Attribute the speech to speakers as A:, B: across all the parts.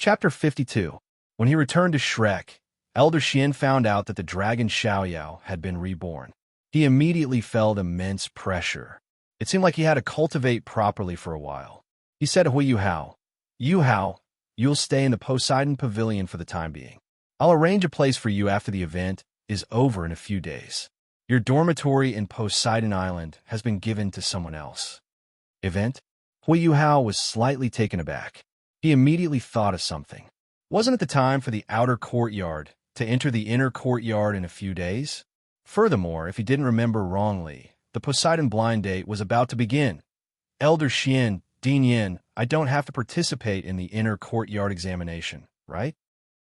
A: Chapter 52. When he returned to Shrek, Elder Xian found out that the dragon Xiaoyao had been reborn. He immediately felt immense pressure. It seemed like he had to cultivate properly for a while. He said to Yuhao, "Yuhao, you'll stay in the Poseidon Pavilion for the time being. I'll arrange a place for you after the event is over in a few days. Your dormitory in Poseidon Island has been given to someone else." Event? Yuhao was slightly taken aback. He immediately thought of something. Wasn't it the time for the outer courtyard to enter the inner courtyard in a few days? Furthermore, if he didn't remember wrongly, the Poseidon blind date was about to begin. Elder Xian, Dinyan, I don't have to participate in the inner courtyard examination, right?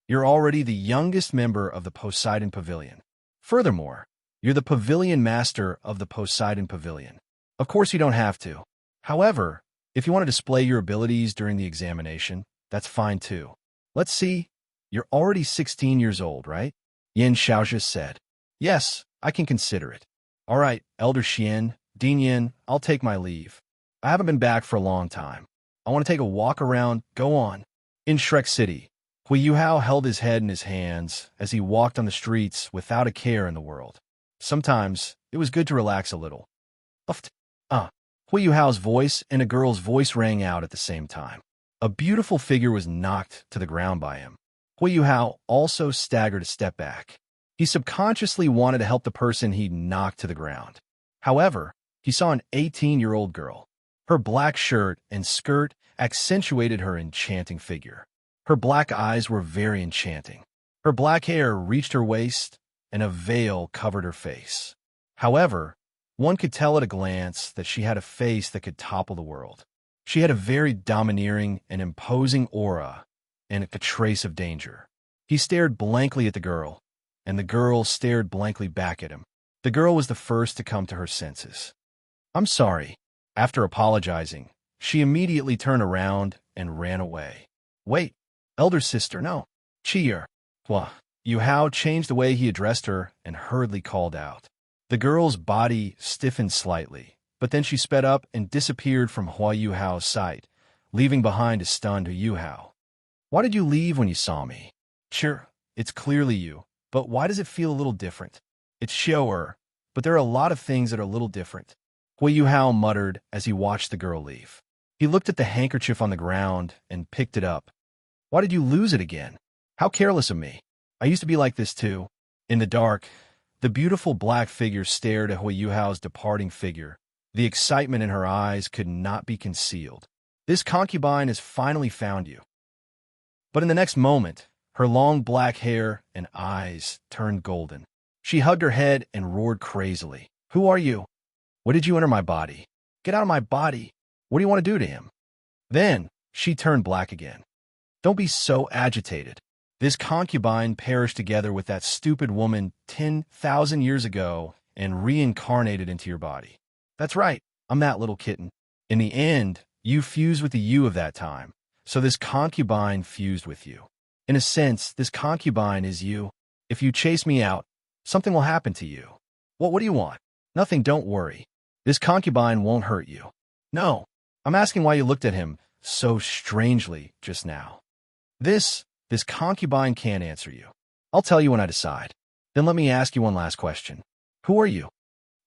A: You're already the youngest member of the Poseidon Pavilion. Furthermore, you're the pavilion master of the Poseidon Pavilion. Of course you don't have to. However, if you want to display your abilities during the examination, that's fine too. Let's see. You're already 16 years old, right? Yin Xiaozhi said. Yes, I can consider it. All right, Elder Xian, Dinyan, I'll take my leave. I haven't been back for a long time. I want to take a walk around. Go on. In Shrek City, Yuhao held his head in his hands as he walked on the streets without a care in the world. Sometimes, it was good to relax a little. Yuhao's voice and a girl's voice rang out at the same time. A beautiful figure was knocked to the ground by him. Yuhao also staggered a step back. He subconsciously wanted to help the person he'd knocked to the ground. However, he saw an 18-year-old girl. Her black shirt and skirt accentuated her enchanting figure. Her black eyes were very enchanting. Her black hair reached her waist, and a veil covered her face. However, one could tell at a glance that she had a face that could topple the world. She had a very domineering and imposing aura, and a trace of danger. He stared blankly at the girl, and the girl stared blankly back at him. The girl was the first to come to her senses. "I'm sorry." After apologizing, she immediately turned around and ran away. "Wait, elder sister, no. Cheer." Yuhao changed the way he addressed her and hurriedly called out. The girl's body stiffened slightly, but then she sped up and disappeared from Yuhao's sight, leaving behind a stunned Yuhao. "Why did you leave when you saw me?" "Sure, it's clearly you, but why does it feel a little different?" "It's sure, but there are a lot of things that are a little different," Yuhao muttered as he watched the girl leave. He looked at the handkerchief on the ground and picked it up. "Why did you lose it again? How careless of me. I used to be like this too." In the dark, the beautiful black figure stared at Yuhao's departing figure. The excitement in her eyes could not be concealed. "This concubine has finally found you." But in the next moment, her long black hair and eyes turned golden. She hugged her head and roared crazily. "Who are you? Why did you enter my body? Get out of my body. What do you want to do to him?" Then she turned black again. "Don't be so agitated. This concubine perished together with that stupid woman 10,000 years ago and reincarnated into your body. That's right, I'm that little kitten. In the end, you fused with the you of that time, so this concubine fused with you. In a sense, this concubine is you. If you chase me out, something will happen to you." What do you want?" "Nothing, don't worry. This concubine won't hurt you." "No, I'm asking why you looked at him so strangely just now." This concubine can't answer you. I'll tell you when I decide. Then let me ask you one last question. Who are you?"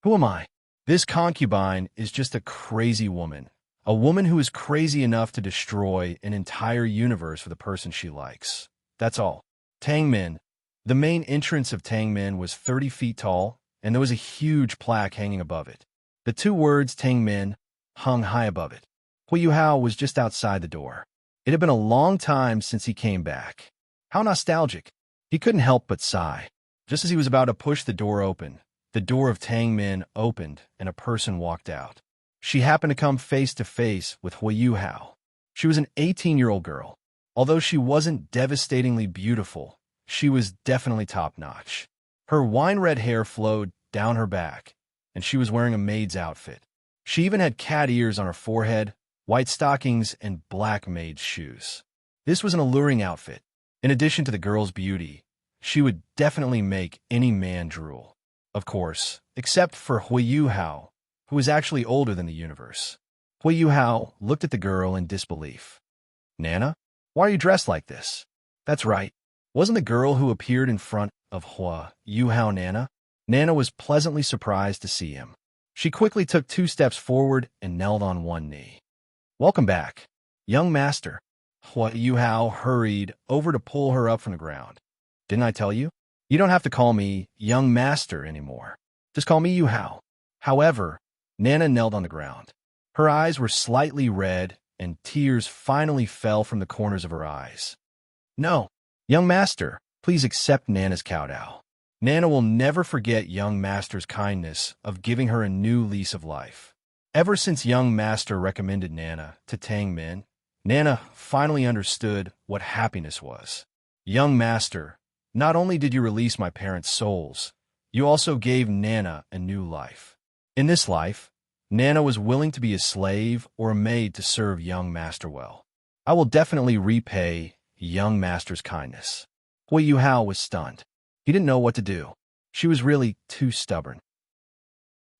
A: "Who am I?" "This concubine is just a crazy woman. A woman who is crazy enough to destroy an entire universe for the person she likes. That's all." Tangmen. The main entrance of Tangmen was 30 feet tall, and there was a huge plaque hanging above it. The two words Tangmen hung high above it. Yuhao was just outside the door. It had been a long time since he came back. How nostalgic. He couldn't help but sigh. Just as he was about to push the door open, the door of Tangmen opened and a person walked out. She happened to come face to face with Yuhao. She was an 18-year-old girl. Although she wasn't devastatingly beautiful, she was definitely top-notch. Her wine-red hair flowed down her back, and she was wearing a maid's outfit. She even had cat ears on her forehead, white stockings, and black maid's shoes. This was an alluring outfit. In addition to the girl's beauty, she would definitely make any man drool. Of course, except for Yuhao, who was actually older than the universe. Yuhao looked at the girl in disbelief. "Nana? Why are you dressed like this? That's right. Wasn't the girl who appeared in front of Yuhao Nana? Nana was pleasantly surprised to see him. She quickly took 2 steps forward and knelt on one knee. Welcome back, young master. Yuhao hurried over to pull her up from the ground. Didn't I tell you? You don't have to call me young master anymore. Just call me Yuhao. However, Nana knelt on the ground. Her eyes were slightly red, and tears finally fell from the corners of her eyes. No, young master, please accept Nana's kowtow. Nana will never forget young master's kindness of giving her a new lease of life. Ever since young master recommended Nana to Tang Min, Nana finally understood what happiness was. Young master, not only did you release my parents' souls, you also gave Nana a new life. In this life, Nana was willing to be a slave or a maid to serve young master well. I will definitely repay young master's kindness. Hui Yuhao was stunned. He didn't know what to do. She was really too stubborn.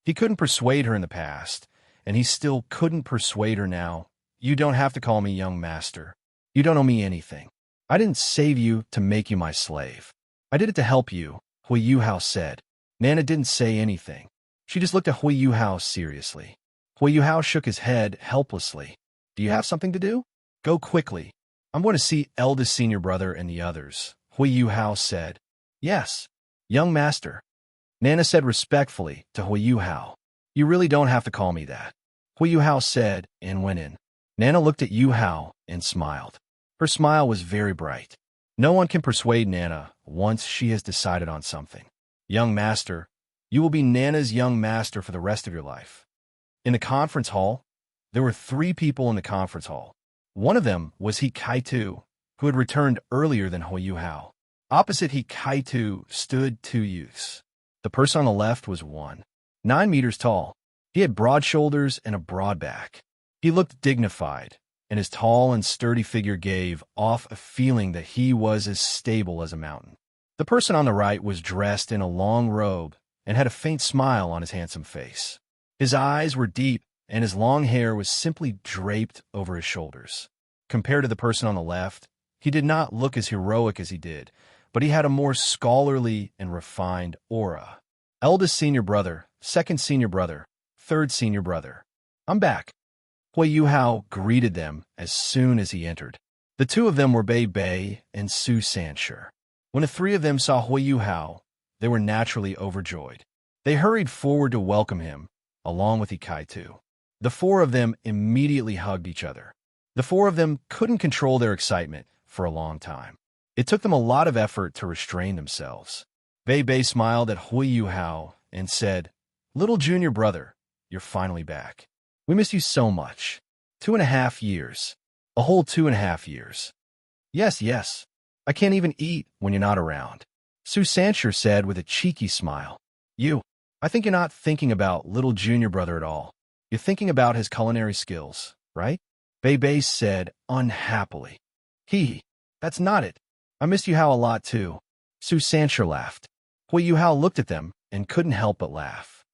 A: He couldn't persuade her in the past, and he still couldn't persuade her now. You don't have to call me young master. You don't owe me anything. I didn't save you to make you my slave. I did it to help you, Hui Yuhao said. Nana didn't say anything. She just looked at Hui Yuhao seriously. Hui Yuhao shook his head helplessly. Do you have something to do? Go quickly. I'm going to see eldest senior brother and the others, Hui Yuhao said. Yes, young master. Nana said respectfully to Hui Yuhao. You really don't have to call me that, Hui Yuhao said and went in. Nana looked at Yuhao and smiled. Her smile was very bright. No one can persuade Nana once she has decided on something. Young master, you will be Nana's young master for the rest of your life. In the conference hall, there were 3 people in the conference hall. One of them was He Kai-tu, who had returned earlier than Hui Yuhao. Opposite He Kai-tu stood 2 youths. The person on the left was 9 meters tall. He had broad shoulders and a broad back. He looked dignified, and his tall and sturdy figure gave off a feeling that he was as stable as a mountain. The person on the right was dressed in a long robe and had a faint smile on his handsome face. His eyes were deep, and his long hair was simply draped over his shoulders. Compared to the person on the left, he did not look as heroic as he did, but he had a more scholarly and refined aura. Eldest senior brother, second senior brother, third senior brother. I'm back. Hui Yuhao greeted them as soon as he entered. The 2 of them were Bei Bei and Su Sanshur. When the 3 of them saw Hui Yuhao, they were naturally overjoyed. They hurried forward to welcome him, along with He Kai-tu. The 4 of them immediately hugged each other. The 4 of them couldn't control their excitement for a long time. It took them a lot of effort to restrain themselves. Bei Bei smiled at Hui Yuhao and said, Little junior brother, you're finally back. We missed you so much. 2.5 years. A whole 2.5 years. Yes. I can't even eat when you're not around. Su Sanshur said with a cheeky smile. I think you're not thinking about little junior brother at all. You're thinking about his culinary skills, right? Bei Bei said unhappily. That's not it. I missed Yuhao a lot too. Su Sanshur laughed. Hui Yuhao looked at them and couldn't help but laugh.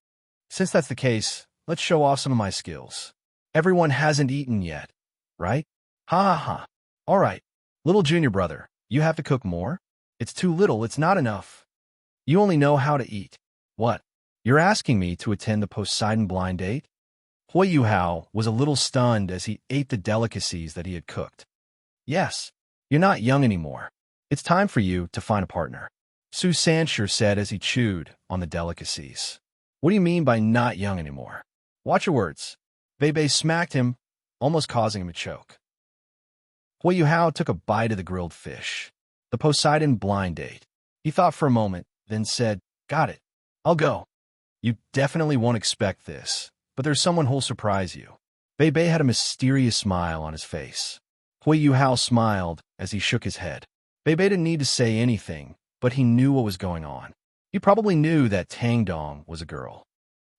A: Since that's the case, let's show off some of my skills. Everyone hasn't eaten yet, right? Ha. All right, little junior brother, you have to cook more? It's too little, it's not enough. You only know how to eat. What? You're asking me to attend the Poseidon blind date? Hui Yuhao was a little stunned as he ate the delicacies that he had cooked. Yes, you're not young anymore. It's time for you to find a partner, Su Sanshur said as he chewed on the delicacies. What do you mean by not young anymore? Watch your words. Bei Bei smacked him, almost causing him to choke. Hui Yuhao took a bite of the grilled fish. The Poseidon blind date. He thought for a moment, then said, Got it. I'll go. You definitely won't expect this, but there's someone who'll surprise you. Bei Bei had a mysterious smile on his face. Hui Yuhao smiled as he shook his head. Bei Bei didn't need to say anything, but he knew what was going on. He probably knew that Tang Dong was a girl.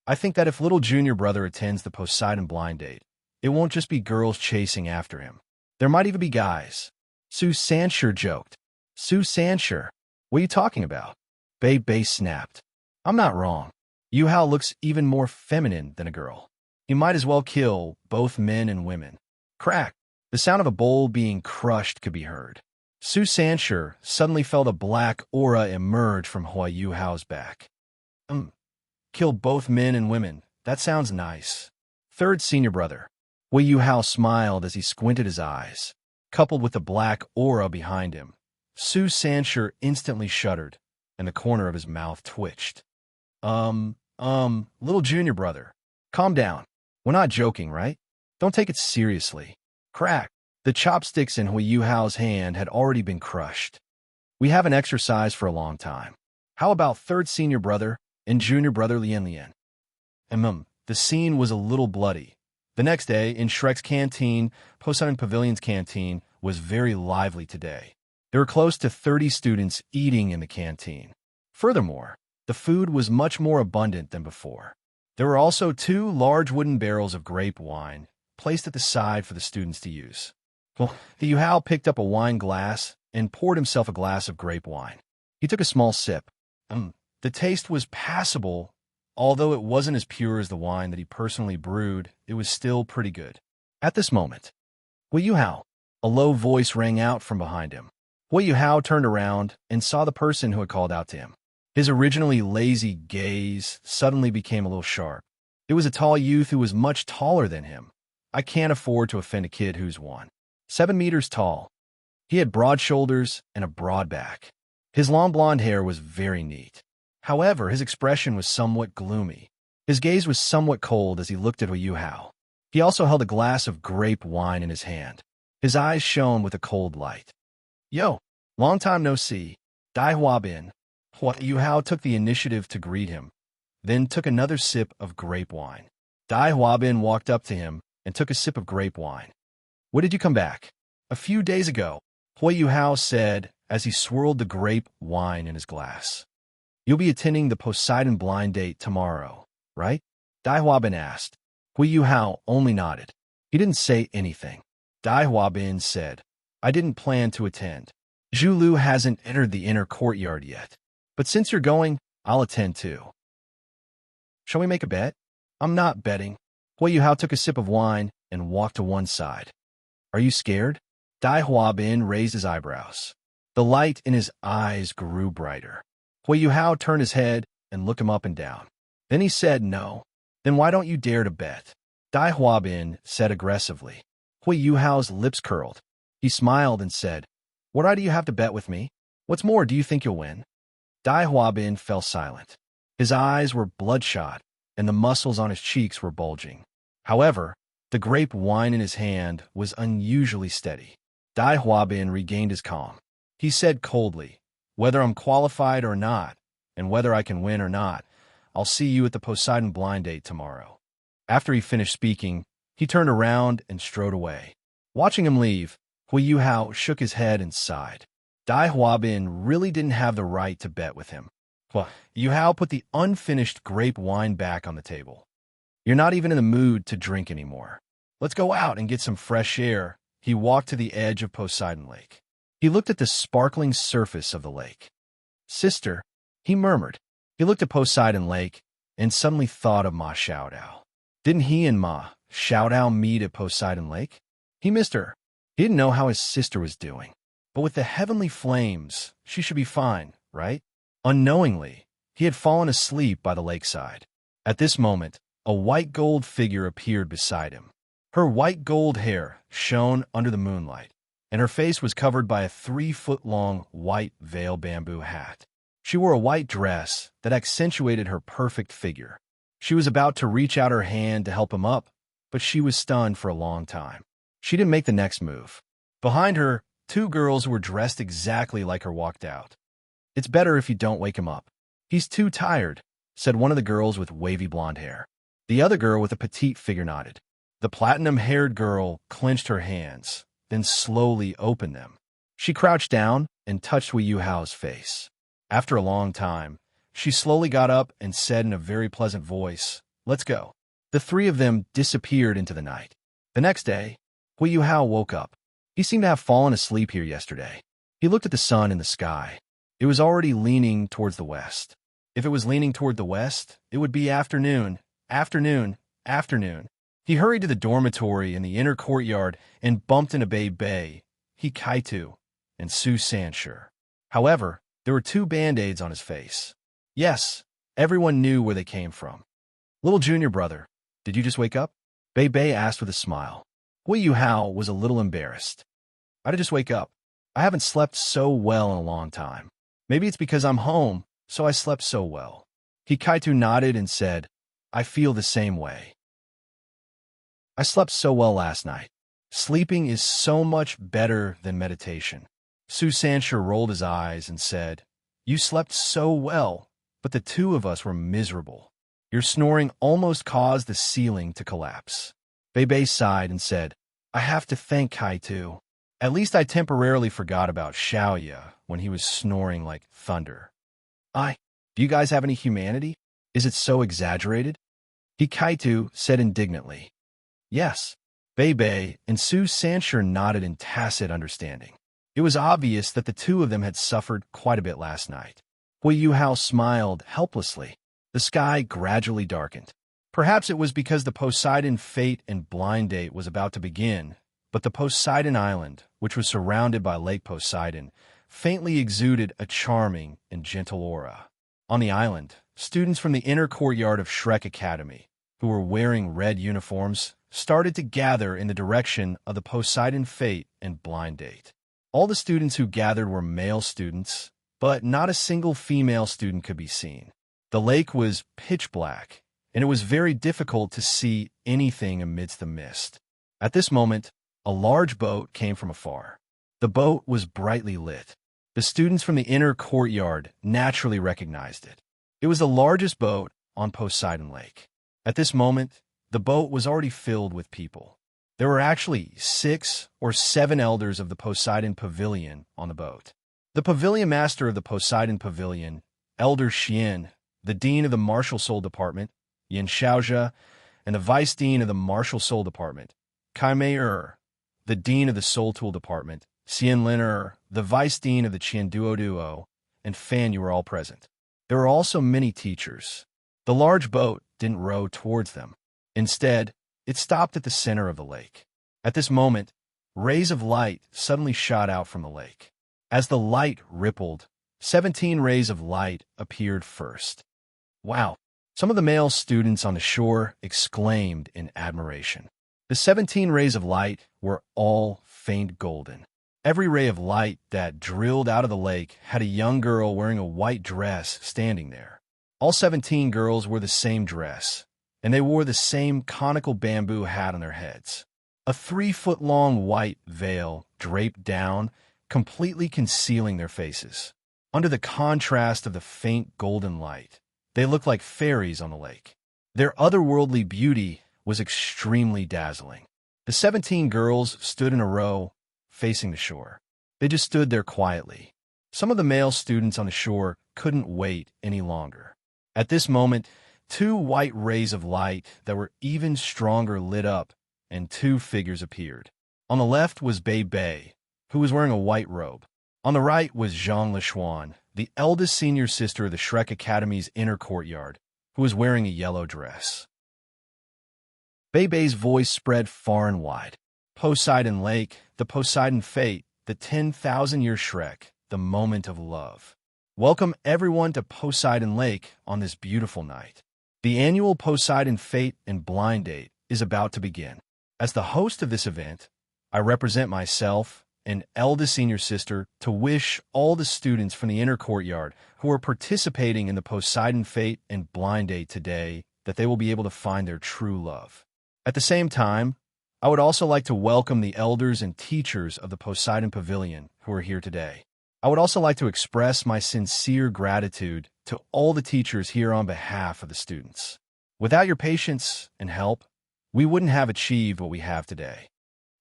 A: I think that if little junior brother attends the Poseidon blind date, it won't just be girls chasing after him. There might even be guys. Su Sanshur joked. Su Sanshur, what are you talking about? Bei Bei snapped. I'm not wrong. Yuhao looks even more feminine than a girl. He might as well kill both men and women. Crack. The sound of a bowl being crushed could be heard. Su Sanshur suddenly felt a black aura emerge from Yuhao's back. Kill both men and women. That sounds nice. Third senior brother. Yuhao smiled as he squinted his eyes. Coupled with the black aura behind him, Su Sanshur instantly shuddered, and the corner of his mouth twitched. Little junior brother. Calm down. We're not joking, right? Don't take it seriously. Crack. The chopsticks in Yuhao's hand had already been crushed. We haven't exercised for a long time. How about third senior brother and junior brother Lian Lian? The scene was a little bloody. The next day, in Shrek's canteen, Poseidon Pavilion's canteen was very lively today. There were close to 30 students eating in the canteen. Furthermore, the food was much more abundant than before. There were also 2 large wooden barrels of grape wine placed at the side for the students to use. Yuhao picked up a wine glass and poured himself a glass of grape wine. He took a small sip. The taste was passable. Although it wasn't as pure as the wine that he personally brewed, it was still pretty good. At this moment, Yuhao, a low voice rang out from behind him. Yuhao turned around and saw the person who had called out to him. His originally lazy gaze suddenly became a little sharp. It was a tall youth who was much taller than him. I can't afford to offend a kid who's 7 meters tall. He had broad shoulders and a broad back. His long blonde hair was very neat. However, his expression was somewhat gloomy. His gaze was somewhat cold as he looked at Yuhao. He also held a glass of grape wine in his hand. His eyes shone with a cold light. Yo, long time no see. Dai Hua Bin. Yuhao took the initiative to greet him, then took another sip of grape wine. Dai Hua Bin walked up to him and took a sip of grape wine. When did you come back? A few days ago, Yuhao said as he swirled the grape wine in his glass. You'll be attending the Poseidon blind date tomorrow, right? Dai Hua Bin asked. Yuhao only nodded. He didn't say anything. Dai Hua Bin said, I didn't plan to attend. Zhu Lu hasn't entered the inner courtyard yet. But since you're going, I'll attend too. Shall we make a bet? I'm not betting. Yuhao took a sip of wine and walked to one side. Are you scared? Dai Hua Bin raised his eyebrows. The light in his eyes grew brighter. Yuhao turned his head and looked him up and down. Then he said no. Then why don't you dare to bet? Dai Hua Bin said aggressively. Yuhao's lips curled. He smiled and said, What right do you have to bet with me? What's more, do you think you'll win? Dai Hua Bin fell silent. His eyes were bloodshot, and the muscles on his cheeks were bulging. However, the grape wine in his hand was unusually steady. Dai Hua Bin regained his calm. He said coldly, Whether I'm qualified or not, and whether I can win or not, I'll see you at the Poseidon blind date tomorrow. After he finished speaking, he turned around and strode away. Watching him leave, Yuhao shook his head and sighed. Dai Hua Bin really didn't have the right to bet with him. Yuhao put the unfinished grape wine back on the table. You're not even in the mood to drink anymore. Let's go out and get some fresh air. He walked to the edge of Poseidon Lake. He looked at the sparkling surface of the lake. Sister, he murmured. He looked at Poseidon Lake and suddenly thought of Ma Xiaodao. Didn't he and Ma Xiaodao meet at Poseidon Lake? He missed her. He didn't know how his sister was doing. But with the heavenly flames, she should be fine, right? Unknowingly, he had fallen asleep by the lakeside. At this moment, a white gold figure appeared beside him. Her white gold hair shone under the moonlight, and her face was covered by a 3-foot-long white veil bamboo hat. She wore a white dress that accentuated her perfect figure. She was about to reach out her hand to help him up, but she was stunned for a long time. She didn't make the next move. Behind her, 2 girls who were dressed exactly like her walked out. It's better if you don't wake him up. He's too tired, said one of the girls with wavy blonde hair. The other girl with a petite figure nodded. The platinum-haired girl clenched her hands, then slowly opened them. She crouched down and touched Yuhao's face. After a long time, she slowly got up and said in a very pleasant voice, Let's go. The 3 of them disappeared into the night. The next day, Yuhao woke up. He seemed to have fallen asleep here yesterday. He looked at the sun in the sky. It was already leaning towards the west. If it was leaning toward the west, it would be afternoon, afternoon, afternoon. He hurried to the dormitory in the inner courtyard and bumped into Bei, Hikaitu, and Su Sanshur. However, there were two band-aids on his face. Yes, everyone knew where they came from. Little junior brother, did you just wake up? Bei asked with a smile. Yuhao was a little embarrassed. I did just wake up. I haven't slept so well in a long time. Maybe it's because I'm home, so I slept so well. Hikaitu nodded and said, I feel the same way. I slept so well last night. Sleeping is so much better than meditation. Su Sanshur rolled his eyes and said, You slept so well, but the two of us were miserable. Your snoring almost caused the ceiling to collapse. Bei sighed and said, I have to thank Kaitu. At least I temporarily forgot about Xiaoya when he was snoring like thunder. Do you guys have any humanity? Is it so exaggerated? Hikaitu said indignantly. Yes. Bei and Su Sanshur nodded in tacit understanding. It was obvious that the two of them had suffered quite a bit last night. Yuhao smiled helplessly. The sky gradually darkened. Perhaps it was because the Poseidon fate and blind date was about to begin, but the Poseidon Island, which was surrounded by Lake Poseidon, faintly exuded a charming and gentle aura. On the island, students from the inner courtyard of Shrek Academy, who were wearing red uniforms, started to gather in the direction of the Poseidon fate and blind date. All the students who gathered were male students, but not a single female student could be seen. The lake was pitch black, and it was very difficult to see anything amidst the mist. At this moment, a large boat came from afar. The boat was brightly lit. The students from the inner courtyard naturally recognized it. It was the largest boat on Poseidon Lake. At this moment, the boat was already filled with people. There were actually 6 or 7 elders of the Poseidon Pavilion on the boat. The pavilion master of the Poseidon Pavilion, Elder Xian, the dean of the Martial Soul Department, Yin Xiaozhe, and the vice dean of the Martial Soul Department, Kai Mei the dean of the Soul Tool Department, Xian Lin the vice dean of the Qian Duo, and Fan Yu were all present. There were also many teachers. The large boat didn't row towards them. Instead, it stopped at the center of the lake. At this moment, rays of light suddenly shot out from the lake. As the light rippled, 17 rays of light appeared first. Wow! Some of the male students on the shore exclaimed in admiration. The 17 rays of light were all faint golden. Every ray of light that drilled out of the lake had a young girl wearing a white dress standing there. All 17 girls wore the same dress, and they wore the same conical bamboo hat on their heads. A 3-foot-long white veil draped down, completely concealing their faces. Under the contrast of the faint golden light, they looked like fairies on the lake. Their otherworldly beauty was extremely dazzling. The 17 girls stood in a row, facing the shore. They just stood there quietly. Some of the male students on the shore couldn't wait any longer. At this moment, 2 white rays of light that were even stronger lit up, and 2 figures appeared. On the left was Bei, who was wearing a white robe. On the right was Zhang Lishuan, the eldest senior sister of the Shrek Academy's inner courtyard, who was wearing a yellow dress. Bei's voice spread far and wide. Poseidon Lake, the Poseidon Fate, the 10,000-year Shrek, the moment of love. Welcome everyone to Poseidon Lake on this beautiful night. The annual Poseidon Fate and Blind Date is about to begin. As the host of this event, I represent myself and eldest senior sister to wish all the students from the inner courtyard who are participating in the Poseidon Fate and Blind Date today that they will be able to find their true love. At the same time, I would also like to welcome the elders and teachers of the Poseidon Pavilion who are here today. I would also like to express my sincere gratitude to all the teachers here on behalf of the students. Without your patience and help, we wouldn't have achieved what we have today.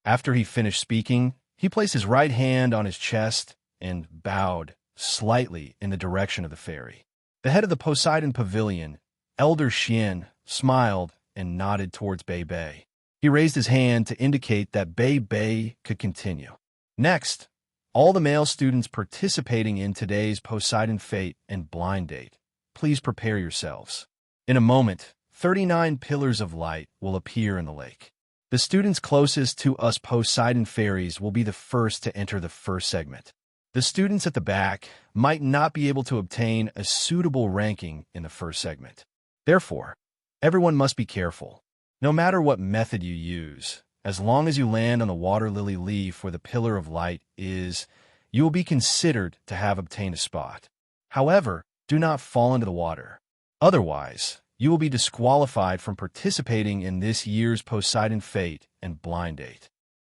A: After he finished speaking, he placed his right hand on his chest and bowed slightly in the direction of the fairy. The head of the Poseidon Pavilion, Elder Xian, smiled and nodded towards Bei. He raised his hand to indicate that Bei could continue. Next, all the male students participating in today's Poseidon Fate and Blind Date, please prepare yourselves. In a moment, 39 pillars of light will appear in the lake. The students closest to us Poseidon fairies will be the first to enter the first segment. The students at the back might not be able to obtain a suitable ranking in the first segment. Therefore, everyone must be careful. No matter what method you use, as long as you land on the water lily leaf where the pillar of light is, you will be considered to have obtained a spot. However, do not fall into the water. Otherwise, you will be disqualified from participating in this year's Poseidon Fate and Blind Date.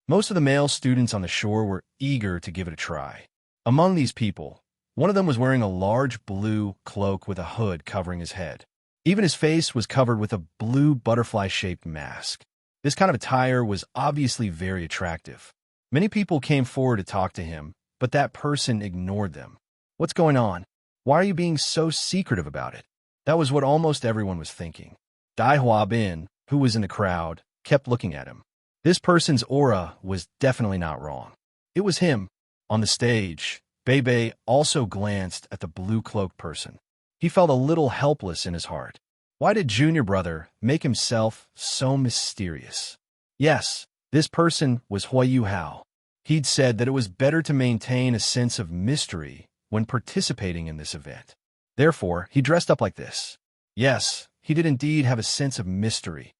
A: Most of the male students on the shore were eager to give it a try. Among these people, one of them was wearing a large blue cloak with a hood covering his head. Even his face was covered with a blue butterfly-shaped mask. This kind of attire was obviously very attractive. Many people came forward to talk to him, but that person ignored them. What's going on? Why are you being so secretive about it? That was what almost everyone was thinking. Dai Hua Bin, who was in the crowd, kept looking at him. This person's aura was definitely not wrong. It was him. On the stage, Bei also glanced at the blue-cloaked person. He felt a little helpless in his heart. Why did Junior Brother make himself so mysterious? Yes, this person was Yuhao. He'd said that it was better to maintain a sense of mystery when participating in this event. Therefore, he dressed up like this. Yes, he did indeed have a sense of mystery.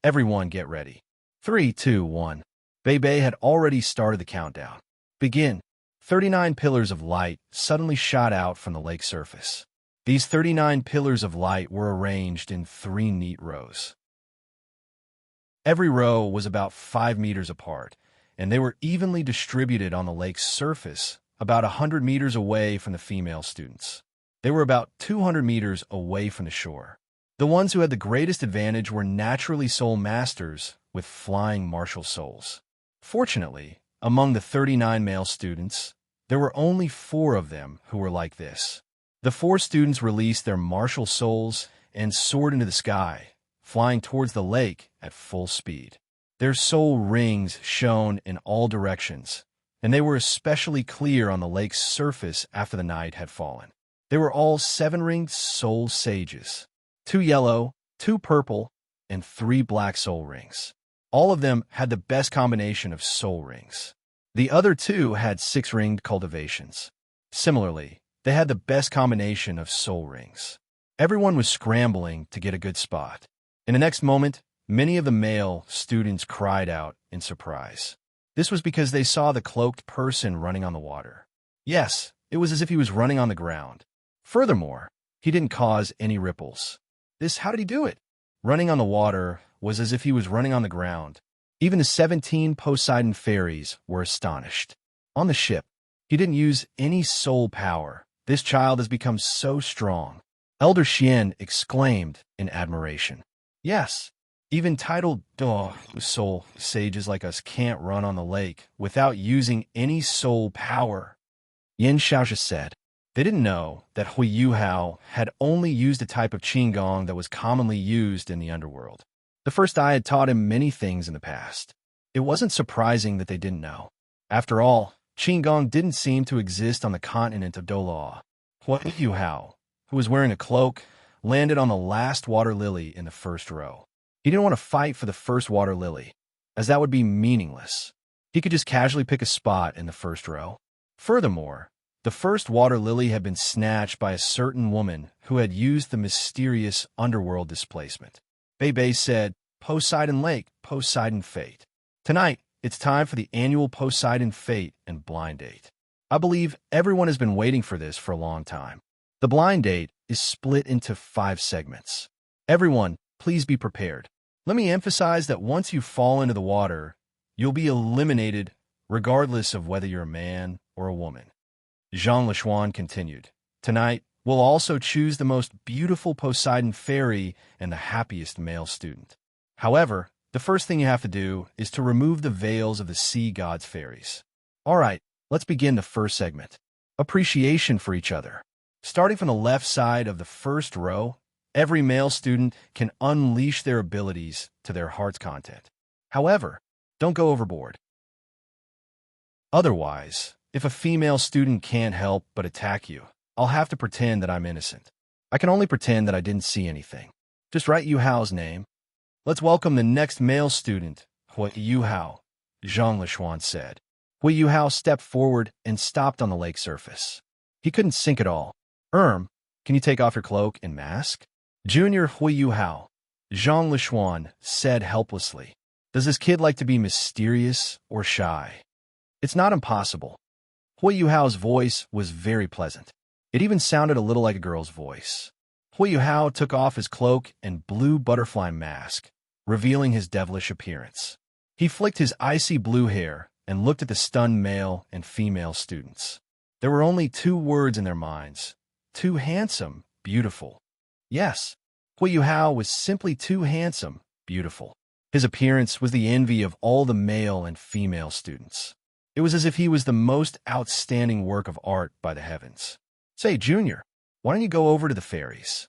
A: Everyone get ready. 3, 2, 1. Bei had already started the countdown. Begin. 39 pillars of light suddenly shot out from the lake surface. These 39 pillars of light were arranged in 3 neat rows. Every row was about 5 meters apart, and they were evenly distributed on the lake's surface, about 100 meters away from the female students. They were about 200 meters away from the shore. The ones who had the greatest advantage were naturally soul masters with flying martial souls. Fortunately, among the 39 male students, there were only 4 of them who were like this. The 4 students released their martial souls and soared into the sky, flying towards the lake at full speed. Their soul rings shone in all directions, and they were especially clear on the lake's surface after the night had fallen. They were all 7-ringed soul sages, 2 yellow, 2 purple, and 3 black soul rings. All of them had the best combination of soul rings. The other 2 had 6-ringed cultivations. Similarly, they had the best combination of soul rings. Everyone was scrambling to get a good spot. In the next moment, many of the male students cried out in surprise. This was because they saw the cloaked person running on the water. Yes, it was as if he was running on the ground. Furthermore, he didn't cause any ripples. How did he do it? Running on the water was as if he was running on the ground. Even the 17 Poseidon fairies were astonished. On the ship, he didn't use any soul power. This child has become so strong. Elder Xian exclaimed in admiration. Yes, even titled soul sages like us can't run on the lake without using any soul power. Yin Xiaoxia said. They didn't know that Yuhao had only used a type of qigong that was commonly used in the underworld. The first eye had taught him many things in the past. It wasn't surprising that they didn't know. After all, qigong didn't seem to exist on the continent of Dolaw. Yuhao, who was wearing a cloak, landed on the last water lily in the first row. He didn't want to fight for the first water lily, as that would be meaningless. He could just casually pick a spot in the first row. Furthermore, the first water lily had been snatched by a certain woman who had used the mysterious underworld displacement. Bei said, Poseidon Lake, Poseidon Fate. Tonight, it's time for the annual Poseidon Fate and Blind Date. I believe everyone has been waiting for this for a long time. The Blind Date is split into 5 segments. Everyone, please be prepared. Let me emphasize that once you fall into the water, you'll be eliminated regardless of whether you're a man or a woman. Zhang Lishuan continued. Tonight, we'll also choose the most beautiful Poseidon fairy and the happiest male student. However, the first thing you have to do is to remove the veils of the sea god's fairies. All right, let's begin the first segment. Appreciation for each other. Starting from the left side of the first row, every male student can unleash their abilities to their heart's content. However, don't go overboard. Otherwise, if a female student can't help but attack you, I'll have to pretend that I'm innocent. I can only pretend that I didn't see anything. Just write Yuhao's name. Let's welcome the next male student, Hui Yuhao, Zhang Lishuan said. Hui Yuhao stepped forward and stopped on the lake surface. He couldn't sink at all. Can you take off your cloak and mask? Junior Hui Yuhao, Zhang Lishuan said helplessly. Does this kid like to be mysterious or shy? It's not impossible. Hui Yuhao's voice was very pleasant. It even sounded a little like a girl's voice. Hui Yuhao took off his cloak and blue butterfly mask, revealing his devilish appearance. He flicked his icy blue hair and looked at the stunned male and female students. There were only two words in their minds. Too handsome, beautiful. Yes, Hui Yuhao was simply too handsome, beautiful. His appearance was the envy of all the male and female students. It was as if he was the most outstanding work of art by the heavens. Say, Junior, why don't you go over to the fairies?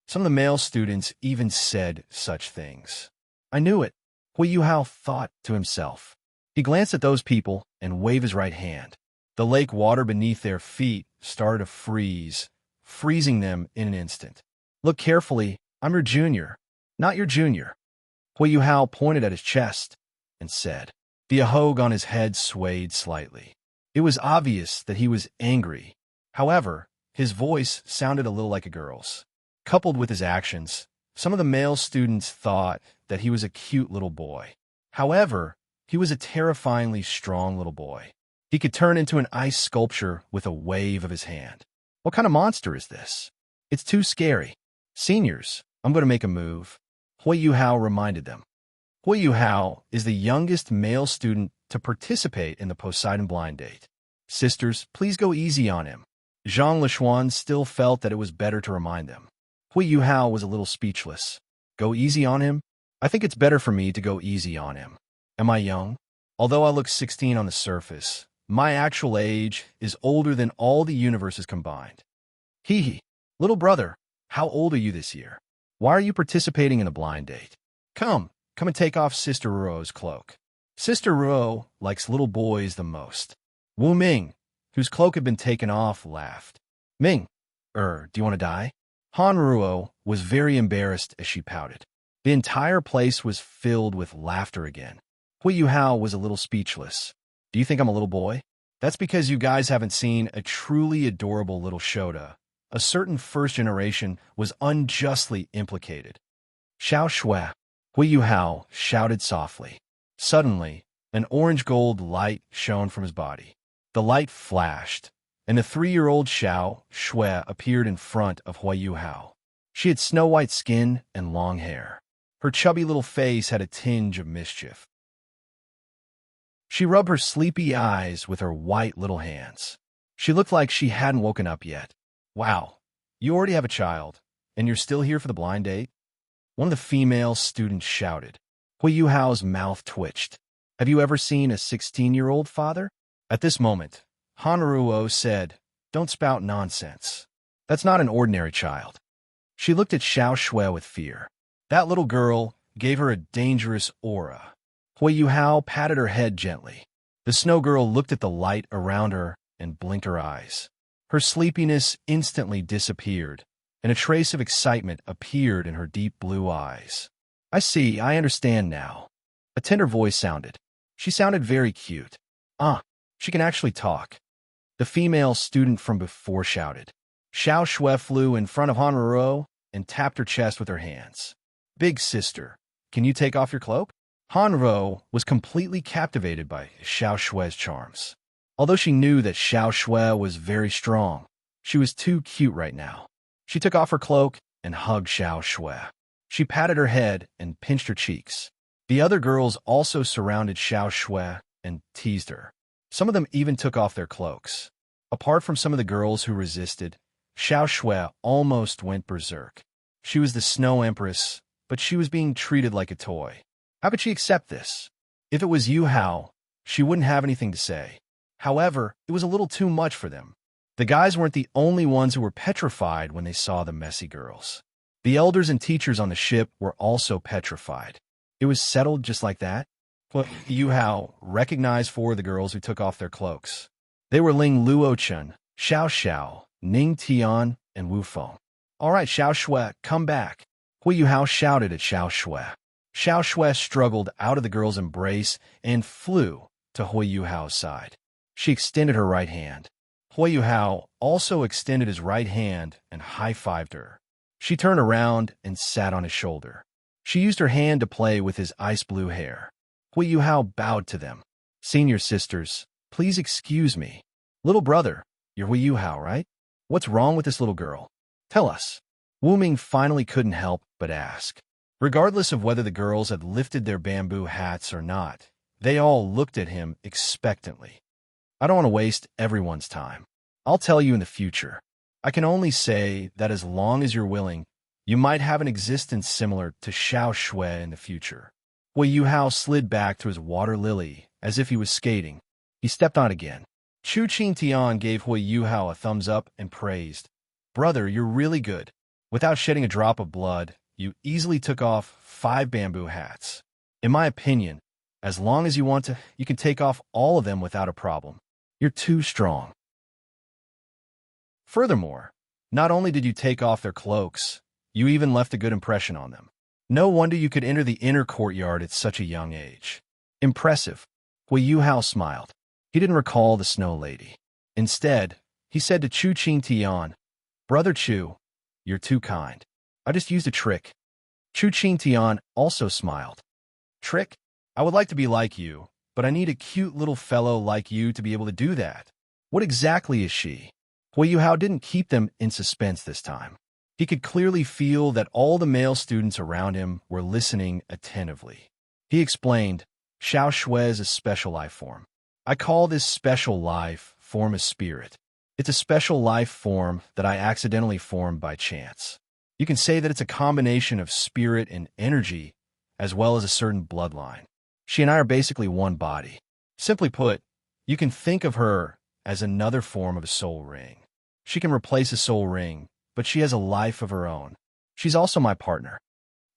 A: Some of the male students even said such things. I knew it, Hui Yuhao thought to himself. He glanced at those people and waved his right hand. The lake water beneath their feet started to freeze, freezing them in an instant. Look carefully, I'm your junior, not your junior. Hui Yuhao pointed at his chest and said. The ahog on his head swayed slightly. It was obvious that he was angry. However, his voice sounded a little like a girl's. Coupled with his actions, some of the male students thought that he was a cute little boy. However, he was a terrifyingly strong little boy. He could turn into an ice sculpture with a wave of his hand. What kind of monster is this? It's too scary. Seniors, I'm going to make a move. Hui Yuhao reminded them. Hui Yuhao is the youngest male student to participate in the Poseidon blind date. Sisters, please go easy on him. Zhang Lishuan still felt that it was better to remind them. Hui Yuhao was a little speechless. Go easy on him? I think it's better for me to go easy on him. Am I young? Although I look 16 on the surface, my actual age is older than all the universes combined. Hee hee. Little brother, how old are you this year? Why are you participating in a blind date? Come and take off Sister Ruo's cloak. Sister Ruo likes little boys the most. Wu Ming, whose cloak had been taken off, laughed. Ming, do you want to die? Han Ruo was very embarrassed as she pouted. The entire place was filled with laughter again. Hui Yuhao was a little speechless. Do you think I'm a little boy? That's because you guys haven't seen a truly adorable little Shota. A certain first generation was unjustly implicated. Xiao Shui, Hui Yuhao shouted softly. Suddenly, an orange-gold light shone from his body. The light flashed, and the 3-year-old Xiao Shui appeared in front of Hui Yuhao. She had snow-white skin and long hair. Her chubby little face had a tinge of mischief. She rubbed her sleepy eyes with her white little hands. She looked like she hadn't woken up yet. Wow, you already have a child, and you're still here for the blind date? One of the female students shouted. Hui Yuhao's mouth twitched. Have you ever seen a 16-year-old father? At this moment, Han Ruo said, Don't spout nonsense. That's not an ordinary child. She looked at Xiao Shui with fear. That little girl gave her a dangerous aura. Hui Yuhao patted her head gently. The snow girl looked at the light around her and blinked her eyes. Her sleepiness instantly disappeared, and a trace of excitement appeared in her deep blue eyes. I see, I understand now. A tender voice sounded. She sounded very cute. She can actually talk. The female student from before shouted. Xiao Shui flew in front of Han Ruo and tapped her chest with her hands. Big sister, can you take off your cloak? Han Ruo was completely captivated by Xiao Shui's charms. Although she knew that Xiao Shui was very strong, she was too cute right now. She took off her cloak and hugged Xiao Shui. She patted her head and pinched her cheeks. The other girls also surrounded Xiao Shui and teased her. Some of them even took off their cloaks. Apart from some of the girls who resisted, Xiao Shui almost went berserk. She was the Snow Empress, but she was being treated like a toy. How could she accept this? If it was Yuhao, she wouldn't have anything to say. However, it was a little too much for them. The guys weren't the only ones who were petrified when they saw the messy girls. The elders and teachers on the ship were also petrified. It was settled just like that? Well, Yuhao recognized 4 of the girls who took off their cloaks. They were Ling Luochun, Xiao Xiao, Ning Tian, and Wu Feng. All right, Xiao Shui, come back. Hui Yuhao shouted at Xiao Shui. Xiao Shui struggled out of the girl's embrace and flew to Hui Yuhao's side. She extended her right hand. Hui Yuhao also extended his right hand and high-fived her. She turned around and sat on his shoulder. She used her hand to play with his ice blue hair. Hui Yuhao bowed to them. Senior sisters, please excuse me. Little brother, you're Hui Yuhao, right? What's wrong with this little girl? Tell us. Wu Ming finally couldn't help but ask. Regardless of whether the girls had lifted their bamboo hats or not, they all looked at him expectantly. I don't want to waste everyone's time. I'll tell you in the future. I can only say that as long as you're willing, you might have an existence similar to Xiao Shui in the future. Hui Yuhao slid back to his water lily as if he was skating. He stepped on again. Chu Qing Tian gave Hui Yuhao a thumbs up and praised. Brother, you're really good. Without shedding a drop of blood, you easily took off 5 bamboo hats. In my opinion, as long as you want to, you can take off all of them without a problem. You're too strong. Furthermore, not only did you take off their cloaks, you even left a good impression on them. No wonder you could enter the inner courtyard at such a young age. Impressive. Hui Yuhao smiled. He didn't recall the snow lady. Instead, he said to Chu Qing Tian, Brother Chu, you're too kind. I just used a trick. Chu Qing Tian also smiled. Trick? I would like to be like you, but I need a cute little fellow like you to be able to do that. What exactly is she? Hui Yuhao didn't keep them in suspense this time. He could clearly feel that all the male students around him were listening attentively. He explained, Xiao Shui is a special life form. I call this special life form a spirit. It's a special life form that I accidentally formed by chance. You can say that it's a combination of spirit and energy, as well as a certain bloodline. She and I are basically one body. Simply put, you can think of her as another form of a soul ring. She can replace a soul ring, but she has a life of her own. She's also my partner.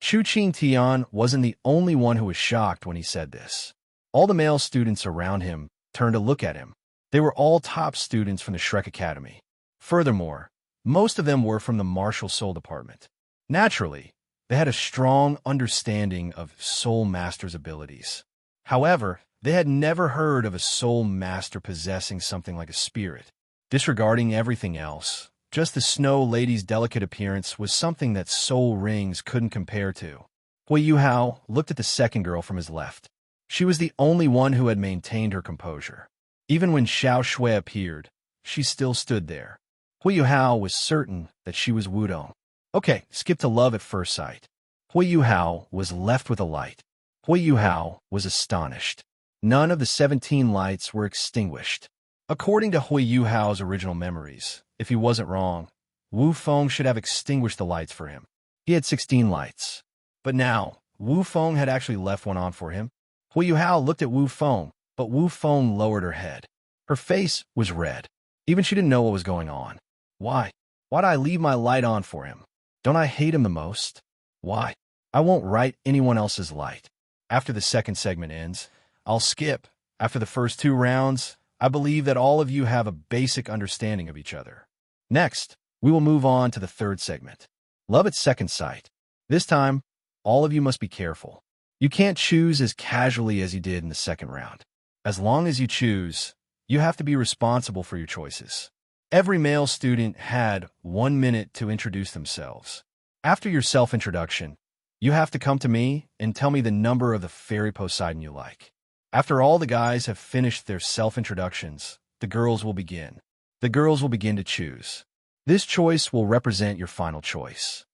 A: Chu Qing Tian wasn't the only one who was shocked when he said this. All the male students around him turned to look at him. They were all top students from the Shrek Academy. Furthermore, most of them were from the martial soul department. Naturally, they had a strong understanding of Soul Master's abilities. However, they had never heard of a Soul Master possessing something like a spirit. Disregarding everything else, just the Snow Lady's delicate appearance was something that soul rings couldn't compare to. Hui Yuhao looked at the second girl from his left. She was the only one who had maintained her composure. Even when Xiao Shui appeared, she still stood there. Hui Yuhao was certain that she was Wudong. Okay, skip to love at first sight. Hui Yuhao was left with a light. Hui Yuhao was astonished. None of the 17 lights were extinguished. According to Hui Yuhao's original memories, if he wasn't wrong, Wu Feng should have extinguished the lights for him. He had 16 lights. But now, Wu Feng had actually left one on for him. Hui Yuhao looked at Wu Feng, but Wu Feng lowered her head. Her face was red. Even she didn't know what was going on. Why? Why'd I leave my light on for him? Don't I hate him the most? Why? I won't write anyone else's light. After the second segment ends, I'll skip. After the first 2 rounds, I believe that all of you have a basic understanding of each other. Next, we will move on to the third segment. Love at second sight. This time, all of you must be careful. You can't choose as casually as you did in the second round. As long as you choose, you have to be responsible for your choices. Every male student had 1 minute to introduce themselves. After your self-introduction, you have to come to me and tell me the number of the fairy Poseidon you like. After all the guys have finished their self-introductions, the girls will begin. The girls will begin to choose. This choice will represent your final choice.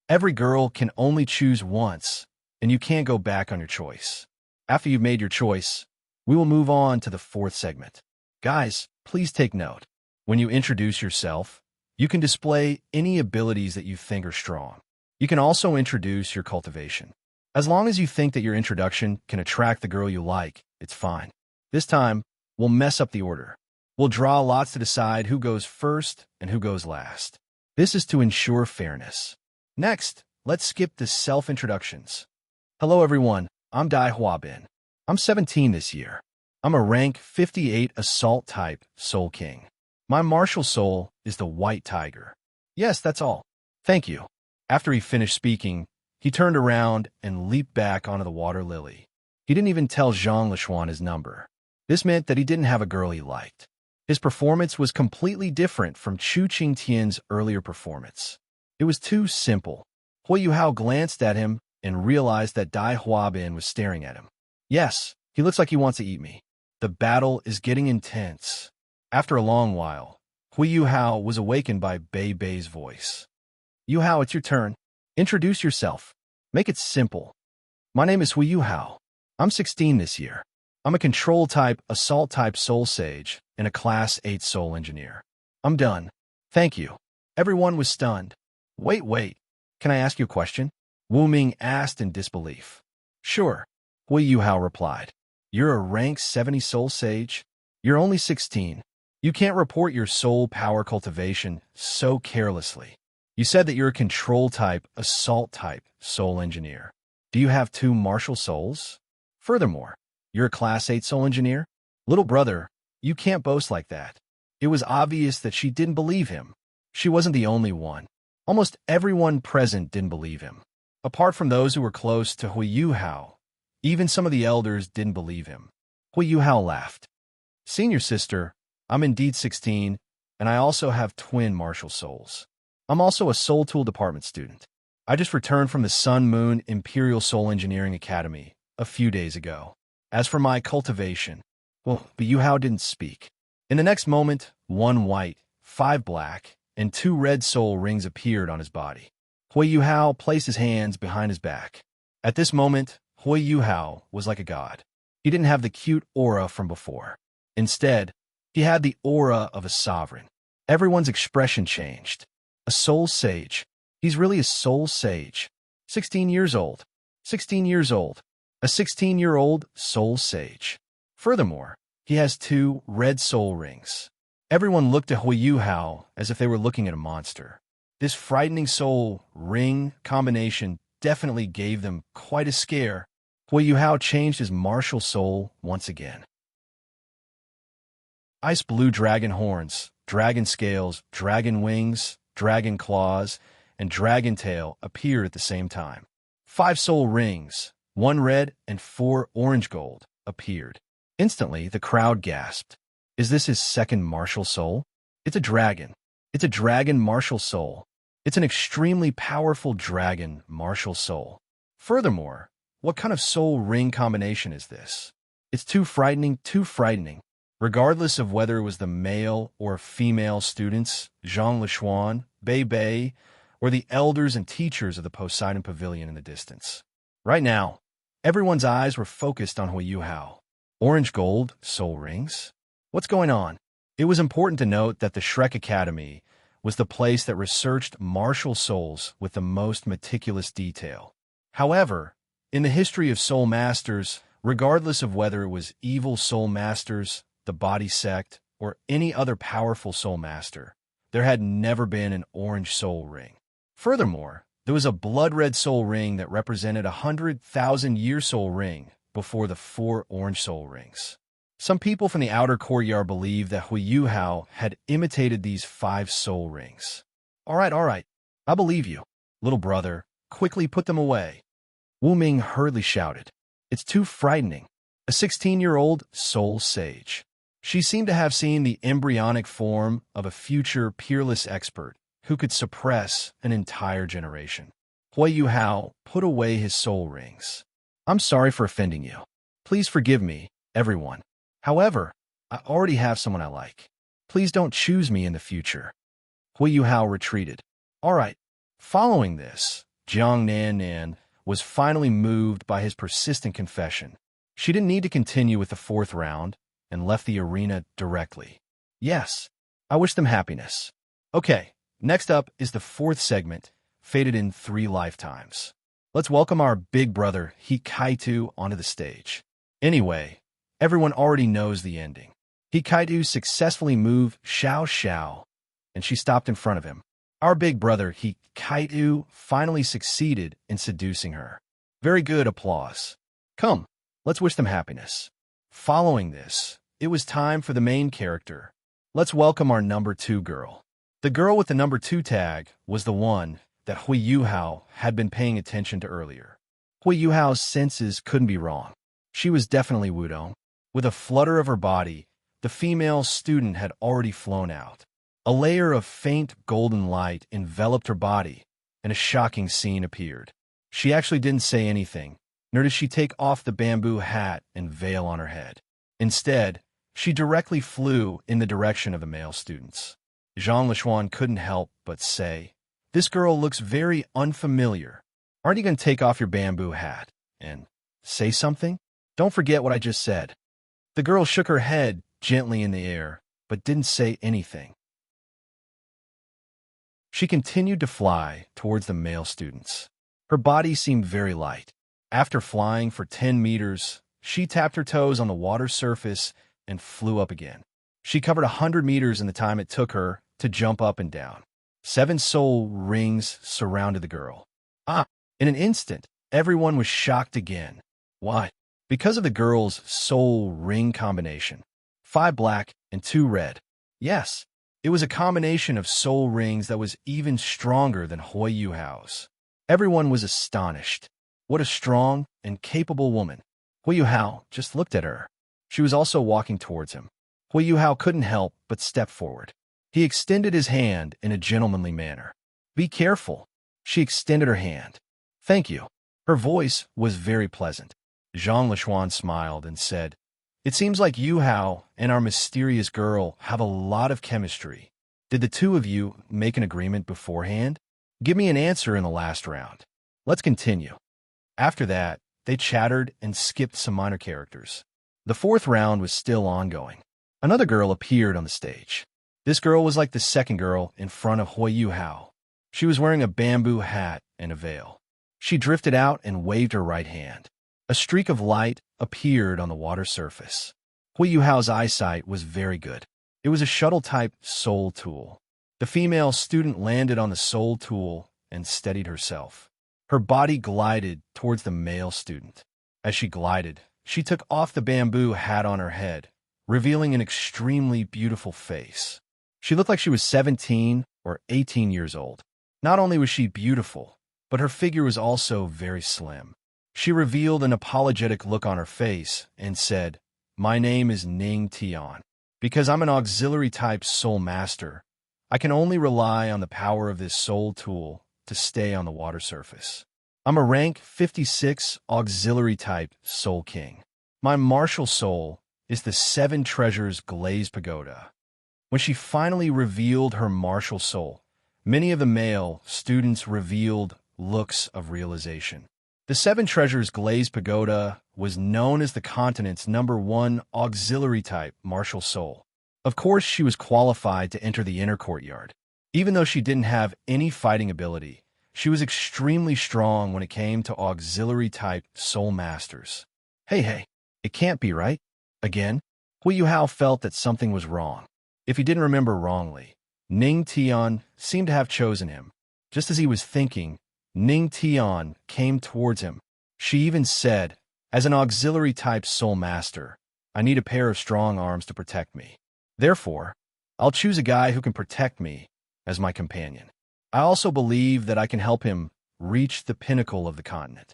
A: Every girl can only choose once, and you can't go back on your choice. After you've made your choice, we will move on to the fourth segment. Guys, please take note. When you introduce yourself, you can display any abilities that you think are strong. You can also introduce your cultivation. As long as you think that your introduction can attract the girl you like, it's fine. This time, we'll mess up the order. We'll draw lots to decide who goes first and who goes last. This is to ensure fairness. Next, let's skip the self-introductions. Hello everyone, I'm Dai Huabin. I'm 17 this year. I'm a rank 58 assault type Soul King. My martial soul is the White Tiger. Yes, that's all. Thank you. After he finished speaking, he turned around and leaped back onto the water lily. He didn't even tell Zhang Lishuan his number. This meant that he didn't have a girl he liked. His performance was completely different from Chu Qingtian's earlier performance. It was too simple. Hui Yuhao glanced at him and realized that Dai Huabin was staring at him. Yes, he looks like he wants to eat me. The battle is getting intense. After a long while, Hui Yuhao was awakened by Bei Bei's voice. Yuhao, it's your turn. Introduce yourself. Make it simple. My name is Hui Yuhao. I'm 16 this year. I'm a control-type, assault-type soul sage and a Class 8 soul engineer. I'm done. Thank you. Everyone was stunned. Wait. Can I ask you a question? Wu Ming asked in disbelief. Sure. Hui Yuhao replied. You're a rank 70 soul sage? You're only 16. You can't report your soul power cultivation so carelessly. You said that you're a control-type, assault-type soul engineer. Do you have 2 martial souls? Furthermore, you're a Class 8 soul engineer? Little brother, you can't boast like that. It was obvious that she didn't believe him. She wasn't the only one. Almost everyone present didn't believe him. Apart from those who were close to Hui Yuhao, even some of the elders didn't believe him. Hui Yuhao laughed. Senior sister, I'm indeed 16, and I also have twin martial souls. I'm also a Soul Tool Department student. I just returned from the Sun Moon Imperial Soul Engineering Academy a few days ago. As for my cultivation, but Yuhao didn't speak. In the next moment, 1 white, 5 black, and 2 red soul rings appeared on his body. Hui Yuhao placed his hands behind his back. At this moment, Hui Yuhao was like a god. He didn't have the cute aura from before. Instead, he had the aura of a sovereign. Everyone's expression changed. A soul sage. He's really a soul sage. 16 years old. 16 years old. A 16-year-old soul sage. Furthermore, he has 2 red soul rings. Everyone looked at Hui Yuhao as if they were looking at a monster. This frightening soul ring combination definitely gave them quite a scare. Hui Yuhao changed his martial soul once again. Ice blue dragon horns, dragon scales, dragon wings, dragon claws, and dragon tail appeared at the same time. 5 soul rings, 1 red and 4 orange gold, appeared. Instantly, the crowd gasped. Is this his second martial soul? It's a dragon. It's a dragon martial soul. It's an extremely powerful dragon martial soul. Furthermore, what kind of soul ring combination is this? It's too frightening, too frightening. Regardless of whether it was the male or female students, Zhang Lishuan, Bei Bei, or the elders and teachers of the Poseidon Pavilion in the distance. Right now, everyone's eyes were focused on Hui Yuhao. Orange gold, soul rings? What's going on? It was important to note that the Shrek Academy was the place that researched martial souls with the most meticulous detail. However, in the history of soul masters, regardless of whether it was evil soul masters, the body sect, or any other powerful soul master, there had never been an orange soul ring. Furthermore, there was a blood-red soul ring that represented 100,000-year soul ring before the 4 orange soul rings. Some people from the outer courtyard believed that Hui Yuhao had imitated these 5 soul rings. All right, I believe you. Little brother, quickly put them away. Wu Ming hurriedly shouted. It's too frightening. A 16-year-old soul sage. She seemed to have seen the embryonic form of a future peerless expert who could suppress an entire generation. Hui Yuhao put away his soul rings. I'm sorry for offending you. Please forgive me, everyone. However, I already have someone I like. Please don't choose me in the future. Hui Yuhao retreated. All right. Following this, Jiang Nan was finally moved by his persistent confession. She didn't need to continue with the 4th round and left the arena directly. Yes, I wish them happiness. Okay, next up is the 4th segment, fated in 3 lifetimes. Let's welcome our big brother, Hikaitu, onto the stage. Anyway, everyone already knows the ending. Hikaitu successfully moved Xiao Xiao, and she stopped in front of him. Our big brother, Hikaitu, finally succeeded in seducing her. Very good applause. Come, let's wish them happiness. Following this, it was time for the main character. Let's welcome our number 2 girl. The girl with the number 2 tag was the one that Yuhao had been paying attention to earlier. Yuhao's senses couldn't be wrong. She was definitely Wudong. With a flutter of her body, the female student had already flown out. A layer of faint golden light enveloped her body, and a shocking scene appeared. She actually didn't say anything, nor did she take off the bamboo hat and veil on her head. Instead, she directly flew in the direction of the male students. Zhang Lishuan couldn't help but say, "This girl looks very unfamiliar. Aren't you going to take off your bamboo hat and say something? Don't forget what I just said." The girl shook her head gently in the air, but didn't say anything. She continued to fly towards the male students. Her body seemed very light. After flying for 10 meters, she tapped her toes on the water surface and flew up again. She covered 100 meters in the time it took her to jump up and down. 7 soul rings surrounded the girl. In an instant, everyone was shocked again. Why? Because of the girl's soul ring combination. 5 black and 2 red. Yes, it was a combination of soul rings that was even stronger than Yuhao's. Everyone was astonished. What a strong and capable woman. Yuhao just looked at her. She was also walking towards him. Yuhao couldn't help but step forward. He extended his hand in a gentlemanly manner. "Be careful." She extended her hand. "Thank you." Her voice was very pleasant. Zhang Lishuan smiled and said, "It seems like Yuhao and our mysterious girl have a lot of chemistry. Did the two of you make an agreement beforehand? Give me an answer in the last round. Let's continue." After that, they chattered and skipped some minor characters. The 4th round was still ongoing. Another girl appeared on the stage. This girl was like the second girl in front of Yuhao. She was wearing a bamboo hat and a veil. She drifted out and waved her right hand. A streak of light appeared on the water surface. Yuhao's eyesight was very good. It was a shuttle-type soul tool. The female student landed on the soul tool and steadied herself. Her body glided towards the male student. As she glided, she took off the bamboo hat on her head, revealing an extremely beautiful face. She looked like she was 17 or 18 years old. Not only was she beautiful, but her figure was also very slim. She revealed an apologetic look on her face and said, "My name is Ning Tian. Because I'm an auxiliary-type soul master, I can only rely on the power of this soul tool to stay on the water surface. I'm a rank 56 auxiliary-type soul king. My martial soul is the 7 treasures glazed pagoda." When she finally revealed her martial soul, many of the male students revealed looks of realization. The 7 treasures glazed pagoda was known as the continent's #1 auxiliary-type martial soul. Of course, she was qualified to enter the inner courtyard. Even though she didn't have any fighting ability, she was extremely strong when it came to auxiliary-type soul masters. Hey, it can't be right. Again, Yuhao felt that something was wrong. If he didn't remember wrongly, Ning Tian seemed to have chosen him. Just as he was thinking, Ning Tian came towards him. She even said, "As an auxiliary-type soul master, I need a pair of strong arms to protect me. Therefore, I'll choose a guy who can protect me as my companion. I also believe that I can help him reach the pinnacle of the continent."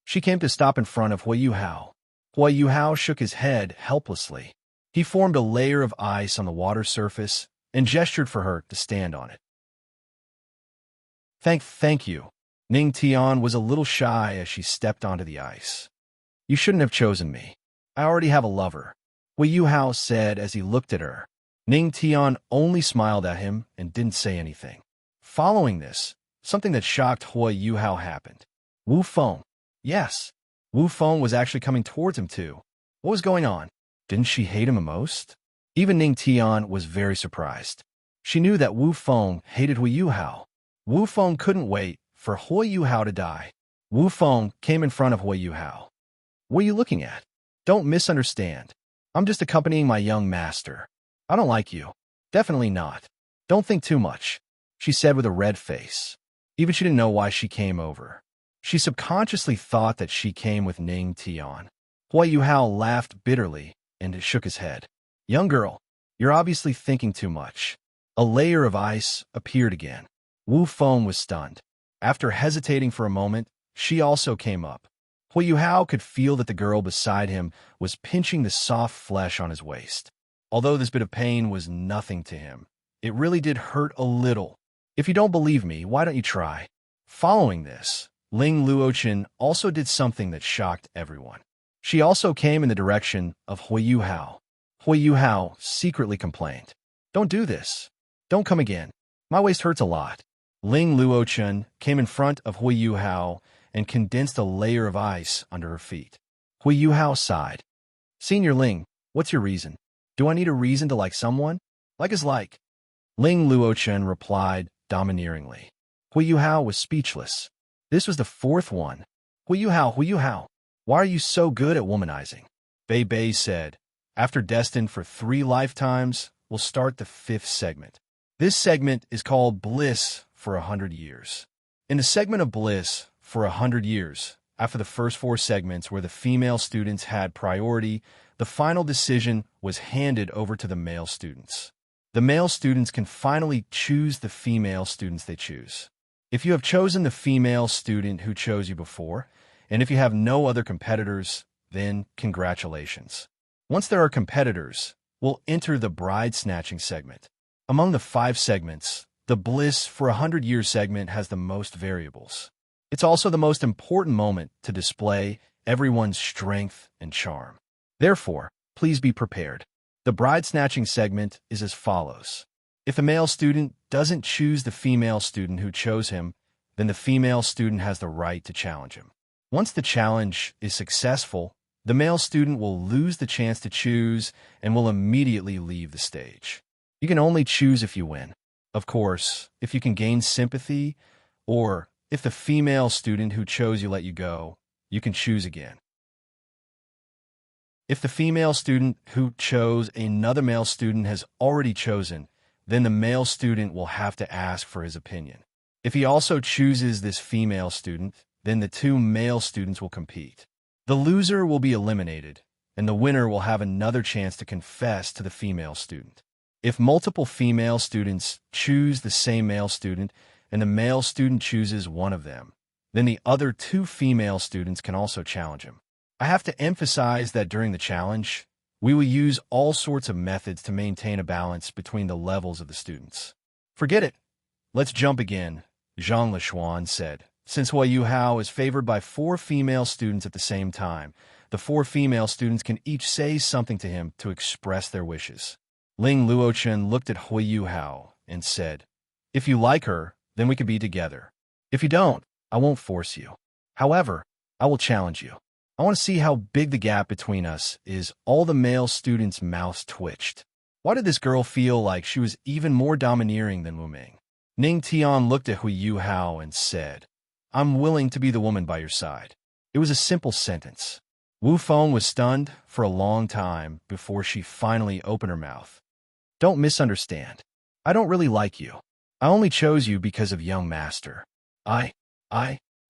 A: She came to stop in front of Yuhao. Yuhao shook his head helplessly. He formed a layer of ice on the water surface and gestured for her to stand on it. Thank you." Ning Tian was a little shy as she stepped onto the ice. "You shouldn't have chosen me. I already have a lover," Yuhao said as he looked at her. Ning Tian only smiled at him and didn't say anything. Following this, something that shocked Yuhao happened. Wu Feng. Yes, Wu Feng was actually coming towards him too. What was going on? Didn't she hate him the most? Even Ning Tian was very surprised. She knew that Wu Feng hated Yuhao. Wu Feng couldn't wait for Yuhao to die. Wu Feng came in front of Yuhao. "What are you looking at? Don't misunderstand. I'm just accompanying my young master. I don't like you. Definitely not. Don't think too much," she said with a red face. Even she didn't know why she came over. She subconsciously thought that she came with Ning Tian. Yuhao laughed bitterly and shook his head. "Young girl, you're obviously thinking too much." A layer of ice appeared again. Wu Feng was stunned. After hesitating for a moment, she also came up. Yuhao could feel that the girl beside him was pinching the soft flesh on his waist. Although this bit of pain was nothing to him, it really did hurt a little. If you don't believe me, why don't you try? Following this, Ling Luochen also did something that shocked everyone. She also came in the direction of Yuhao. Yuhao secretly complained, "Don't do this. Don't come again. My waist hurts a lot." Ling Luochen came in front of Yuhao and condensed a layer of ice under her feet. Yuhao sighed. "Senior Ling, what's your reason? Do I need a reason to like someone? Like is like." Ling Luochen replied domineeringly. Yuhao was speechless. This was the fourth one. Yuhao, why are you so good at womanizing?" Bei Bei said. "After destined for 3 lifetimes, we'll start the 5th segment. This segment is called Bliss for 100 Years. In the segment of Bliss for 100 years, after the first 4 segments where the female students had priority, the final decision was handed over to the male students. The male students can finally choose the female students they choose. If you have chosen the female student who chose you before, and if you have no other competitors, then congratulations. Once there are competitors, we'll enter the bride-snatching segment. Among the 5 segments, the Bliss for 100 Years segment has the most variables. It's also the most important moment to display everyone's strength and charm. Therefore, please be prepared. The bride-snatching segment is as follows. If the male student doesn't choose the female student who chose him, then the female student has the right to challenge him. Once the challenge is successful, the male student will lose the chance to choose and will immediately leave the stage. You can only choose if you win. Of course, if you can gain sympathy, or if the female student who chose you let you go, you can choose again. If the female student who chose another male student has already chosen, then the male student will have to ask for his opinion. If he also chooses this female student, then the 2 male students will compete. The loser will be eliminated, and the winner will have another chance to confess to the female student. If multiple female students choose the same male student, and the male student chooses one of them, then the other 2 female students can also challenge him. I have to emphasize that during the challenge, we will use all sorts of methods to maintain a balance between the levels of the students. "Forget it. Let's jump again," Zhang Lishuan said. Since Yuhao is favored by 4 female students at the same time, the 4 female students can each say something to him to express their wishes. Ling Luochen looked at Yuhao and said, "If you like her, then we can be together. If you don't, I won't force you. However, I will challenge you. I want to see how big the gap between us is." All the male students' mouths twitched. Why did this girl feel like she was even more domineering than Wu Ming? Ning Tian looked at Yuhao and said, "I'm willing to be the woman by your side." It was a simple sentence. Wu Feng was stunned for a long time before she finally opened her mouth. "Don't misunderstand. I don't really like you. I only chose you because of young master. I.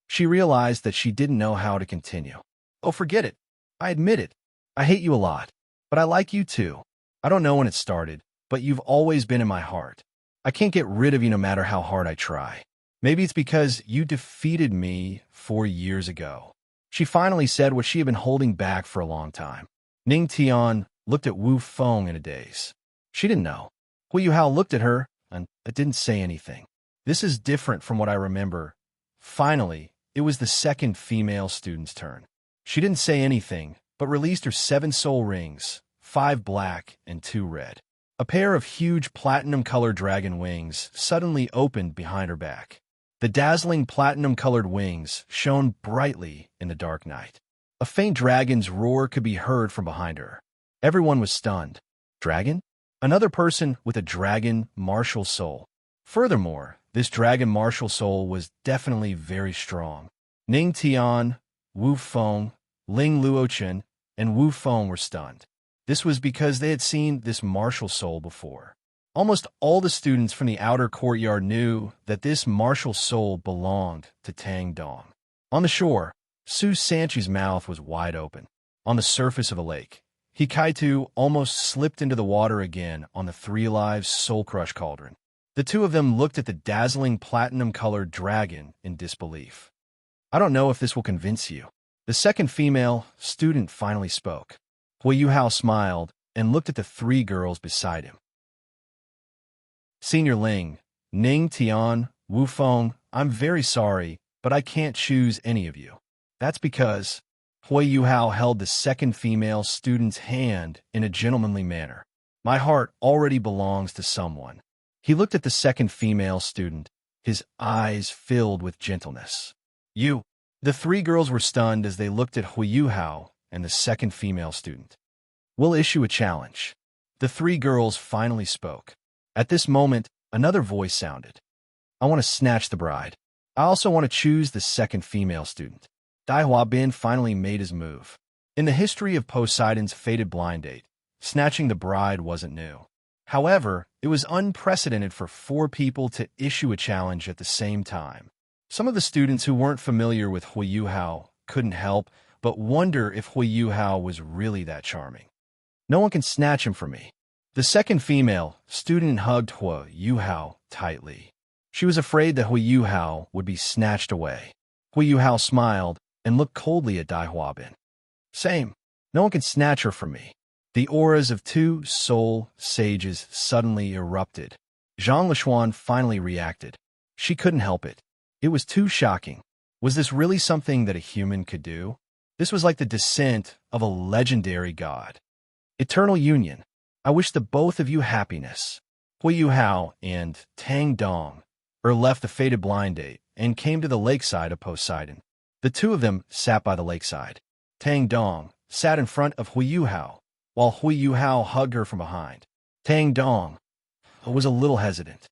A: She realized that she didn't know how to continue. "Oh, forget it. I admit it. I hate you a lot. But I like you too. I don't know when it started, but you've always been in my heart. I can't get rid of you no matter how hard I try. Maybe it's because you defeated me 4 years ago." She finally said what she had been holding back for a long time. Ning Tian looked at Wu Feng in a daze. She didn't know. Yuhao looked at her and didn't say anything. This is different from what I remember. Finally, it was the second female student's turn. She didn't say anything, but released her 7 soul rings, 5 black and 2 red. A pair of huge platinum-colored dragon wings suddenly opened behind her back. The dazzling platinum-colored wings shone brightly in the dark night. A faint dragon's roar could be heard from behind her. Everyone was stunned. Dragon? Another person with a dragon martial soul. Furthermore, this dragon martial soul was definitely very strong. Ning Tian, Wu Feng, Ling Luochen, and Wu Feng were stunned. This was because they had seen this martial soul before. Almost all the students from the outer courtyard knew that this martial soul belonged to Tang Dong. On the shore, Su Sanchu's mouth was wide open. On the surface of a lake, Hikaitu almost slipped into the water again on the 3 Lives Soul Crush Cauldron. The two of them looked at the dazzling platinum-colored dragon in disbelief. I don't know if this will convince you. The second female student finally spoke. Yuhao smiled and looked at the three girls beside him. Senior Ling, Ning Tian, Wu Feng, I'm very sorry, but I can't choose any of you. That's because Yuhao held the second female student's hand in a gentlemanly manner. My heart already belongs to someone. He looked at the second female student, his eyes filled with gentleness. You. The three girls were stunned as they looked at Yuhao and the second female student. We'll issue a challenge. The three girls finally spoke. At this moment, another voice sounded. I want to snatch the bride. I also want to choose the second female student. Dai Huabin finally made his move. In the history of Poseidon's fated blind date, snatching the bride wasn't new. However, it was unprecedented for four people to issue a challenge at the same time. Some of the students who weren't familiar with Yuhao couldn't help but wonder if Yuhao was really that charming. No one can snatch him from me. The second female student hugged Yuhao tightly. She was afraid that Yuhao would be snatched away. Yuhao smiled and looked coldly at Dai Huabin. Same. No one can snatch her from me. The auras of two soul sages suddenly erupted. Zhang Lishuan finally reacted. She couldn't help it. It was too shocking. Was this really something that a human could do? This was like the descent of a legendary god. Eternal union. I wish the both of you happiness. Yuhao and Tang Dong left the fated blind date and came to the lakeside of Poseidon. The two of them sat by the lakeside. Tang Dong sat in front of Yuhao, while Yuhao hugged her from behind. Tang Dong was a little hesitant.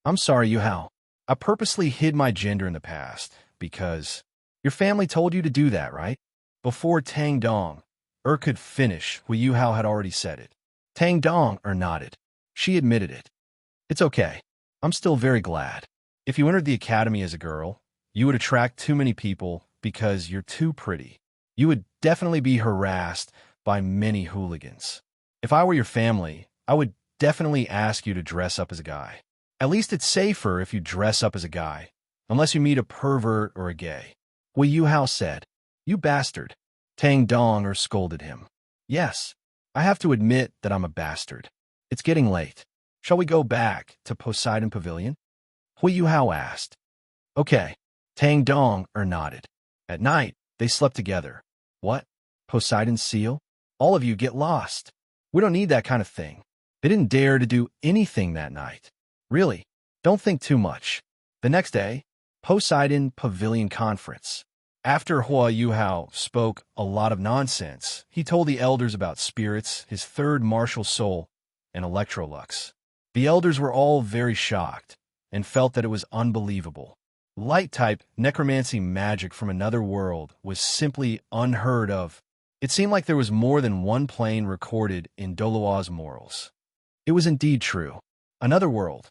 A: I'm sorry, Yuhao. I purposely hid my gender in the past because your family told you to do that, right? Before Tang Dong could finish, Yuhao had already said it. Tang Dong nodded. She admitted it. It's okay. I'm still very glad. If you entered the academy as a girl, you would attract too many people because you're too pretty. You would definitely be harassed by many hooligans. If I were your family, I would definitely ask you to dress up as a guy. At least it's safer if you dress up as a guy, unless you meet a pervert or a gay. Yuhao said. You bastard. Tang Dong scolded him. Yes, I have to admit that I'm a bastard. It's getting late. Shall we go back to Poseidon Pavilion? Yuhao asked. Okay. Tang Dong nodded. At night, they slept together. What? Poseidon's seal? All of you get lost. We don't need that kind of thing. They didn't dare to do anything that night. Really, don't think too much. The next day, Poseidon Pavilion Conference. After Yuhao spoke a lot of nonsense, he told the elders about spirits, his third martial soul, and Electrolux. The elders were all very shocked and felt that it was unbelievable. Light-type necromancy magic from another world was simply unheard of. It seemed like there was more than one plane recorded in Doloa's morals. It was indeed true. Another world.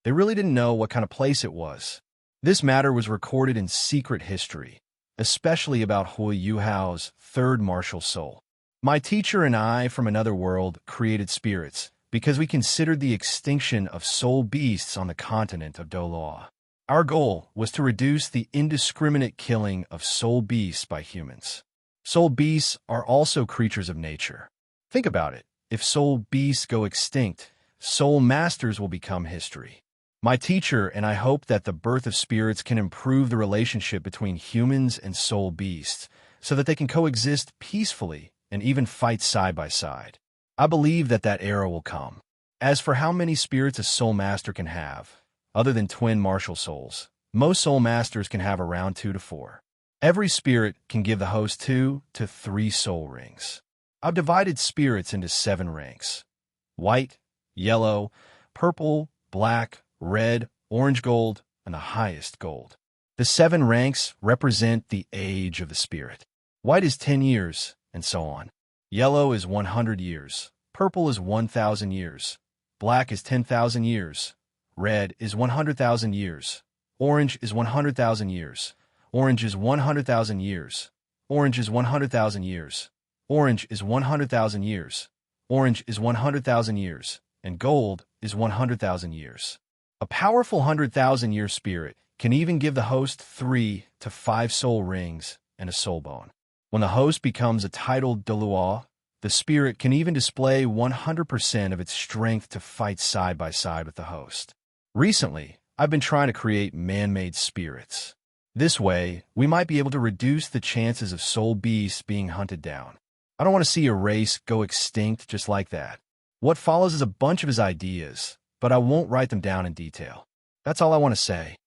A: They really didn't know what kind of place it was. This matter was recorded in secret history, especially about Yuhao's third martial soul. My teacher and I from another world created spirits because we considered the extinction of soul beasts on the continent of Doloa. Our goal was to reduce the indiscriminate killing of soul beasts by humans. Soul beasts are also creatures of nature. Think about it. If soul beasts go extinct, soul masters will become history. My teacher and I hope that the birth of spirits can improve the relationship between humans and soul beasts so that they can coexist peacefully and even fight side by side. I believe that that era will come. As for how many spirits a soul master can have, other than twin martial souls, most soul masters can have around 2 to 4. Every spirit can give the host 2 to 3 soul rings. I've divided spirits into 7 ranks: white, yellow, purple, black, red, orange gold, and the highest gold. The 7 ranks represent the age of the spirit. White is 10 years, and so on. Yellow is 100 years. Purple is 1,000 years. Black is 10,000 years. Red is 100,000 years. Orange is 100,000 years. Orange is 100,000 years. Orange is 100,000 years. Orange is 100,000 years. Orange is 100,000 years. And gold is 100,000 years. A powerful 100,000-year spirit can even give the host 3 to 5 soul rings and a soul bone. When the host becomes a titled Deluah, the spirit can even display 100% of its strength to fight side by side with the host. Recently, I've been trying to create man-made spirits. This way, we might be able to reduce the chances of soul beasts being hunted down. I don't want to see a race go extinct just like that. What follows is a bunch of his ideas, but I won't write them down in detail. That's all I want to say.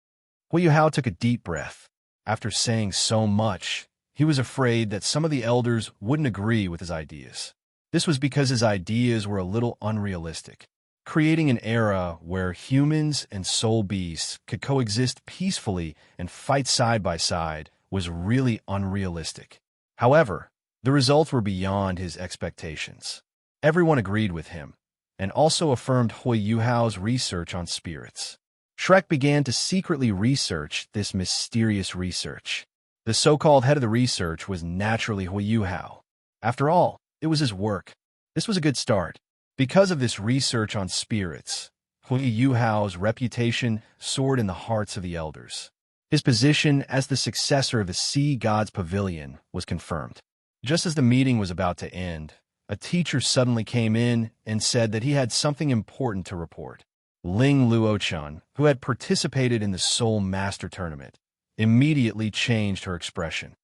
A: Yuhao took a deep breath. After saying so much, he was afraid that some of the elders wouldn't agree with his ideas. This was because his ideas were a little unrealistic. Creating an era where humans and soul beasts could coexist peacefully and fight side by side was really unrealistic. However, the results were beyond his expectations. Everyone agreed with him, and also affirmed Yuhao's research on spirits. Shrek began to secretly research this mysterious research. The so-called head of the research was naturally Yuhao. After all, it was his work. This was a good start. Because of this research on spirits, Yuhao's reputation soared in the hearts of the elders. His position as the successor of the Sea God's Pavilion was confirmed. Just as the meeting was about to end, a teacher suddenly came in and said that he had something important to report. Ling Luochun, who had participated in the Soul Master Tournament, immediately changed her expression.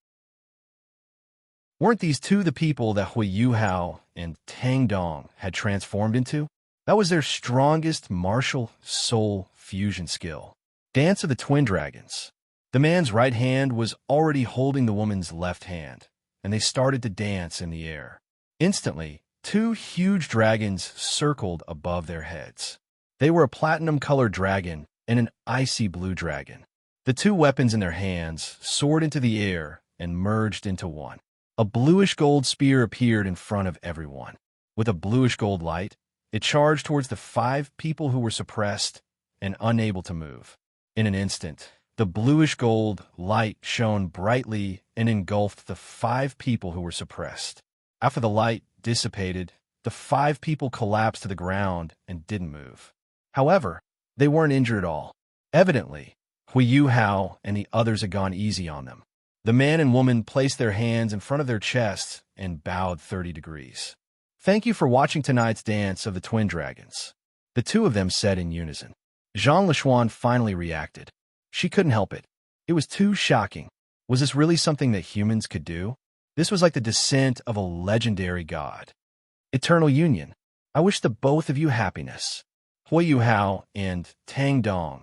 A: Weren't these two the people that Yuhao and Tang Dong had transformed into? That was their strongest martial soul fusion skill. Dance of the Twin Dragons. The man's right hand was already holding the woman's left hand, and they started to dance in the air. Instantly, 2 huge dragons circled above their heads. They were a platinum-colored dragon and an icy blue dragon. The 2 weapons in their hands soared into the air and merged into one. A bluish-gold spear appeared in front of everyone. With a bluish-gold light, it charged towards the 5 people who were suppressed and unable to move. In an instant, the bluish-gold light shone brightly and engulfed the 5 people who were suppressed. After the light dissipated, the 5 people collapsed to the ground and didn't move. However, they weren't injured at all. Evidently, Yuhao and the others had gone easy on them. The man and woman placed their hands in front of their chests and bowed 30 degrees. Thank you for watching tonight's dance of the Twin Dragons. The 2 of them said in unison. Jean Lechuan finally reacted. She couldn't help it. It was too shocking. Was this really something that humans could do? This was like the descent of a legendary god. Eternal union. I wish the both of you happiness. Yuhao and Tang Dong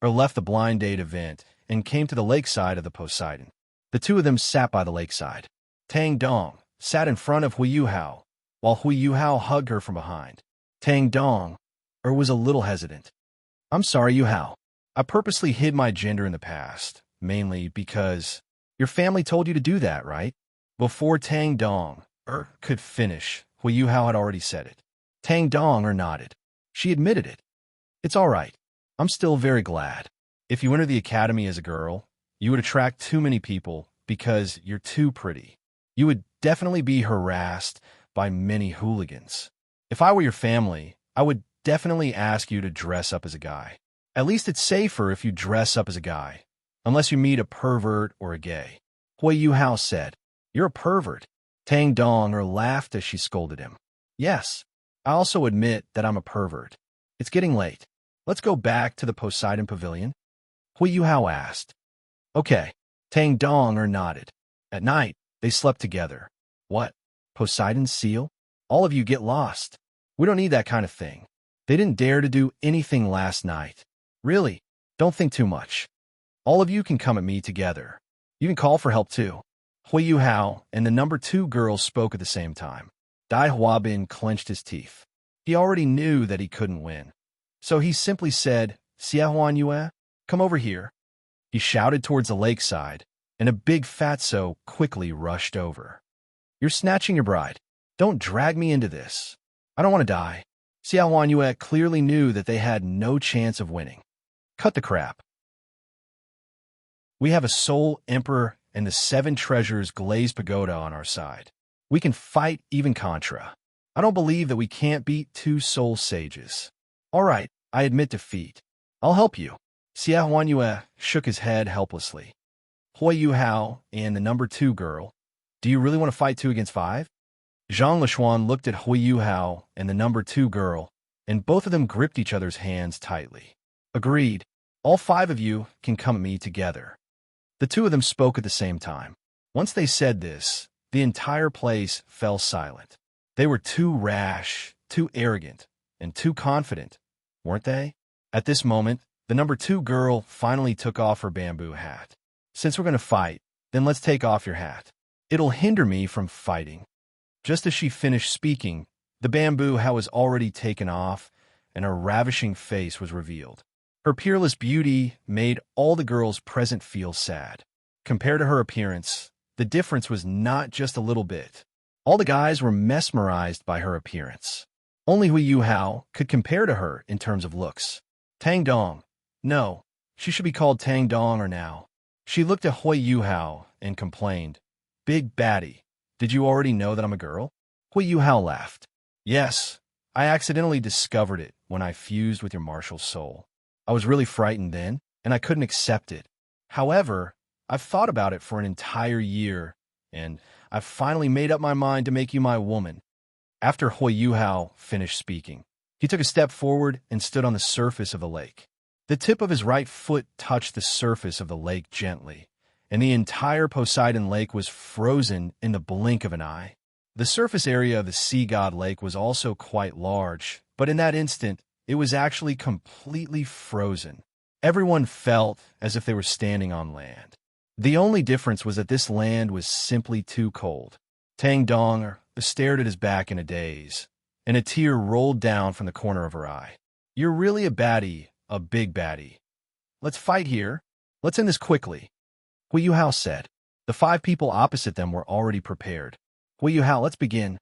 A: left the blind date event and came to the lakeside of the Poseidon. The 2 of them sat by the lakeside. Tang Dong sat in front of Yuhao, while Yuhao hugged her from behind. Tang Dong was a little hesitant. I'm sorry, Yuhao. I purposely hid my gender in the past, mainly because your family told you to do that, right? Before Tang Dong could finish, Yuhao had already said it. Tang Dong nodded. She admitted it. It's all right. I'm still very glad. If you enter the academy as a girl, you would attract too many people because you're too pretty. You would definitely be harassed by many hooligans. If I were your family, I would definitely ask you to dress up as a guy. At least it's safer if you dress up as a guy, unless you meet a pervert or a gay. Yuhao said, You're a pervert. Tang Dong laughed as she scolded him. Yes, I also admit that I'm a pervert. It's getting late. Let's go back to the Poseidon Pavilion. Yuhao asked. Okay. Tang Dong nodded. At night, they slept together. What? Poseidon's seal? All of you get lost. We don't need that kind of thing. They didn't dare to do anything last night. Really, don't think too much. All of you can come at me together. You can call for help too. Yuhao and the number 2 girls spoke at the same time. Dai Huabin clenched his teeth. He already knew that he couldn't win. So he simply said, Xia Huan Yue, come over here. He shouted towards the lakeside, and a big fatso quickly rushed over. You're snatching your bride. Don't drag me into this. I don't want to die. Xia Huan Yue clearly knew that they had no chance of winning. Cut the crap. We have a Soul Emperor and the 7 Treasures Glazed Pagoda on our side. We can fight even Contra. I don't believe that we can't beat 2 Soul Sages. All right, I admit defeat. I'll help you. Xia Huanyue shook his head helplessly. Hui Yuhao and the number 2 girl. Do you really want to fight 2 against 5? Zhang Lishuan looked at Hui Yuhao and the number 2 girl, and both of them gripped each other's hands tightly. Agreed. All 5 of you can come at me together. The 2 of them spoke at the same time. Once they said this, the entire place fell silent. They were too rash, too arrogant, and too confident, weren't they? At this moment, the number 2 girl finally took off her bamboo hat. Since we're going to fight, then let's take off your hat. It'll hinder me from fighting. Just as she finished speaking, the bamboo hat was already taken off, and her ravishing face was revealed. Her peerless beauty made all the girls present feel sad. Compared to her appearance, the difference was not just a little bit. All the guys were mesmerized by her appearance. Only Hui Yuhao could compare to her in terms of looks. Tang Dong. No, she should be called Tang Dong or now. She looked at Hui Yuhao and complained, "Big baddie, did you already know that I'm a girl?" Hui Yuhao laughed. "Yes, I accidentally discovered it when I fused with your martial soul. I was really frightened then, and I couldn't accept it. However, I've thought about it for an entire year, and I've finally made up my mind to make you my woman." After Hui Yuhao finished speaking, he took a step forward and stood on the surface of the lake. The tip of his right foot touched the surface of the lake gently, and the entire Poseidon Lake was frozen in the blink of an eye. The surface area of the sea god lake was also quite large, but in that instant, it was actually completely frozen. Everyone felt as if they were standing on land. The only difference was that this land was simply too cold. Tang Dong stared at his back in a daze, and a tear rolled down from the corner of her eye. "You're really a baddie, a big baddie. Let's fight here. Let's end this quickly," Hui Yuhao said. The 5 people opposite them were already prepared. "Hui Yuhao, let's begin,"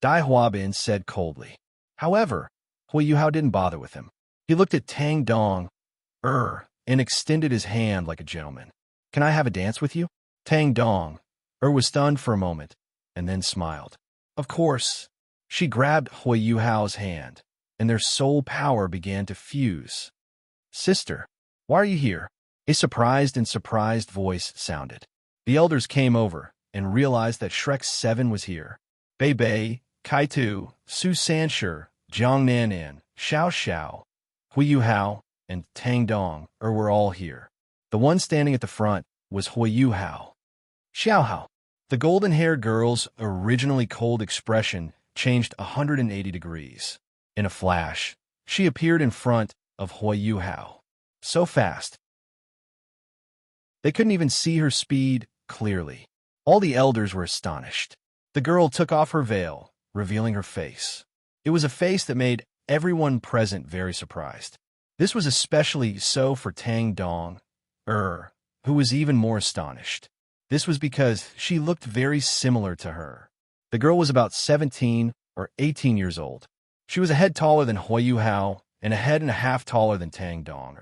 A: Dai Huabin said coldly. However, Hui Yuhao didn't bother with him. He looked at Tang Dong, and extended his hand like a gentleman. "Can I have a dance with you?" Tang Dong, was stunned for a moment, and then smiled. Of course. She grabbed Hui Yuhao's hand, and their soul power began to fuse. "Sister, why are you here?" A surprised voice sounded. The elders came over and realized that Shrek 7 was here. Bei Bei, Kai Tu, Su Sanshur, Jiang Nanan, Xiao Xiao, Hui Yuhao, and Tang Dong were all here. The one standing at the front was Hui Yuhao. Xiaohao. The golden-haired girl's originally cold expression changed 180 degrees. In a flash, she appeared in front of Hui Yuhao. So fast, they couldn't even see her speed clearly. All the elders were astonished. The girl took off her veil, revealing her face. It was a face that made everyone present very surprised. This was especially so for Tang Dong, who was even more astonished. This was because she looked very similar to her. The girl was about 17 or 18 years old. She was a head taller than Hui Yuhao and a head and a half taller than Tang Dong.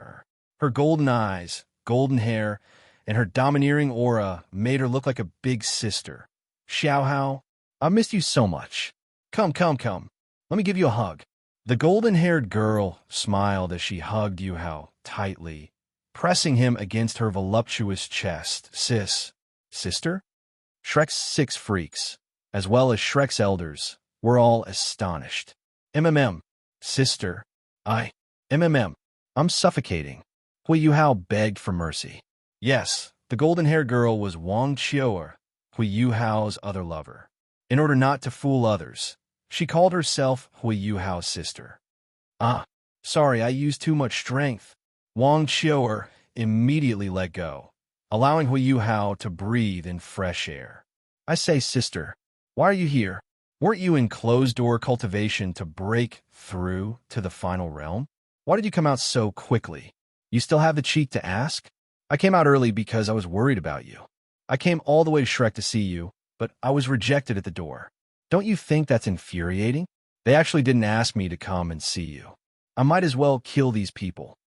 A: Her golden eyes, golden hair, and her domineering aura made her look like a big sister. "Xiaohao, I missed you so much. Come. Let me give you a hug." The golden-haired girl smiled as she hugged Yuhao tightly, pressing him against her voluptuous chest. Sister? Shrek's 6 freaks, as well as Shrek's elders, were all astonished. Sister. I'm suffocating." Hui Yuhao begged for mercy. Yes, the golden-haired girl was Wang Qiu'er, Hui Yuhao's other lover. In order not to fool others, she called herself Hui Yuhao's sister. Sorry, I used too much strength." Wang Qiu'er immediately let go, allowing Hui Yuhao to breathe in fresh air. "I say, sister, why are you here? Weren't you in closed-door cultivation to break through to the final realm? Why did you come out so quickly? You still have the cheek to ask?" "I came out early because I was worried about you. I came all the way to Shrek to see you, but I was rejected at the door. Don't you think that's infuriating? They actually didn't ask me to come and see you. I might as well kill these people."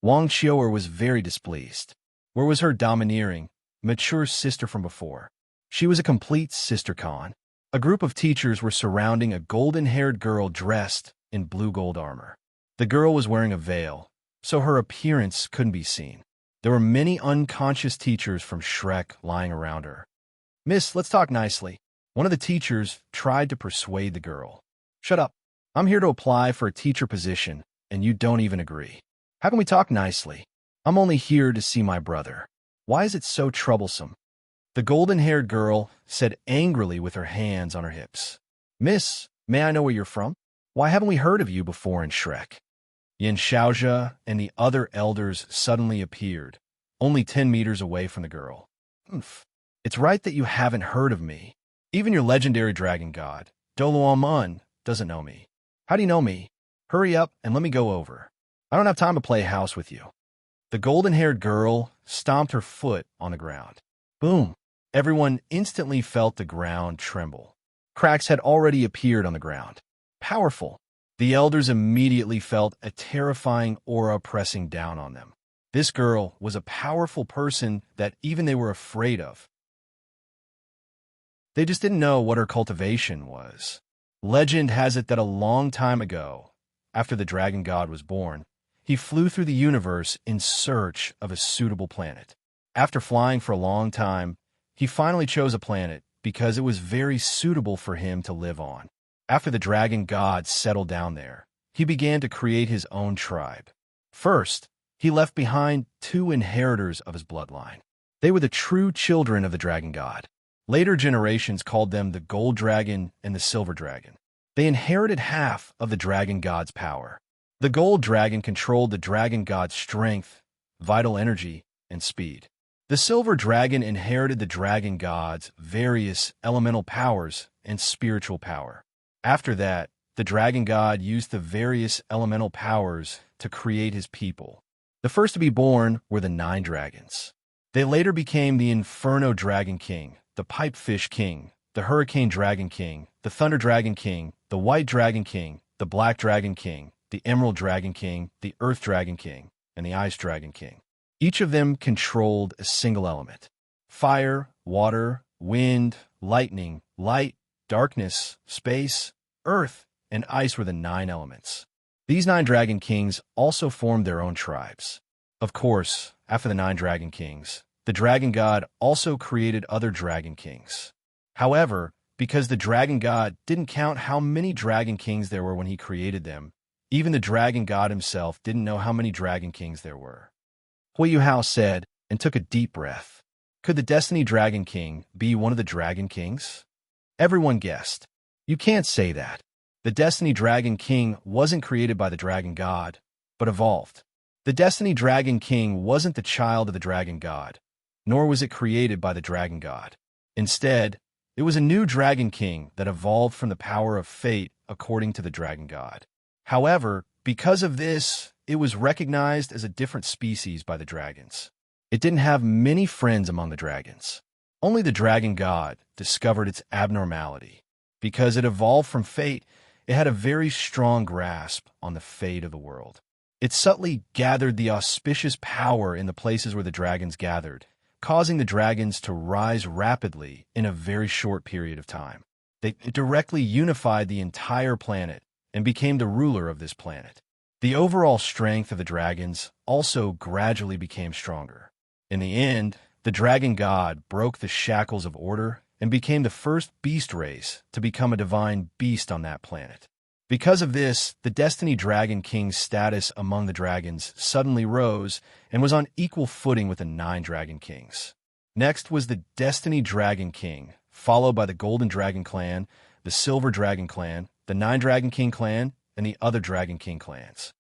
A: Wang Qiu'er was very displeased. Where was her domineering, mature sister from before? She was a complete sister con. A group of teachers were surrounding a golden-haired girl dressed in blue-gold armor. The girl was wearing a veil, so her appearance couldn't be seen. There were many unconscious teachers from Shrek lying around her. "Miss, let's talk nicely." One of the teachers tried to persuade the girl. "Shut up. I'm here to apply for a teacher position, and you don't even agree. How can we talk nicely? I'm only here to see my brother. Why is it so troublesome?" The golden-haired girl said angrily with her hands on her hips. "Miss, may I know where you're from? Why haven't we heard of you before in Shrek?" Yin Shaoxia and the other elders suddenly appeared, only 10 meters away from the girl. "Humph. It's right that you haven't heard of me. Even your legendary dragon god, Doluamun, doesn't know me. How do you know me? Hurry up and let me go over. I don't have time to play house with you." The golden-haired girl stomped her foot on the ground. Boom! Everyone instantly felt the ground tremble. Cracks had already appeared on the ground. Powerful. The elders immediately felt a terrifying aura pressing down on them. This girl was a powerful person that even they were afraid of. They just didn't know what her cultivation was. Legend has it that a long time ago, after the dragon god was born, he flew through the universe in search of a suitable planet. After flying for a long time, he finally chose a planet because it was very suitable for him to live on. After the dragon god settled down there, he began to create his own tribe. First, he left behind 2 inheritors of his bloodline. They were the true children of the dragon god. Later generations called them the gold dragon and the silver dragon. They inherited half of the dragon god's power. The gold dragon controlled the dragon god's strength, vital energy, and speed. The silver dragon inherited the dragon god's various elemental powers and spiritual power. After that, the dragon god used the various elemental powers to create his people. The first to be born were the 9 dragons. They later became the Inferno Dragon King, the Pipefish King, the Hurricane Dragon King, the Thunder Dragon King, the White Dragon King, the Black Dragon King, the Emerald Dragon King, the Earth Dragon King, and the Ice Dragon King. Each of them controlled a single element. Fire, water, wind, lightning, light, darkness, space, earth, and ice were the 9 elements. These 9 dragon kings also formed their own tribes. Of course, after the 9 dragon kings, the dragon god also created other dragon kings. However, because the dragon god didn't count how many dragon kings there were when he created them, even the dragon god himself didn't know how many dragon kings there were. Yuhao said and took a deep breath. Could the Destiny Dragon King be one of the dragon kings? Everyone guessed. You can't say that. The Destiny Dragon King wasn't created by the dragon god, but evolved. The Destiny Dragon King wasn't the child of the dragon god, nor was it created by the dragon god. Instead, it was a new dragon king that evolved from the power of fate according to the dragon god. However, because of this, it was recognized as a different species by the dragons. It didn't have many friends among the dragons. Only the dragon god discovered its abnormality. Because it evolved from fate, it had a very strong grasp on the fate of the world. It subtly gathered the auspicious power in the places where the dragons gathered, causing the dragons to rise rapidly in a very short period of time. They directly unified the entire planet and became the ruler of this planet. The overall strength of the dragons also gradually became stronger. In the end, the dragon god broke the shackles of order and became the first beast race to become a divine beast on that planet. Because of this, the Destiny Dragon King's status among the dragons suddenly rose and was on equal footing with the 9 dragon kings. Next was the Destiny Dragon King, followed by the Golden Dragon Clan, the Silver Dragon Clan, the 9 Dragon King Clan, and the other Dragon King clans.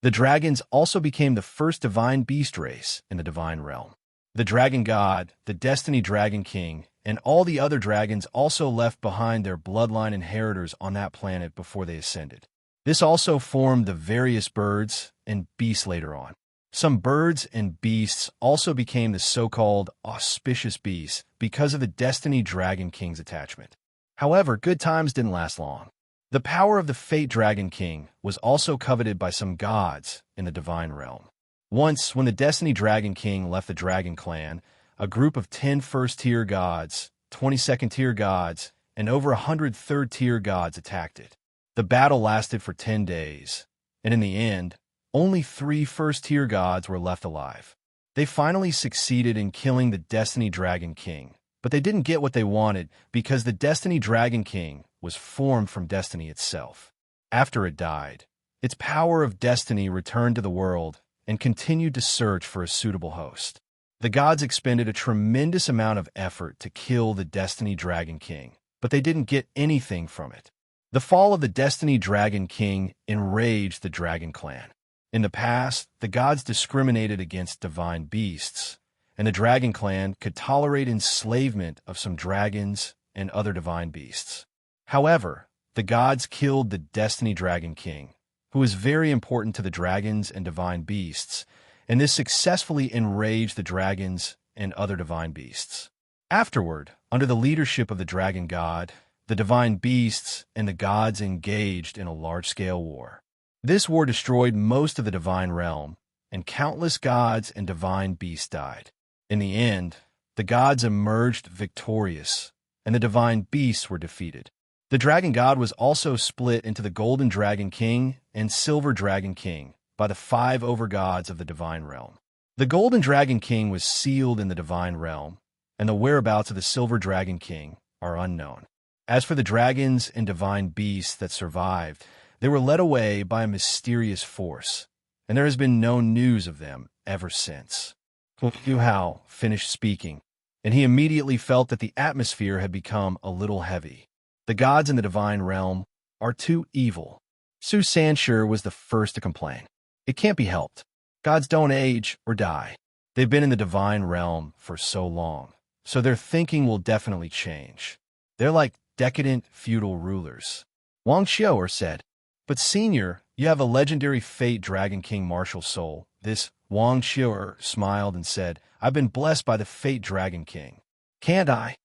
A: The dragons also became the first divine beast race in the divine realm. The dragon god, the Destiny Dragon King, and all the other dragons also left behind their bloodline inheritors on that planet before they ascended. This also formed the various birds and beasts later on. Some birds and beasts also became the so-called auspicious beasts because of the Destiny Dragon King's attachment. However, good times didn't last long. The power of the Fate Dragon King was also coveted by some gods in the divine realm. Once, when the Destiny Dragon King left the Dragon Clan, a group of 10 first-tier gods, 20 second-tier gods, and over 100 third-tier gods attacked it. The battle lasted for 10 days, and in the end, only 3 first-tier gods were left alive. They finally succeeded in killing the Destiny Dragon King, but they didn't get what they wanted because the Destiny Dragon King was formed from Destiny itself. After it died, its power of destiny returned to the world and continued to search for a suitable host. The gods expended a tremendous amount of effort to kill the Destiny Dragon King, but they didn't get anything from it. The fall of the Destiny Dragon King enraged the Dragon Clan. In the past, the gods discriminated against divine beasts, and the Dragon Clan could tolerate enslavement of some dragons and other divine beasts. However, the gods killed the Destiny Dragon King, who was very important to the dragons and divine beasts, and this successfully enraged the dragons and other divine beasts. Afterward, under the leadership of the dragon god, the divine beasts and the gods engaged in a large-scale war. This war destroyed most of the divine realm, and countless gods and divine beasts died. In the end, the gods emerged victorious, and the divine beasts were defeated. The dragon god was also split into the Golden Dragon King and Silver Dragon King by the 5 overgods of the divine realm. The Golden Dragon King was sealed in the divine realm, and the whereabouts of the Silver Dragon King are unknown. As for the dragons and divine beasts that survived, they were led away by a mysterious force, and there has been no news of them ever since. Yuhao finished speaking, and he immediately felt that the atmosphere had become a little heavy. The gods in the divine realm are too evil. Su Sanshur was the first to complain. It can't be helped. Gods don't age or die. They've been in the divine realm for so long, so their thinking will definitely change. They're like decadent feudal rulers. Wang Xiaoer said, "But senior, you have a legendary fate Dragon King martial soul." This Wang Xiaoer smiled and said, "I've been blessed by the fate Dragon King. Can't I?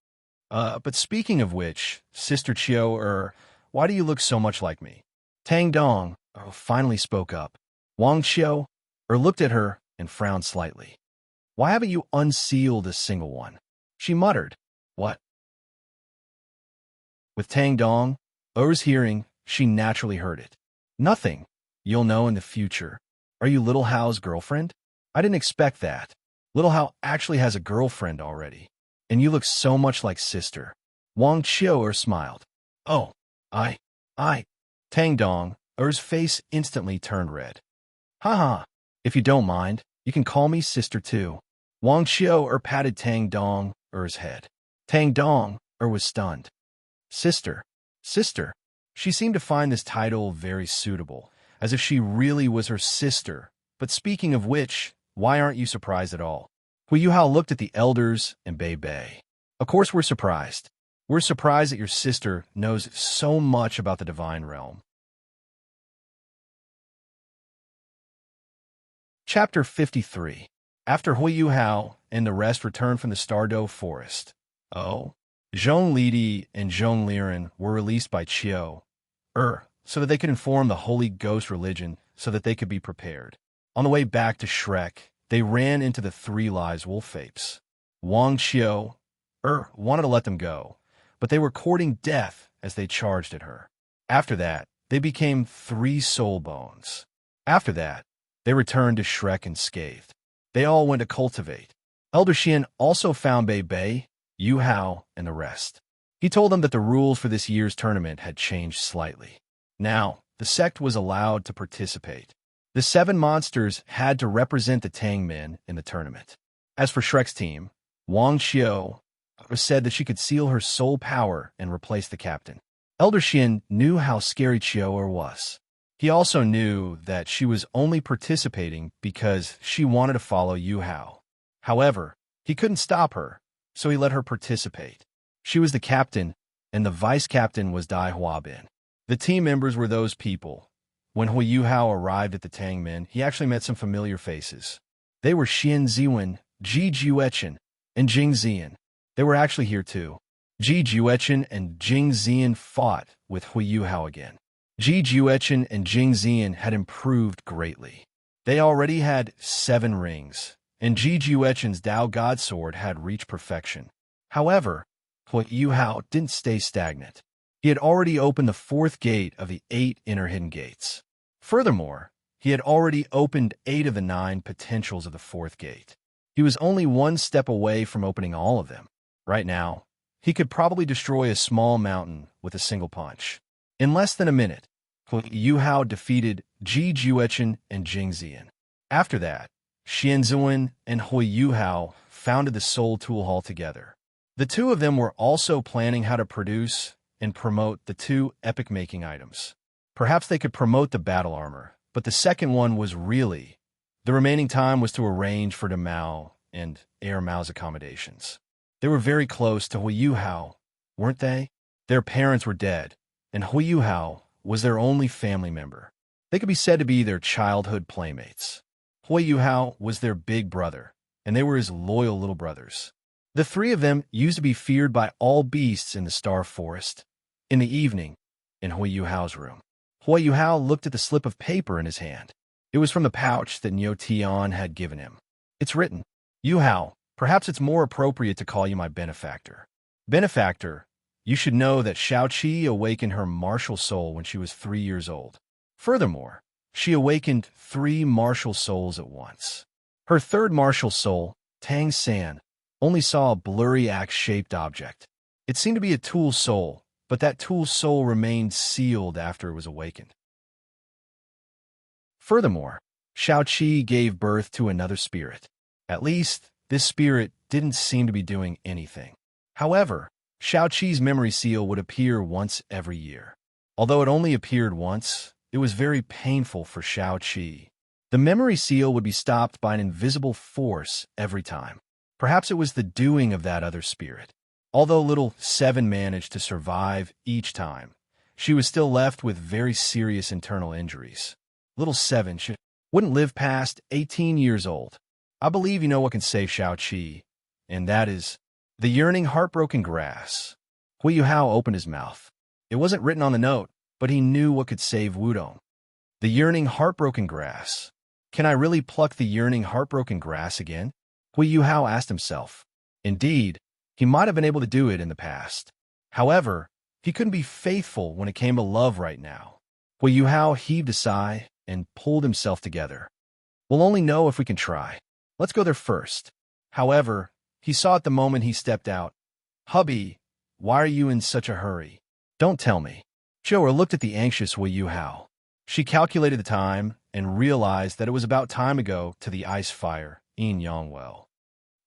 A: But speaking of which, Sister Qiao, why do you look so much like me?" Tang Dong finally spoke up. Wang Xiao looked at her and frowned slightly. "Why haven't you unsealed a single one?" She muttered. "What?" With Tang Dong, hearing, she naturally heard it. "Nothing. You'll know in the future. Are you Little Hao's girlfriend?" "I didn't expect that. Little Hao actually has a girlfriend already. And you look so much like sister." Wang Qiao smiled. "Oh, I. Tang Dong, face instantly turned red. "Haha, if you don't mind, you can call me sister too." Wang Qiao patted Tang Dong's head. Tang Dong was stunned. Sister. She seemed to find this title very suitable, as if she really was her sister. But speaking of which, why aren't you surprised at all? Yuhao looked at the elders and Bei Bei. "Of course we're surprised. We're surprised that your sister knows so much about the divine realm." Chapter 53. After Yuhao and the rest returned from the Stardow Forest. Zhong Lidi and Zhong Liren were released by Qiao, so that they could inform the Holy Ghost religion so that they could be prepared. On the way back to Shrek, they ran into the 3 Lives wolf apes. Wang Qiao wanted to let them go, but they were courting death as they charged at her. After that, they became 3 soul bones. After that, they returned to Shrek unscathed. They all went to cultivate. Elder Xian also found Bei Bei, Yuhao, and the rest. He told them that the rules for this year's tournament had changed slightly. Now, the sect was allowed to participate. The 7 monsters had to represent the Tang men in the tournament. As for Shrek's team, Wang Qiao said that she could seal her soul power and replace the captain. Elder Xian knew how scary Qiao was. He also knew that she was only participating because she wanted to follow Yuhao. However, he couldn't stop her, so he let her participate. She was the captain, and the vice-captain was Dai Huabin. The team members were those people. When Yuhao arrived at the Tang men, he actually met some familiar faces. They were Xian Ziwen, Ji Juechen, and Jing Zian. They were actually here too. Ji Juechen and Jing Zian fought with Yuhao again. Ji Juechen and Jing Zian had improved greatly. They already had 7 rings, and Ji Juechen's Dao God Sword had reached perfection. However, Yuhao didn't stay stagnant. He had already opened the fourth gate of the 8 inner hidden gates. Furthermore, he had already opened 8 of the 9 potentials of the fourth gate. He was only one step away from opening all of them. Right now, he could probably destroy a small mountain with a single punch. In less than a minute, Yuhao defeated Ji Juechen and Jing Zian. After that, Xian Zuan and Hui Yuhao founded the Soul Tool Hall together. The two of them were also planning how to produce and promote the 2 epic-making items. Perhaps they could promote the battle armor, but the second one was really... The remaining time was to arrange for the Mao and Air Mao's accommodations. They were very close to Hui Yuhao, weren't they? Their parents were dead, and Hui Yuhao was their only family member. They could be said to be their childhood playmates. Hui Yuhao was their big brother, and they were his loyal little brothers. The 3 of them used to be feared by all beasts in the Star Forest. In the evening, in Hui Yuhao's room, Hui Yuhao looked at the slip of paper in his hand. It was from the pouch that Niu Tian had given him. It's written, "Yuhao, perhaps it's more appropriate to call you my benefactor. Benefactor, you should know that Shaoqi awakened her martial soul when she was 3 years old. Furthermore, she awakened 3 martial souls at once. Her third martial soul, Tang San, only saw a blurry axe-shaped object. It seemed to be a tool soul, but that tool soul remained sealed after it was awakened. Furthermore, Shaoqi gave birth to another spirit. At least, this spirit didn't seem to be doing anything. However, Shaoqi's memory seal would appear once every year. Although it only appeared once, it was very painful for Shaoqi. The memory seal would be stopped by an invisible force every time. Perhaps it was the doing of that other spirit. Although little 7 managed to survive each time, she was still left with very serious internal injuries. Little 7 wouldn't live past 18 years old. I believe you know what can save Shaoqi, and that is the yearning, heartbroken grass. Hui Yuhao opened his mouth. It wasn't written on the note, but he knew what could save Wudong. The yearning, heartbroken grass. Can I really pluck the yearning, heartbroken grass again? Hui Yuhao asked himself. Indeed, he might have been able to do it in the past. However, he couldn't be faithful when it came to love right now. Hui Yuhao heaved a sigh and pulled himself together. We'll only know if we can try. Let's go there first. However, he saw at the moment he stepped out. Hubby, why are you in such a hurry? Don't tell me. Zhou looked at the anxious Hui Yuhao. She calculated the time and realized that it was about time to go to the ice fire in Yangwell.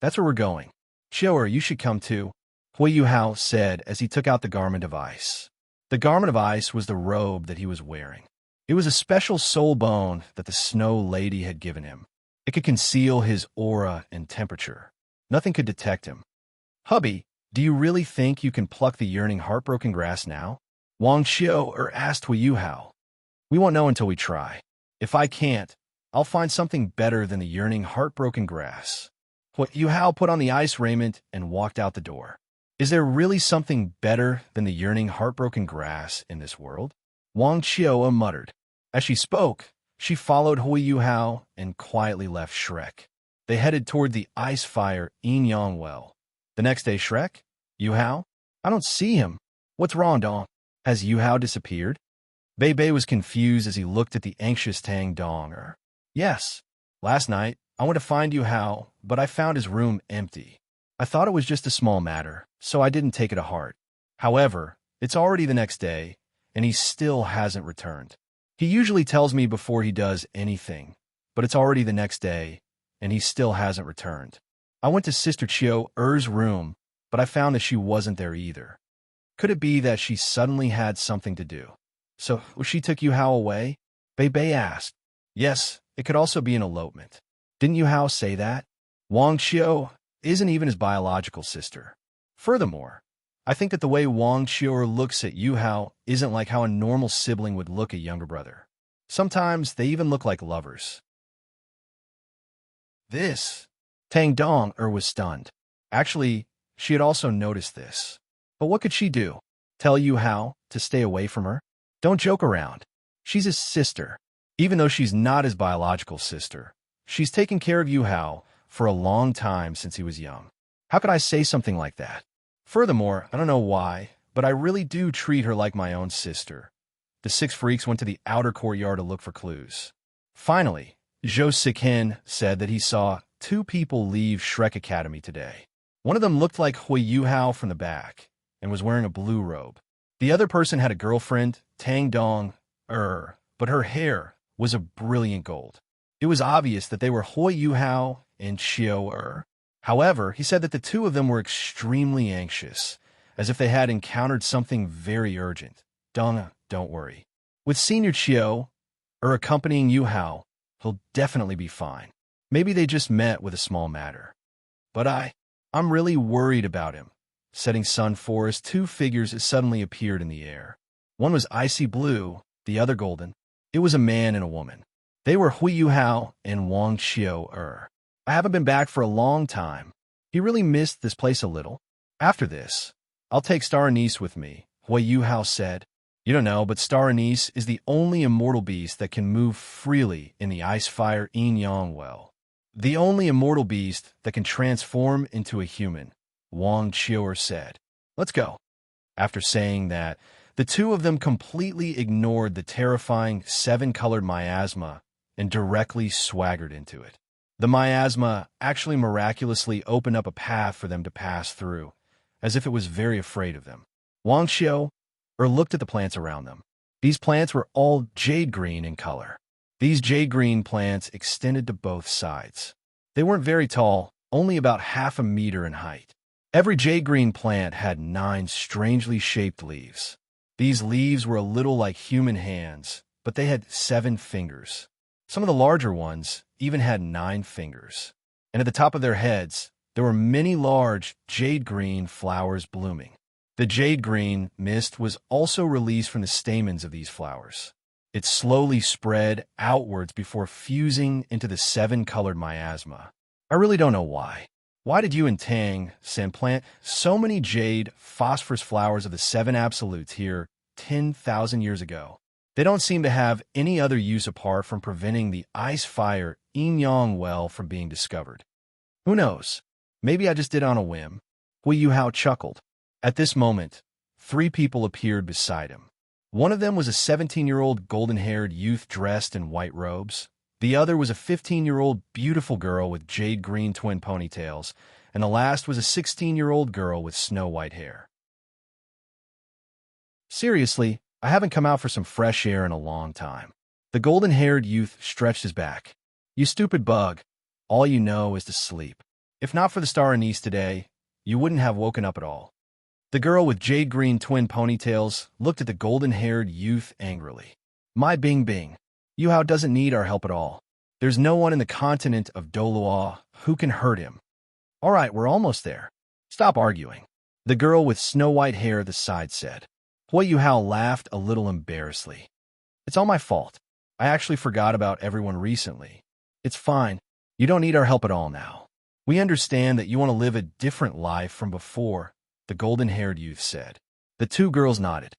A: That's where we're going. Zhou, you should come too, Hui Yuhao said as he took out the garment of ice. The garment of ice was the robe that he was wearing. It was a special soul bone that the Snow Lady had given him. It could conceal his aura and temperature. Nothing could detect him. Hubby, do you really think you can pluck the yearning, heartbroken grass now? Wang Xiu asked Hui Yuhao. We won't know until we try. If I can't, I'll find something better than the yearning, heartbroken grass. Hui Yuhao put on the ice raiment and walked out the door. Is there really something better than the yearning, heartbroken grass in this world? Wang Xiu muttered. As she spoke, she followed Hui Yuhao and quietly left Shrek. They headed toward the ice fire in Yangwell. The next day, Shrek? Yuhao? I don't see him. What's wrong, Dong? Has Yuhao disappeared? Bei Bei was confused as he looked at the anxious Tang Dong. Yes. Last night, I went to find Yuhao, but I found his room empty. I thought it was just a small matter, so I didn't take it to heart. However, it's already the next day, and he still hasn't returned. He usually tells me before he does anything, but it's already the next day, and he still hasn't returned. I went to Sister Chiu Er's room, but I found that she wasn't there either. Could it be that she suddenly had something to do? So, she took Yuhao away? Bei Bei asked. Yes, it could also be an elopement. Didn't Yuhao say that? Wang Xiu isn't even his biological sister. Furthermore, I think that the way Wang Xiu looks at Yuhao isn't like how a normal sibling would look at younger brother. Sometimes they even look like lovers. This. Tang Dong was stunned. Actually, she had also noticed this. But what could she do? Tell Yuhao to stay away from her? Don't joke around. She's his sister. Even though she's not his biological sister, she's taken care of Yuhao for a long time since he was young. How could I say something like that? Furthermore, I don't know why, but I really do treat her like my own sister. The six freaks went to the outer courtyard to look for clues. Finally, Zhou Sikin said that he saw two people leave Shrek Academy today. One of them looked like Yuhao from the back and was wearing a blue robe. The other person had a girlfriend, Tang Dong, but her hair was a brilliant gold. It was obvious that they were Yuhao and Xiao. However, he said that the two of them were extremely anxious, as if they had encountered something very urgent. Dong, don't worry. With Senior Xiao, accompanying Yuhao, he'll definitely be fine. Maybe they just met with a small matter. But I'm really worried about him. Setting sun forest, two figures suddenly appeared in the air. One was icy blue, the other golden. It was a man and a woman. They were Yuhao and Wang Xiao. I haven't been back for a long time. He really missed this place a little. After this, I'll take Star Anise with me, Yuhao said. You don't know, but Star Anise is the only immortal beast that can move freely in the ice-fire yin-yang well. The only immortal beast that can transform into a human, Wang Qiuer said. Let's go. After saying that, the two of them completely ignored the terrifying seven-colored miasma and directly swaggered into it. The miasma actually miraculously opened up a path for them to pass through, as if it was very afraid of them. Wang Xiu looked at the plants around them. These plants were all jade green in color. These jade green plants extended to both sides. They weren't very tall, only about half a meter in height. Every jade green plant had 9 strangely shaped leaves. These leaves were a little like human hands, but they had 7 fingers. Some of the larger ones even had 9 fingers. And at the top of their heads, there were many large jade green flowers blooming. The jade green mist was also released from the stamens of these flowers. It slowly spread outwards before fusing into the 7-colored miasma. I really don't know why. Why did you and Tang Sen plant so many jade phosphorus flowers of the 7 absolutes here 10,000 years ago? They don't seem to have any other use apart from preventing the ice-fire yin-yang well from being discovered. Who knows? Maybe I just did it on a whim. Yuhao chuckled. At this moment, 3 people appeared beside him. One of them was a 17-year-old golden-haired youth dressed in white robes. The other was a 15-year-old beautiful girl with jade-green twin ponytails, and the last was a 16-year-old girl with snow-white hair. Seriously, I haven't come out for some fresh air in a long time. The golden-haired youth stretched his back. You stupid bug. All you know is to sleep. If not for the Star Anise today, you wouldn't have woken up at all. The girl with jade-green twin ponytails looked at the golden-haired youth angrily. My Bing Bing, Yuhao doesn't need our help at all. There's no one in the continent of Dolua who can hurt him. All right, we're almost there. Stop arguing. The girl with snow-white hair at the side said. Yuhao laughed a little embarrassedly. It's all my fault. I actually forgot about everyone recently. It's fine. You don't need our help at all now. We understand that you want to live a different life from before, the golden-haired youth said. The 2 girls nodded.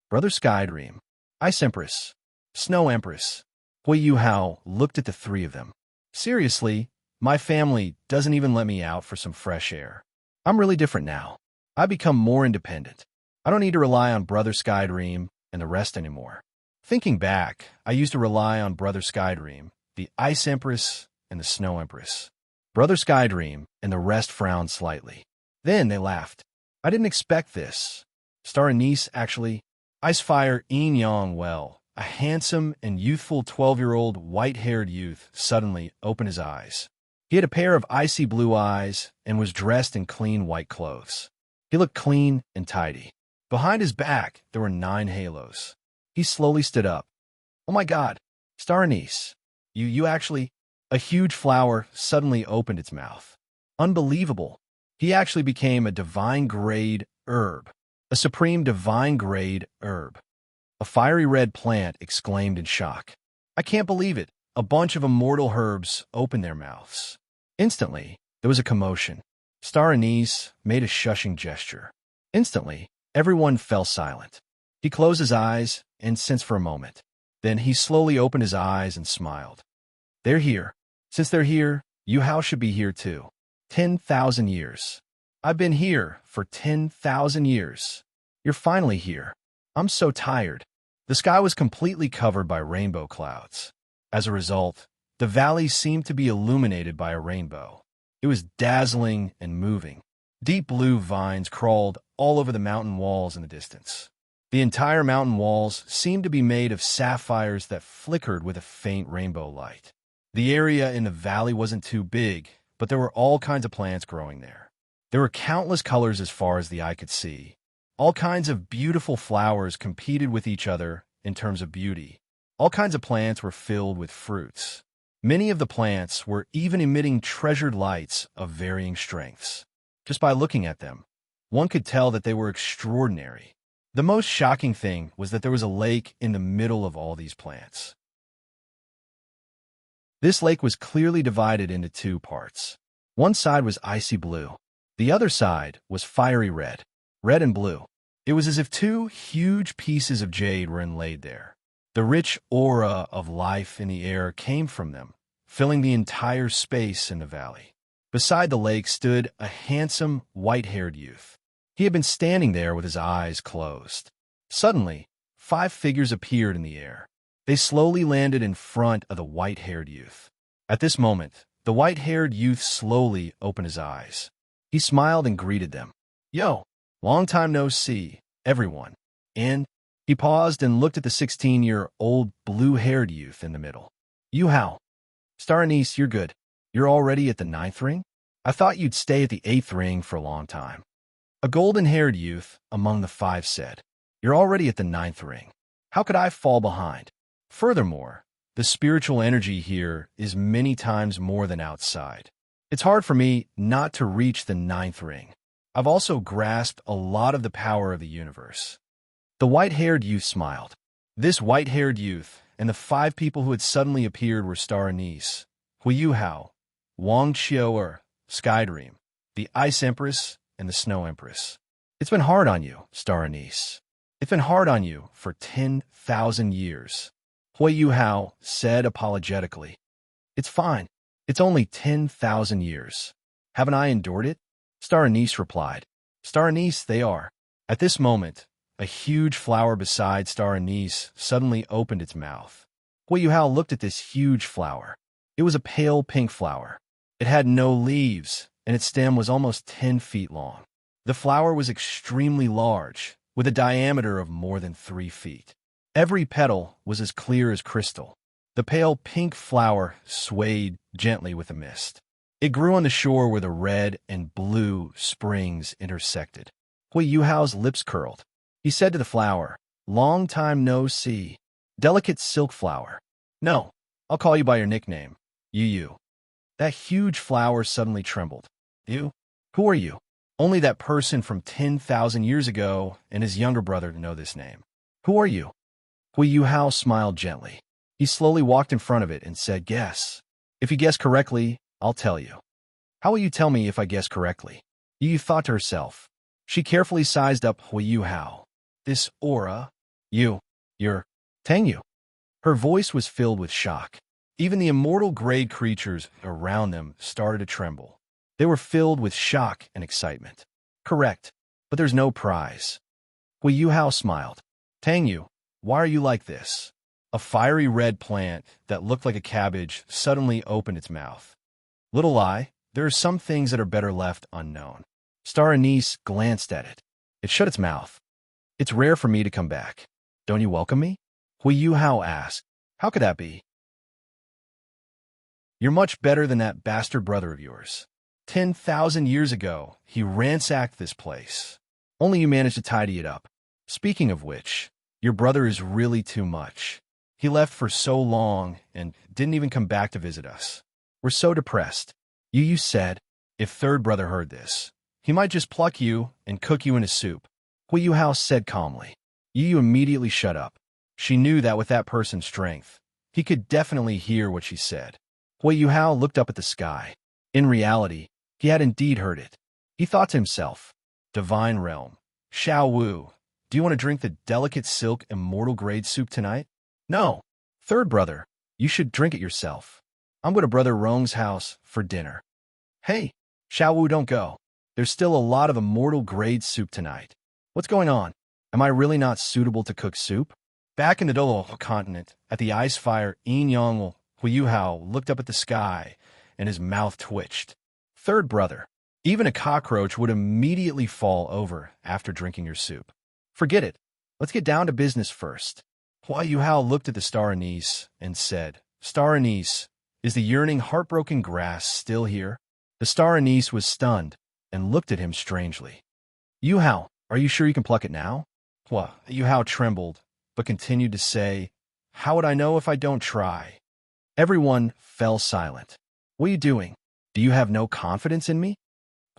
A: Brother Skydream, Ice Empress, Snow Empress. Yuhao looked at the 3 of them. Seriously, my family doesn't even let me out for some fresh air. I'm really different now. I've become more independent. I don't need to rely on Brother Skydream and the rest anymore. Thinking back, I used to rely on Brother Skydream, the Ice Empress, and the Snow Empress. Brother Skydream and the rest frowned slightly. Then they laughed. I didn't expect this. Star Anise, actually. Icefire Yin-Yang well, a handsome and youthful 12-year-old white-haired youth suddenly opened his eyes. He had a pair of icy blue eyes and was dressed in clean white clothes. He looked clean and tidy. Behind his back, there were 9 halos. He slowly stood up. Oh my God, Star Anise, you actually... A huge flower suddenly opened its mouth. Unbelievable. He actually became a divine-grade herb. A supreme divine-grade herb. A fiery red plant exclaimed in shock. I can't believe it. A bunch of immortal herbs opened their mouths. Instantly, there was a commotion. Star Anise made a shushing gesture. Instantly, everyone fell silent. He closed his eyes and sensed for a moment. Then he slowly opened his eyes and smiled. They're here. Since they're here, Yuhao should be here too. 10,000 years. I've been here for 10,000 years. You're finally here. I'm so tired. The sky was completely covered by rainbow clouds. As a result, the valley seemed to be illuminated by a rainbow. It was dazzling and moving. Deep blue vines crawled all over the mountain walls in the distance. The entire mountain walls seemed to be made of sapphires that flickered with a faint rainbow light. The area in the valley wasn't too big, but there were all kinds of plants growing there. There were countless colors as far as the eye could see. All kinds of beautiful flowers competed with each other in terms of beauty. All kinds of plants were filled with fruits. Many of the plants were even emitting treasured lights of varying strengths. Just by looking at them, one could tell that they were extraordinary. The most shocking thing was that there was a lake in the middle of all these plants. This lake was clearly divided into two parts. One side was icy blue. The other side was fiery red, red and blue. It was as if two huge pieces of jade were inlaid there. The rich aura of life in the air came from them, filling the entire space in the valley. Beside the lake stood a handsome, white-haired youth. He had been standing there with his eyes closed. Suddenly, 5 figures appeared in the air. They slowly landed in front of the white-haired youth. At this moment, the white-haired youth slowly opened his eyes. He smiled and greeted them. "Yo, long time no see, everyone." And he paused and looked at the 16-year-old blue-haired youth in the middle. "Yuhao, Star Anise, you're good. You're already at the 9th ring? I thought you'd stay at the 8th ring for a long time." A golden-haired youth among the 5 said, "You're already at the 9th ring. How could I fall behind? Furthermore, the spiritual energy here is many times more than outside. It's hard for me not to reach the 9th ring. I've also grasped a lot of the power of the universe." The white-haired youth smiled. This white-haired youth and the 5 people who had suddenly appeared were Star Anise, Yuhao, Wang Qiu, Skydream, the Ice Empress, and the Snow Empress. "It's been hard on you, Star Anise. It's been hard on you for 10,000 years. Yuhao said apologetically. "It's fine. It's only 10,000 years. Haven't I endured it?" Star Anise replied. "Star Anise, they are." At this moment, a huge flower beside Star Anise suddenly opened its mouth. Yuhao looked at this huge flower. It was a pale pink flower. It had no leaves, and its stem was almost 10 feet long. The flower was extremely large, with a diameter of more than 3 feet. Every petal was as clear as crystal. The pale pink flower swayed gently with the mist. It grew on the shore where the red and blue springs intersected. Yuhao's lips curled. He said to the flower, "Long time no see. Delicate silk flower." "No, I'll call you by your nickname, Yu." That huge flower suddenly trembled. "You? Who are you?" Only that person from 10,000 years ago and his younger brother to know this name. "Who are you?" Yuhao smiled gently. He slowly walked in front of it and said, "Guess. If you guess correctly, I'll tell you." "How will you tell me if I guess correctly?" Yu thought to herself. She carefully sized up Yuhao. "This aura, you're Tangyu." Her voice was filled with shock. Even the immortal grade creatures around them started to tremble. They were filled with shock and excitement. "Correct, but there's no prize." Yuhao smiled. "Tangyu, why are you like this?" A fiery red plant that looked like a cabbage suddenly opened its mouth. "Little lie, there are some things that are better left unknown." Star Anise glanced at it. It shut its mouth. "It's rare for me to come back. Don't you welcome me?" Yuhao asked. "How could that be?" "You're much better than that bastard brother of yours. 10,000 years ago, he ransacked this place. Only you managed to tidy it up. Speaking of which, your brother is really too much. He left for so long and didn't even come back to visit us. We're so depressed." Yu said. If third brother heard this, he might just pluck you and cook you in his soup. Yuhao said calmly. Yu immediately shut up. She knew that with that person's strength, he could definitely hear what she said. Yuhao looked up at the sky. In reality, he had indeed heard it. He thought to himself, "Divine Realm, Xiao Wu, do you want to drink the delicate silk immortal grade soup tonight?" "No. Third brother, you should drink it yourself. I'm going to Brother Rong's house for dinner." "Hey, Xiao Wu, don't go. There's still a lot of immortal grade soup tonight. What's going on?" Am I really not suitable to cook soup? Back in the Dolo continent, at the ice fire, Yuhao looked up at the sky, and his mouth twitched. Third brother, even a cockroach would immediately fall over after drinking your soup. Forget it. Let's get down to business first. Yuhao looked at the star anise and said, Star anise, is the yearning, heartbroken grass still here? The star anise was stunned and looked at him strangely. Yuhao, are you sure you can pluck it now? Yuhao trembled, but continued to say, How would I know if I don't try? Everyone fell silent. What are you doing? Do you have no confidence in me?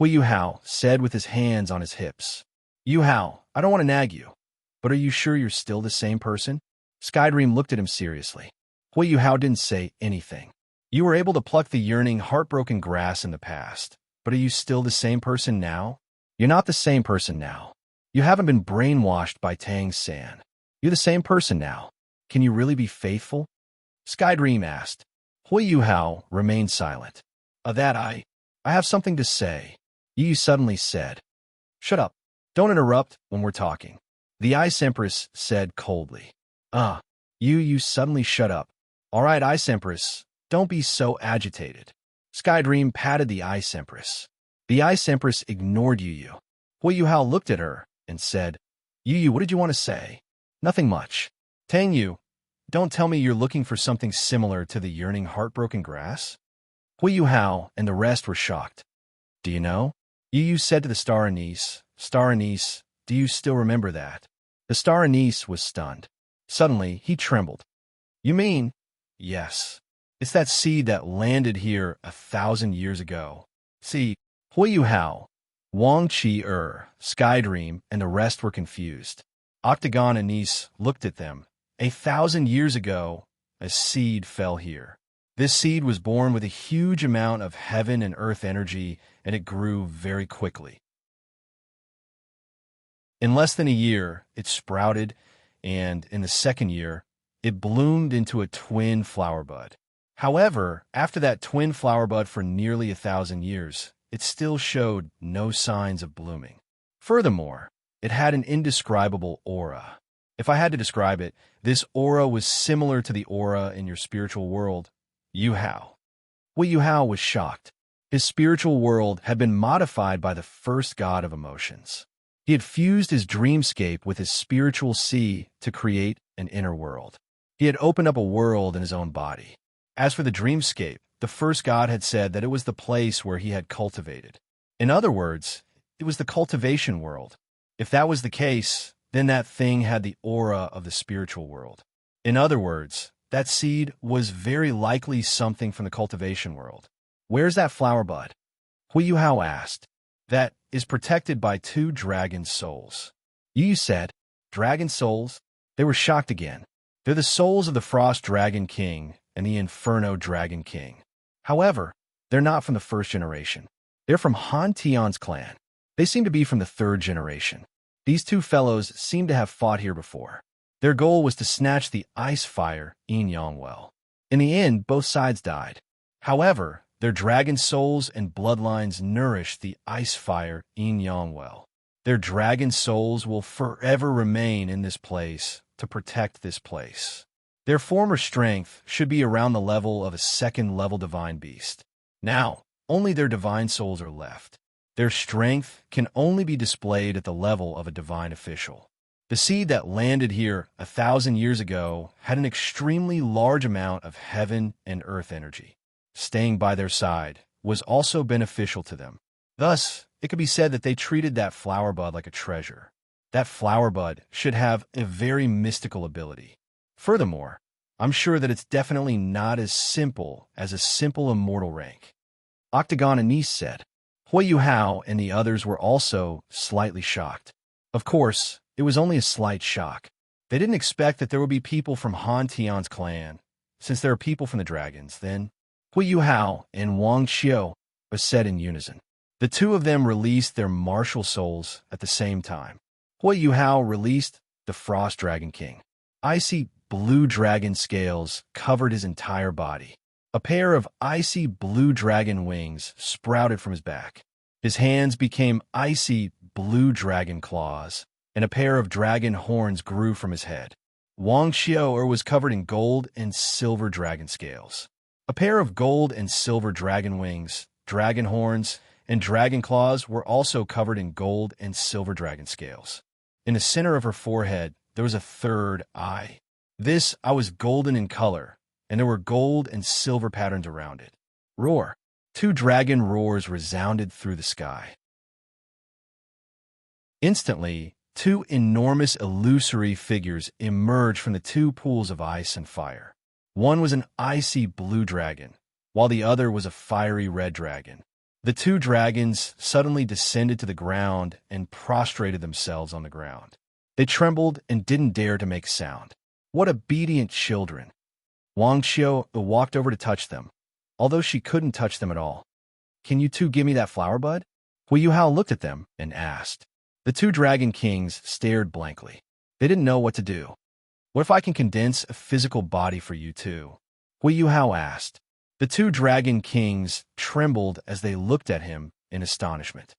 A: Yuhao said with his hands on his hips. Yuhao, I don't want to nag you, but are you sure you're still the same person? Skydream looked at him seriously. Yuhao didn't say anything. You were able to pluck the yearning, heartbroken grass in the past, but are you still the same person now? You're not the same person now. You haven't been brainwashed by Tang's sand. You're the same person now. Can you really be faithful? Skydream asked. Yuhao remained silent. Of that I have something to say. Yu suddenly said. Shut up. Don't interrupt when we're talking. The Ice Empress said coldly. You suddenly shut up. All right, Ice Empress, don't be so agitated. Skydream patted the Ice Empress. The Ice Empress ignored Yu. Yuhao looked at her and said, Yu, what did you want to say? Nothing much. Tang Yu, don't tell me you're looking for something similar to the yearning, heartbroken grass? Yuhao and the rest were shocked. Do you know? Yu said to the star anise, do you still remember that? The star anise was stunned. Suddenly, he trembled. You mean? Yes. It's that seed that landed here 1,000 years ago. See, Yuhao, Wang Qi, Skydream, and the rest were confused. Octagon Anise looked at them. 1,000 years ago, a seed fell here. This seed was born with a huge amount of heaven and earth energy, and it grew very quickly. In less than a year, it sprouted, and in the second year, it bloomed into a twin flower bud. However, after that twin flower bud for nearly 1,000 years, it still showed no signs of blooming. Furthermore, it had an indescribable aura. If I had to describe it, this aura was similar to the aura in your spiritual world, Yuhao. Yuhao was shocked. His spiritual world had been modified by the first god of emotions. He had fused his dreamscape with his spiritual sea to create an inner world. He had opened up a world in his own body. As for the dreamscape, the first god had said that it was the place where he had cultivated. In other words, it was the cultivation world. If that was the case, then that thing had the aura of the spiritual world. In other words, that seed was very likely something from the cultivation world. Where's that flower bud? Yuhao asked. That is protected by 2 dragon souls. Yu said, Dragon souls? They were shocked again. They're the souls of the Frost Dragon King and the Inferno Dragon King. However, they're not from the first generation. They're from Han Tian's clan. They seem to be from the 3rd generation. These 2 fellows seem to have fought here before. Their goal was to snatch the ice fire Yin Yang well. In the end, both sides died. However, their dragon souls and bloodlines nourished the ice fire Yin Yang well. Their dragon souls will forever remain in this place to protect this place. Their former strength should be around the level of a 2nd-level divine beast. Now, only their divine souls are left. Their strength can only be displayed at the level of a divine official. The seed that landed here 1,000 years ago had an extremely large amount of heaven and earth energy. Staying by their side was also beneficial to them. Thus, it could be said that they treated that flower bud like a treasure. That flower bud should have a very mystical ability. Furthermore, I'm sure that it's definitely not as simple as a simple immortal rank. Octagon Anise said. Yuhao and the others were also slightly shocked. Of course, it was only a slight shock. They didn't expect that there would be people from Han Tian's clan. Since there are people from the dragons, then Yuhao and Wang Xiao said in unison. The 2 of them released their martial souls at the same time. Yuhao released the Frost Dragon King. Icy blue dragon scales covered his entire body. A pair of icy blue dragon wings sprouted from his back. His hands became icy blue dragon claws, and a pair of dragon horns grew from his head. Wang Xiao was covered in gold and silver dragon scales. A pair of gold and silver dragon wings, dragon horns, and dragon claws were also covered in gold and silver dragon scales. In the center of her forehead, there was a third eye. This eye was golden in color, and there were gold and silver patterns around it. Roar! 2 dragon roars resounded through the sky. Instantly, 2 enormous illusory figures emerged from the 2 pools of ice and fire. One was an icy blue dragon, while the other was a fiery red dragon. The 2 dragons suddenly descended to the ground and prostrated themselves on the ground. They trembled and didn't dare to make sound. What obedient children! Wang Xiao walked over to touch them, although she couldn't touch them at all. "Can you 2 give me that flower bud?" Yuhao looked at them and asked. The 2 dragon kings stared blankly. They didn't know what to do. "What if I can condense a physical body for you 2? Yuhao asked. The 2 dragon kings trembled as they looked at him in astonishment.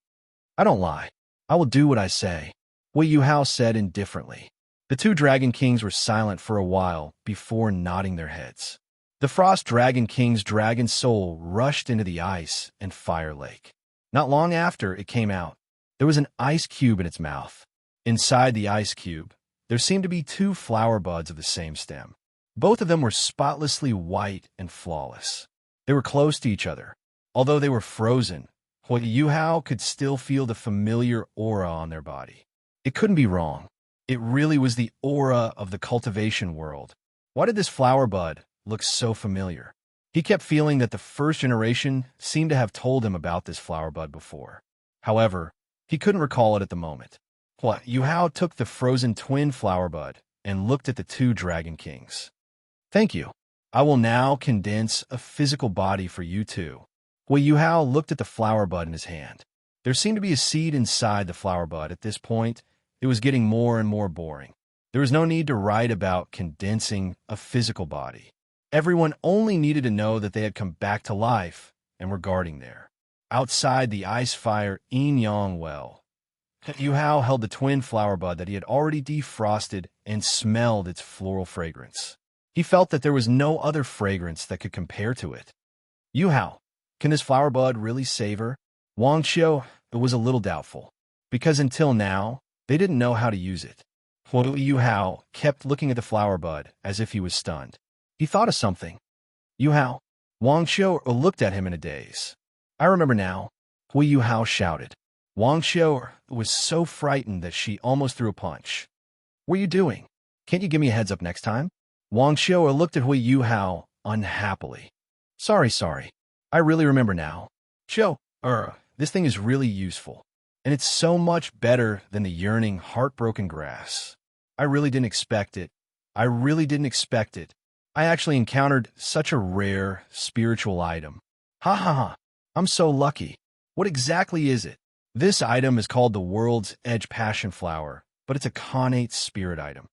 A: "I don't lie. I will do what I say," Yuhao said indifferently. The 2 dragon kings were silent for a while before nodding their heads. The Frost Dragon King's dragon soul rushed into the ice and fire lake. Not long after it came out, there was an ice cube in its mouth. Inside the ice cube, there seemed to be 2 flower buds of the same stem. Both of them were spotlessly white and flawless. They were close to each other. Although they were frozen, Yuhao could still feel the familiar aura on their body. It couldn't be wrong. It really was the aura of the cultivation world. Why did this flower bud look so familiar? He kept feeling that the first generation seemed to have told him about this flower bud before. However, he couldn't recall it at the moment. Yuhao took the frozen twin flower bud and looked at the 2 dragon kings. "Thank you. I will now condense a physical body for you 2. Yuhao looked at the flower bud in his hand. There seemed to be a seed inside the flower bud. At this point, it was getting more and more boring. There was no need to write about condensing a physical body. Everyone only needed to know that they had come back to life and were guarding there. Outside the ice-fire yin-yang well, Yuhao held the twin flower bud that he had already defrosted and smelled its floral fragrance. He felt that there was no other fragrance that could compare to it. "Yuhao, can this flower bud really save her?" Wang Xiao was a little doubtful, because until now, they didn't know how to use it. Yuhao kept looking at the flower bud as if he was stunned. He thought of something. "Yuhao." Wang Xiao looked at him in a daze. "I remember now," Yuhao shouted. Wang Xiao was so frightened that she almost threw a punch. "What are you doing? Can't you give me a heads up next time?" Wang Xiao looked at Yuhao unhappily. Sorry. I really remember now. Xiao, this thing is really useful. And it's so much better than the yearning, heartbroken grass. I really didn't expect it. I actually encountered such a rare, spiritual item. Ha. I'm so lucky. What exactly is it? This item is called the World's Edge Passion Flower, but it's a connate spirit item.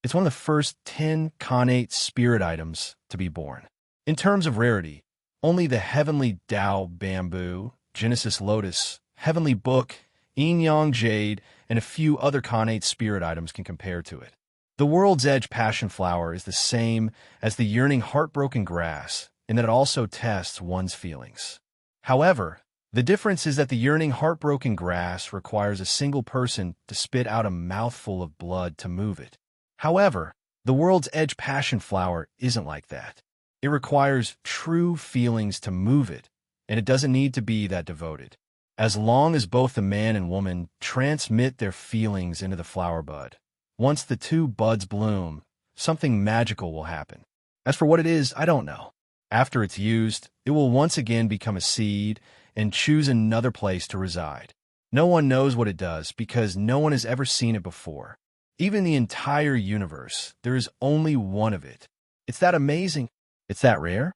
A: It's one of the first 10 connate spirit items to be born. In terms of rarity, only the Heavenly Tao Bamboo, Genesis Lotus, Heavenly Book, Yin-Yang Jade, and a few other connate spirit items can compare to it. The World's Edge Passion Flower is the same as the Yearning Heartbroken Grass in that it also tests one's feelings. However, the difference is that the Yearning Heartbroken Grass requires a single person to spit out a mouthful of blood to move it. However, the World's Edge Passion Flower isn't like that. It requires true feelings to move it, and it doesn't need to be that devoted. As long as both the man and woman transmit their feelings into the flower bud, once the 2 buds bloom, something magical will happen. As for what it is, I don't know. After it's used, it will once again become a seed and choose another place to reside. No one knows what it does because no one has ever seen it before. Even in the entire universe, there is only one of it. It's that amazing. It's that rare?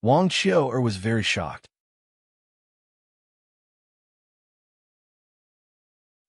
A: Wang Xiao was very shocked.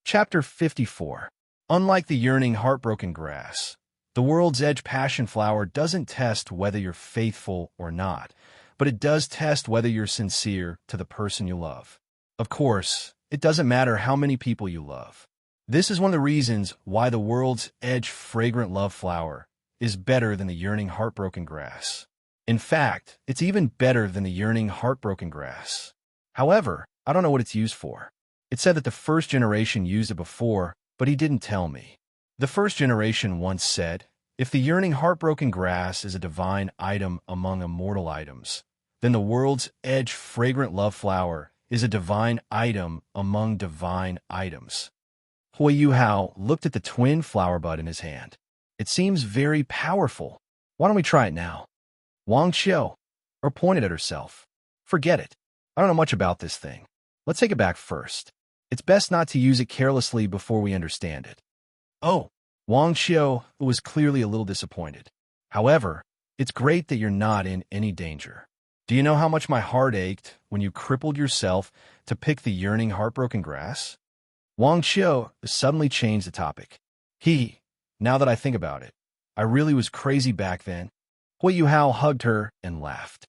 A: Chapter 54. Unlike the Yearning Heartbroken Grass, the World's Edge Passion Flower doesn't test whether you're faithful or not, but it does test whether you're sincere to the person you love. Of course, it doesn't matter how many people you love. This is one of the reasons why the world's edge fragrant love flower is better than the yearning heartbroken grass. In fact, it's even better than the yearning heartbroken grass. However, I don't know what it's used for. It said that the first generation used it before, but he didn't tell me. The first generation once said, if the yearning heartbroken grass is a divine item among immortal items, then the world's edge fragrant love flower is a divine item among divine items. Yuhao looked at the twin flower bud in his hand. It seems very powerful. Why don't we try it now? Wang Xiao pointed at herself. Forget it. I don't know much about this thing. Let's take it back first. It's best not to use it carelessly before we understand it. Oh, Wang Xiao was clearly a little disappointed. However, it's great that you're not in any danger. Do you know how much my heart ached when you crippled yourself to pick the yearning heartbroken grass? Wang Xiao suddenly changed the topic. Now that I think about it, I really was crazy back then. Yuhao hugged her and laughed.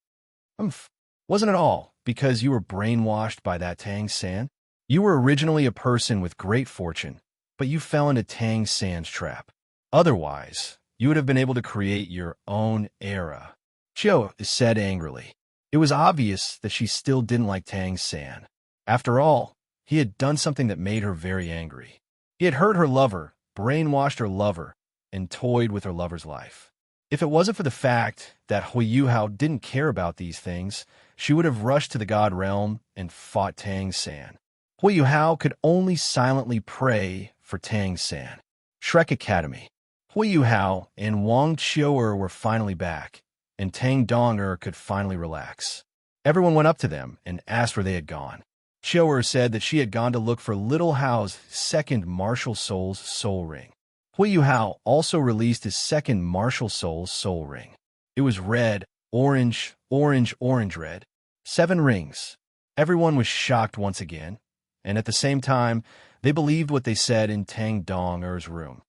A: Wasn't it all because you were brainwashed by that Tang San? You were originally a person with great fortune, but you fell into Tang San's trap. Otherwise, you would have been able to create your own era. Xiao said angrily. It was obvious that she still didn't like Tang San. After all, he had done something that made her very angry. He had hurt her lover, brainwashed her lover, and toyed with her lover's life. If it wasn't for the fact that Yuhao didn't care about these things, she would have rushed to the god realm and fought Tang San. Yuhao could only silently pray for Tang San. Shrek Academy. Yuhao and Wang Qiu'er were finally back, and Tang Dong could finally relax. Everyone went up to them and asked where they had gone. Qiu'er said that she had gone to look for Little Hao's second Martial Soul's soul ring. Yuhao also released his second Martial Soul's soul ring. It was red, orange, orange, orange red. 7 rings. Everyone was shocked once again, and at the same time, they believed what they said in Tang Dong-er's room.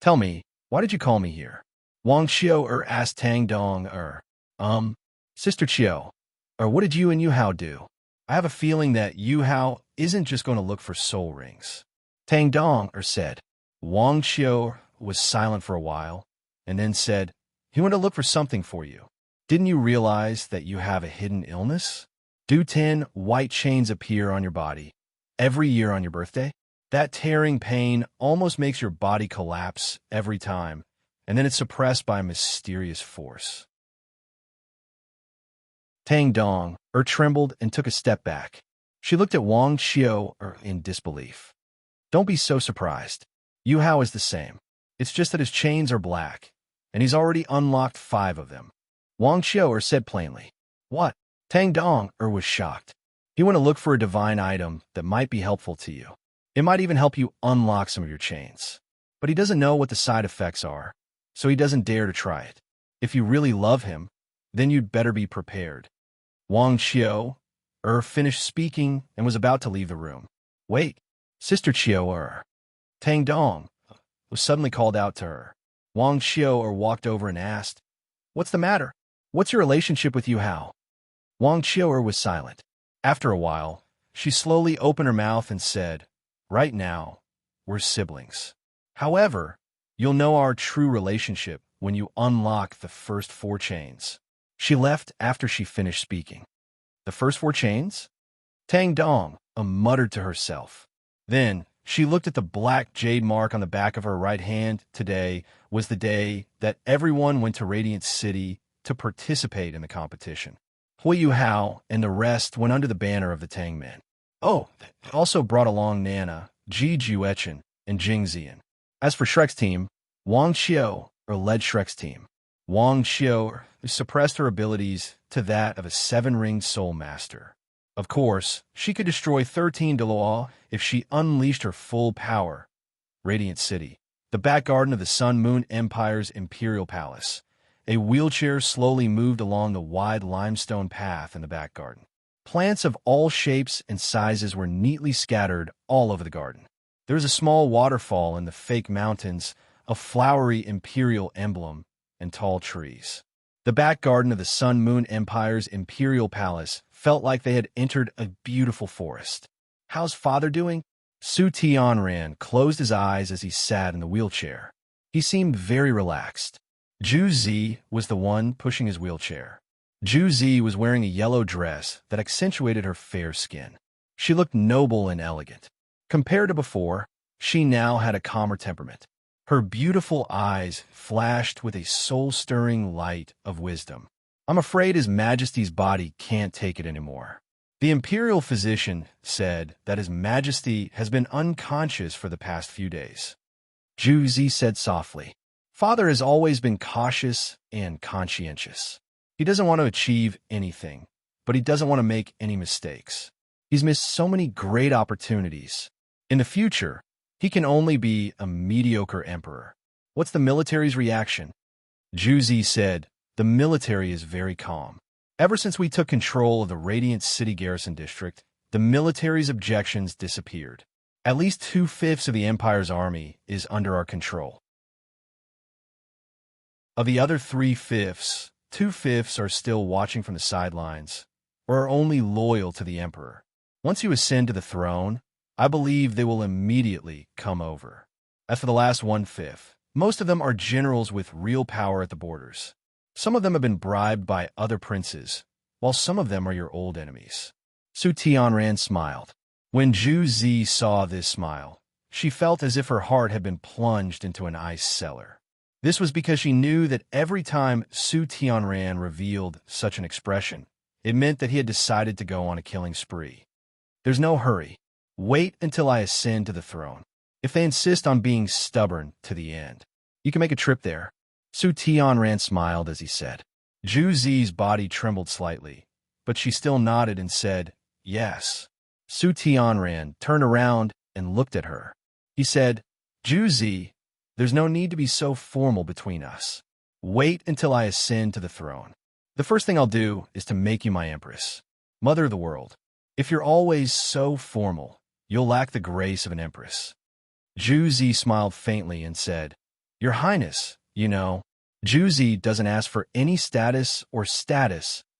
A: Tell me, why did you call me here? Wang Qiu'er asked Tang Dong-er. Sister Qiu, what did you and Yuhao do? I have a feeling that Yuhao isn't just going to look for soul rings. Tang Dong-er said. Wang Qiu'er was silent for a while, and then said, he went to look for something for you. Didn't you realize that you have a hidden illness? Do 10 white chains appear on your body every year on your birthday? That tearing pain almost makes your body collapse every time, and then it's suppressed by a mysterious force. Tang Dong trembled and took a step back. She looked at Wang Qiu'er in disbelief. Don't be so surprised. Yuhao is the same. It's just that his chains are black, and he's already unlocked 5 of them. Wang Qiu'er said plainly. What? Tang Dong-er was shocked. He went to look for a divine item that might be helpful to you. It might even help you unlock some of your chains. But he doesn't know what the side effects are, so he doesn't dare to try it. If you really love him, then you'd better be prepared. Wang Qiu'er finished speaking and was about to leave the room. Wait, Sister Qiu'er. Tang Dong was suddenly called out to her. Wang Qiu'er walked over and asked, What's the matter? What's your relationship with Yuhao? Wang Qiu'er was silent. After a while, she slowly opened her mouth and said, Right now, we're siblings. However, you'll know our true relationship when you unlock the first 4 chains. She left after she finished speaking. The first 4 chains? Tang Dong muttered to herself. Then, she looked at the black jade mark on the back of her right hand. Today was the day that everyone went to Radiant City to participate in the competition. Yuhao and the rest went under the banner of the Tang Men. Oh, they also brought along Nana, Ji Juechen, and Jing Zian. As for Shrek's team, Wang Qiu'er led Shrek's team. Wang Qiu'er suppressed her abilities to that of a 7-ringed soul master. Of course, she could destroy 13 Deloa if she unleashed her full power. Radiant City, the back garden of the Sun Moon Empire's Imperial Palace. A wheelchair slowly moved along the wide limestone path in the back garden. Plants of all shapes and sizes were neatly scattered all over the garden. There was a small waterfall in the fake mountains, a flowery imperial emblem, and tall trees. The back garden of the Sun Moon Empire's Imperial Palace felt like they had entered a beautiful forest. How's father doing? Su Tianran closed his eyes as he sat in the wheelchair. He seemed very relaxed. Zhu Zi was the one pushing his wheelchair. Zhu Zi was wearing a yellow dress that accentuated her fair skin. She looked noble and elegant. Compared to before, she now had a calmer temperament. Her beautiful eyes flashed with a soul-stirring light of wisdom. I'm afraid His Majesty's body can't take it anymore. The imperial physician said that His Majesty has been unconscious for the past few days. Zhu Zi said softly, Father has always been cautious and conscientious. He doesn't want to achieve anything, but he doesn't want to make any mistakes. He's missed so many great opportunities. In the future, he can only be a mediocre emperor. What's the military's reaction? Zhu Zi said, the military is very calm. Ever since we took control of the Radiant City Garrison District, the military's objections disappeared. At least 2/5 of the Empire's army is under our control. Of the other 3/5, 2/5 are still watching from the sidelines, or are only loyal to the Emperor. Once you ascend to the throne, I believe they will immediately come over. As for the last 1/5, most of them are generals with real power at the borders. Some of them have been bribed by other princes, while some of them are your old enemies. Su Tianran smiled. When Zhu Zi saw this smile, she felt as if her heart had been plunged into an ice cellar. This was because she knew that every time Su Tianran revealed such an expression, it meant that he had decided to go on a killing spree. There's no hurry. Wait until I ascend to the throne. If they insist on being stubborn to the end, you can make a trip there. Su Tianran smiled as he said. Zhu Zi's body trembled slightly, but she still nodded and said, yes. Su Tianran turned around and looked at her. He said, Zhu Zi, there's no need to be so formal between us. Wait until I ascend to the throne. The first thing I'll do is to make you my empress, mother of the world. If you're always so formal, you'll lack the grace of an empress. Zhu Zi smiled faintly and said, Your Highness, you know, Zhu Zi doesn't ask for any status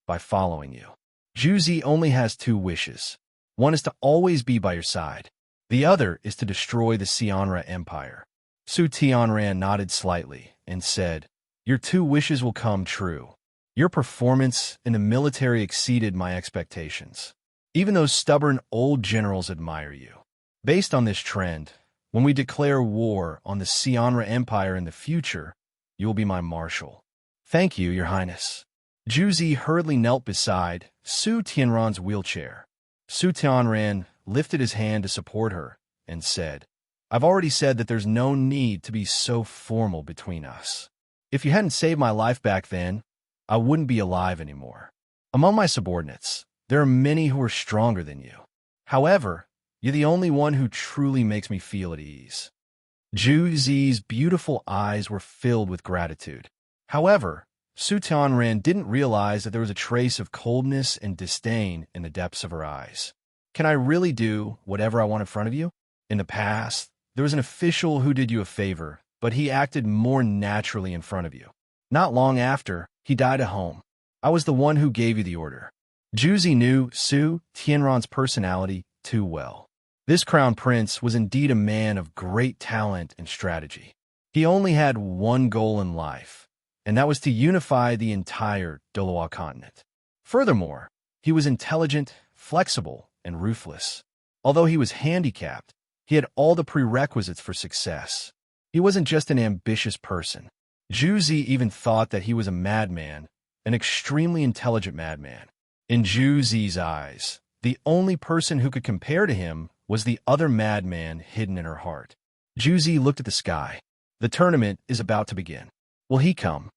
A: by following you. Zhu Zi only has 2 wishes. One is to always be by your side. The other is to destroy the Xianra Empire. Su Tianran nodded slightly and said, Your 2 wishes will come true. Your performance in the military exceeded my expectations. Even those stubborn old generals admire you. Based on this trend, when we declare war on the Xianra Empire in the future, you will be my marshal. Thank you, Your Highness. Zhu Zi hurriedly knelt beside Su Tianran's wheelchair. Su Tianran lifted his hand to support her and said, I've already said that there's no need to be so formal between us. If you hadn't saved my life back then, I wouldn't be alive anymore. Among my subordinates, there are many who are stronger than you. However, you're the only one who truly makes me feel at ease. Zhu Zi's beautiful eyes were filled with gratitude. However, Su Tianran didn't realize that there was a trace of coldness and disdain in the depths of her eyes. Can I really do whatever I want in front of you? In the past, there was an official who did you a favor, but he acted more naturally in front of you. Not long after, he died at home. I was the one who gave you the order. Zhu Zi knew Su Tianran's personality too well. This crown prince was indeed a man of great talent and strategy. He only had one goal in life, and that was to unify the entire Doloa continent. Furthermore, he was intelligent, flexible, and ruthless. Although he was handicapped, he had all the prerequisites for success. He wasn't just an ambitious person. Zhu Zi even thought that he was a madman, an extremely intelligent madman. In Zhu Zi's eyes, the only person who could compare to him was the other madman hidden in her heart. Zhu Zi looked at the sky. The tournament is about to begin. Will he come?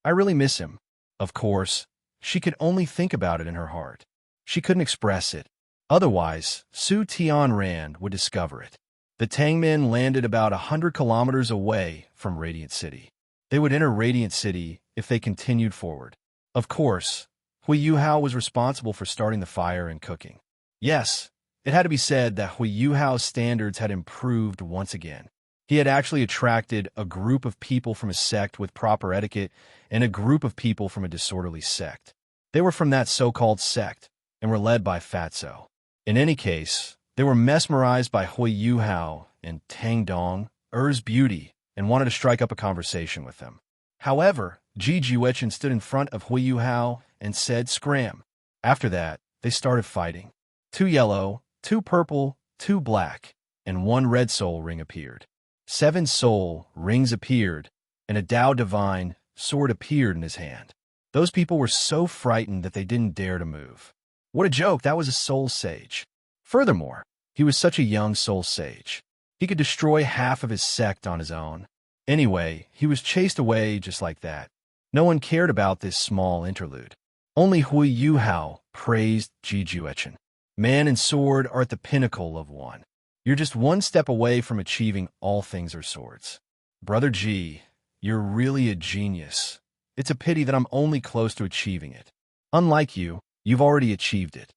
A: I really miss him. Of course, she could only think about it in her heart. She couldn't express it. Otherwise, Su Tianran would discover it. The Tangmen landed about 100 kilometers away from Radiant City. They would enter Radiant City if they continued forward. Of course, Yuhao was responsible for starting the fire and cooking. Yes, it had to be said that Yuhao's standards had improved once again. He had actually attracted a group of people from a sect with proper etiquette and a group of people from a disorderly sect. They were from that so-called sect. and were led by Fatso. In any case, they were mesmerized by Yuhao and Tang Dong, Er's beauty, and wanted to strike up a conversation with them. However, Ji Jiuechen stood in front of Yuhao and said, "Scram." After that, they started fighting. 2 yellow, 2 purple, 2 black, and 1 red soul ring appeared. 7 soul rings appeared, and a Tao divine sword appeared in his hand. Those people were so frightened that they didn't dare to move. What a joke, that was a soul sage. Furthermore, he was such a young soul sage. He could destroy half of his sect on his own. Anyway, he was chased away just like that. No one cared about this small interlude. Only Yuhao praised Ji Jiuechen. Man and sword are at the pinnacle of one. You're just one step away from achieving all things are swords. Brother Ji, you're really a genius. It's a pity that I'm only close to achieving it. Unlike you, you've already achieved it.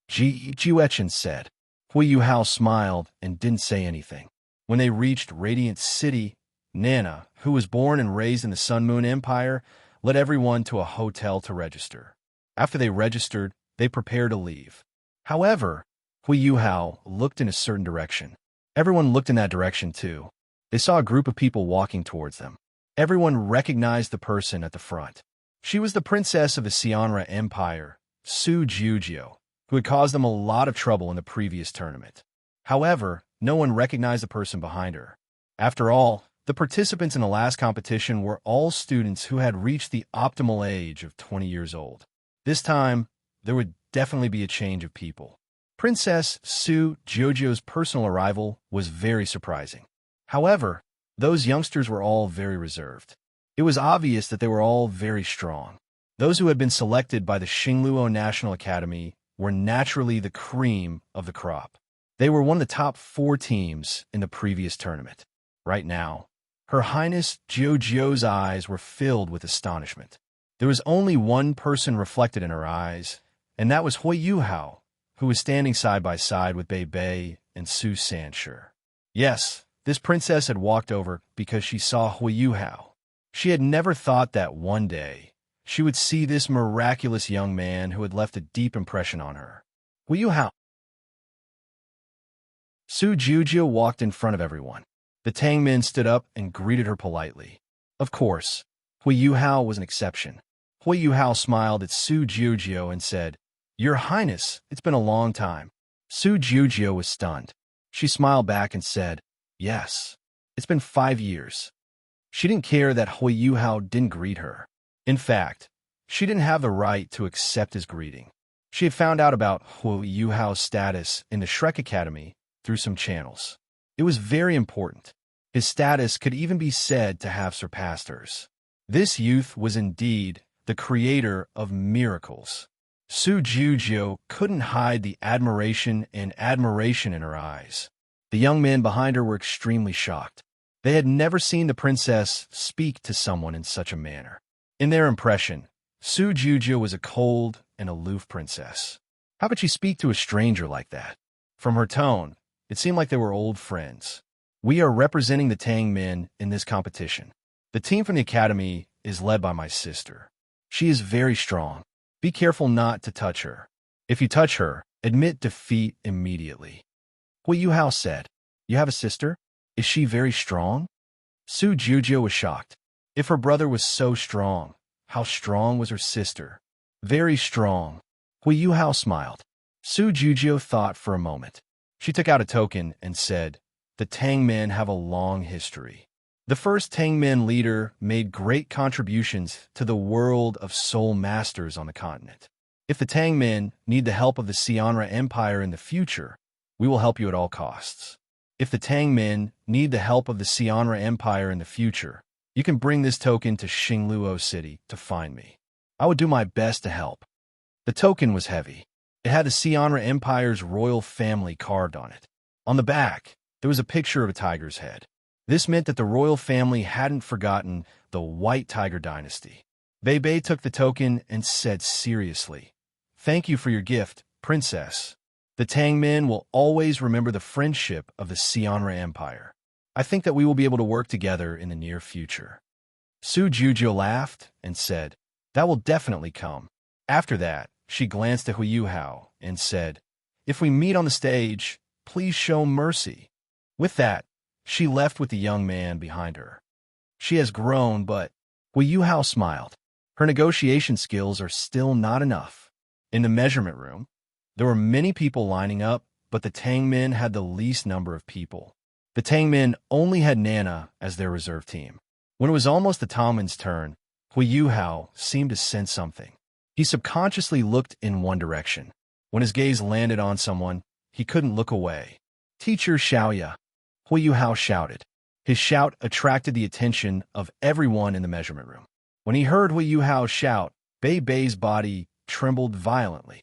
A: Ji Jiuechen said. Yuhao smiled and didn't say anything. When they reached Radiant City, Nana, who was born and raised in the Sun Moon Empire, led everyone to a hotel to register. After they registered, they prepared to leave. However, Yuhao looked in a certain direction. Everyone looked in that direction too. They saw a group of people walking towards them. Everyone recognized the person at the front. She was the princess of the Xianra Empire, Su Jiujio, who had caused them a lot of trouble in the previous tournament. However, no one recognized the person behind her. After all, the participants in the last competition were all students who had reached the optimal age of 20 years old. This time, there would definitely be a change of people. Princess Su Jiujio's personal arrival was very surprising. However, those youngsters were all very reserved. It was obvious that they were all very strong. Those who had been selected by the Xingluo National Academy were naturally the cream of the crop. They were one of the top 4 teams in the previous tournament. Right now, Her Highness Jiujio's eyes were filled with astonishment. There was only one person reflected in her eyes, and that was Yuhao, who was standing side by side with Bei Bei and Su Sanshi. Yes, this princess had walked over because she saw Yuhao. She had never thought that one day she would see this miraculous young man who had left a deep impression on her. Yuhao. Su Jiujio walked in front of everyone. The Tangmen stood up and greeted her politely. Of course, Yuhao was an exception. Yuhao smiled at Su Jiujio and said, "Your Highness, it's been a long time." Su Jiujio was stunned. She smiled back and said, "Yes, it's been 5 years." She didn't care that Yuhao didn't greet her. In fact, she didn't have the right to accept his greeting. She had found out about Yuhao's status in the Shrek Academy through some channels. It was very important. His status could even be said to have surpassed hers. This youth was indeed the creator of miracles. Su Jiujio couldn't hide the admiration in her eyes. The young men behind her were extremely shocked. They had never seen the princess speak to someone in such a manner. In their impression, Su Jiujio was a cold and aloof princess. How could she speak to a stranger like that? From her tone, it seemed like they were old friends. We are representing the Tang men in this competition. The team from the academy is led by my sister. She is very strong. Be careful not to touch her. If you touch her, admit defeat immediately. Yuhao said, "You have a sister? Is she very strong?" Su Jiujio was shocked. If her brother was so strong, how strong was her sister? Very strong. Yuhao smiled. Su Jiujio thought for a moment. She took out a token and said, "The Tang men have a long history. The first Tang men leader made great contributions to the world of soul masters on the continent. If the Tang men need the help of the Xianra Empire in the future, we will help you at all costs. If the Tang men need the help of the Xianra Empire in the future, you can bring this token to Xingluo City to find me. I would do my best to help." The token was heavy. It had the Xianra Empire's royal family carved on it. On the back, there was a picture of a tiger's head. This meant that the royal family hadn't forgotten the White Tiger dynasty. Bei Bei took the token and said seriously, "Thank you for your gift, princess. The Tang men will always remember the friendship of the Xianra Empire. I think that we will be able to work together in the near future." Su Jiujio laughed and said, "That will definitely come." After that, She glanced at Yuhao and said, "If we meet on the stage, please show mercy." With that, she left with the young man behind her. She has grown, but Yuhao smiled. Her negotiation skills are still not enough. In the measurement room, there were many people lining up, but the Tangmen had the least number of people. The Tangmen only had Nana as their reserve team. When it was almost the Tangmen's turn, Yuhao seemed to sense something. He subconsciously looked in one direction. When his gaze landed on someone, he couldn't look away. "Teacher Xiaoya," Yuhao shouted. His shout attracted the attention of everyone in the measurement room. When he heard Yuhao shout, Bei Bei's body trembled violently.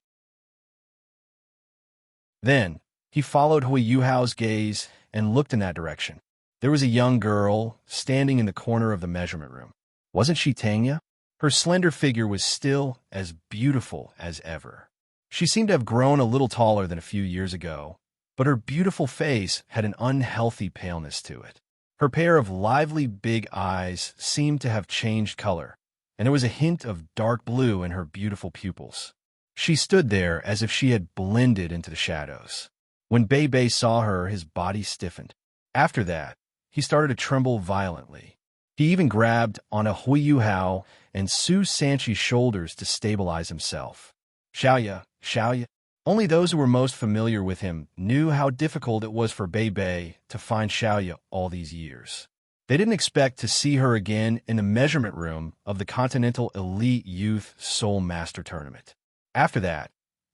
A: Then, he followed Yuhao's gaze and looked in that direction. There was a young girl standing in the corner of the measurement room. Wasn't she Tanya? Her slender figure was still as beautiful as ever. She seemed to have grown a little taller than a few years ago, but her beautiful face had an unhealthy paleness to it. Her pair of lively big eyes seemed to have changed color, and there was a hint of dark blue in her beautiful pupils. She stood there as if she had blended into the shadows. When Bei Bei saw her, his body stiffened. After that, he started to tremble violently. He even grabbed on a Yuhao and Su Sanchi's shoulders to stabilize himself. Xiaoya. Only those who were most familiar with him knew how difficult it was for Bei Bei to find Xiaoya all these years. They didn't expect to see her again in the measurement room of the Continental Elite Youth Soul Master Tournament. After that,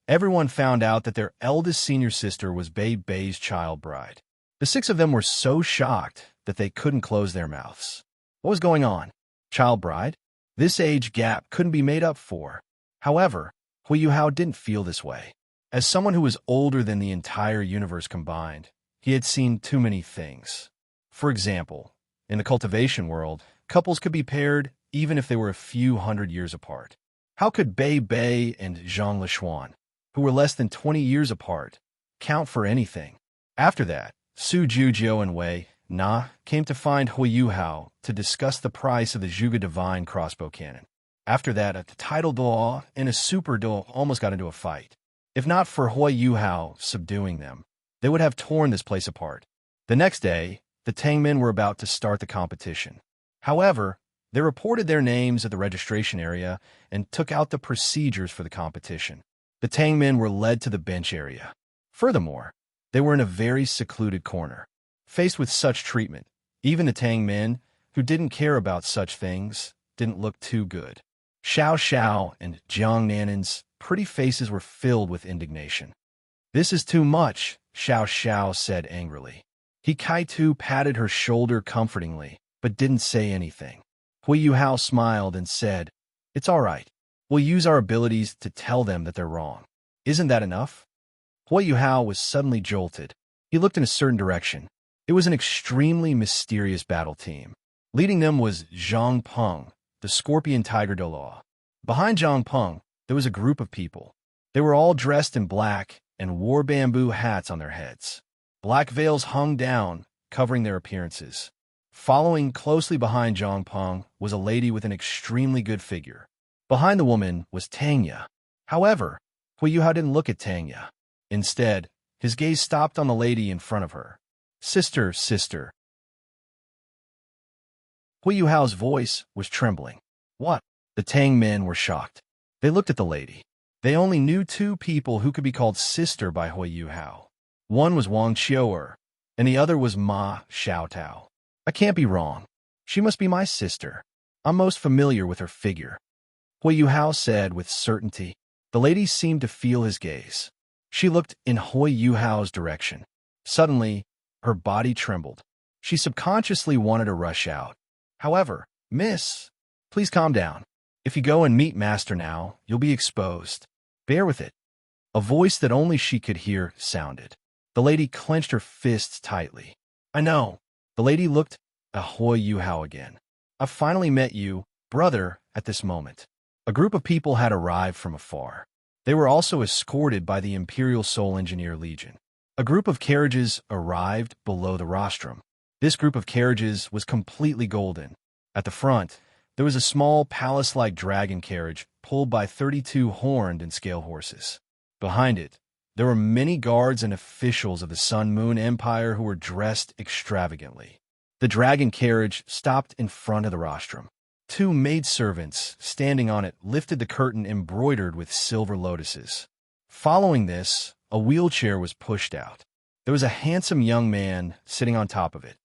A: everyone found out that their eldest senior sister was Bei Bei's child bride. The six of them were so shocked that they couldn't close their mouths. What was going on? Child bride? This age gap couldn't be made up for. However, Yuhao didn't feel this way. As someone who was older than the entire universe combined, he had seen too many things. For example, in the cultivation world, couples could be paired even if they were a few hundred years apart. How could Bei Bei and Zhang Lishuan, who were less than 20 years apart, count for anything? After that, Su Juzhou and Wei Na came to find Yuhao to discuss the price of the Zhuge Divine crossbow cannon. After that, a title duel and a super duel almost got into a fight. If not for Yuhao subduing them, they would have torn this place apart. The next day, the Tangmen were about to start the competition. However, they reported their names at the registration area and took out the procedures for the competition. The Tangmen were led to the bench area. Furthermore, they were in a very secluded corner. Faced with such treatment, even the Tangmen, who didn't care about such things, didn't look too good. Xiao and Jiang Nanan's pretty faces were filled with indignation. "This is too much," Xiao said angrily. Kai-tu patted her shoulder comfortingly, but didn't say anything. Yuhao smiled and said, "It's all right. We'll use our abilities to tell them that they're wrong. Isn't that enough?" Yuhao was suddenly jolted. He looked in a certain direction. It was an extremely mysterious battle team. Leading them was Zhang Peng, the Scorpion Tiger Dolaw. Behind Zhang Peng, there was a group of people. They were all dressed in black and wore bamboo hats on their heads. Black veils hung down, covering their appearances. Following closely behind Zhang Peng was a lady with an extremely good figure. Behind the woman was Tanya. However, Yuhao didn't look at Tanya. Instead, his gaze stopped on the lady in front of her. Sister. Yuhao's voice was trembling. What? The Tangmen were shocked. They looked at the lady. They only knew two people who could be called sister by Yuhao. One was Wang Qiu'er, and the other was Ma Xiaotao. I can't be wrong. She must be my sister. I'm most familiar with her figure. Yuhao said with certainty. The lady seemed to feel his gaze. She looked in Yuhao's direction. Suddenly, her body trembled. She subconsciously wanted to rush out. However, "Miss, please calm down. If you go and meet Master now, you'll be exposed. Bear with it." A voice that only she could hear sounded. The lady clenched her fists tightly. "I know." The lady looked at Yuhao again. "I've finally met you, brother, at this moment." A group of people had arrived from afar. They were also escorted by the Imperial Soul Engineer Legion. A group of carriages arrived below the rostrum. This group of carriages was completely golden. At the front, there was a small palace-like dragon carriage pulled by 32 horned and scale horses. Behind it, there were many guards and officials of the Sun Moon Empire who were dressed extravagantly. The dragon carriage stopped in front of the rostrum. Two maidservants standing on it lifted the curtain embroidered with silver lotuses. Following this, a wheelchair was pushed out. There was a handsome young man sitting on top of it.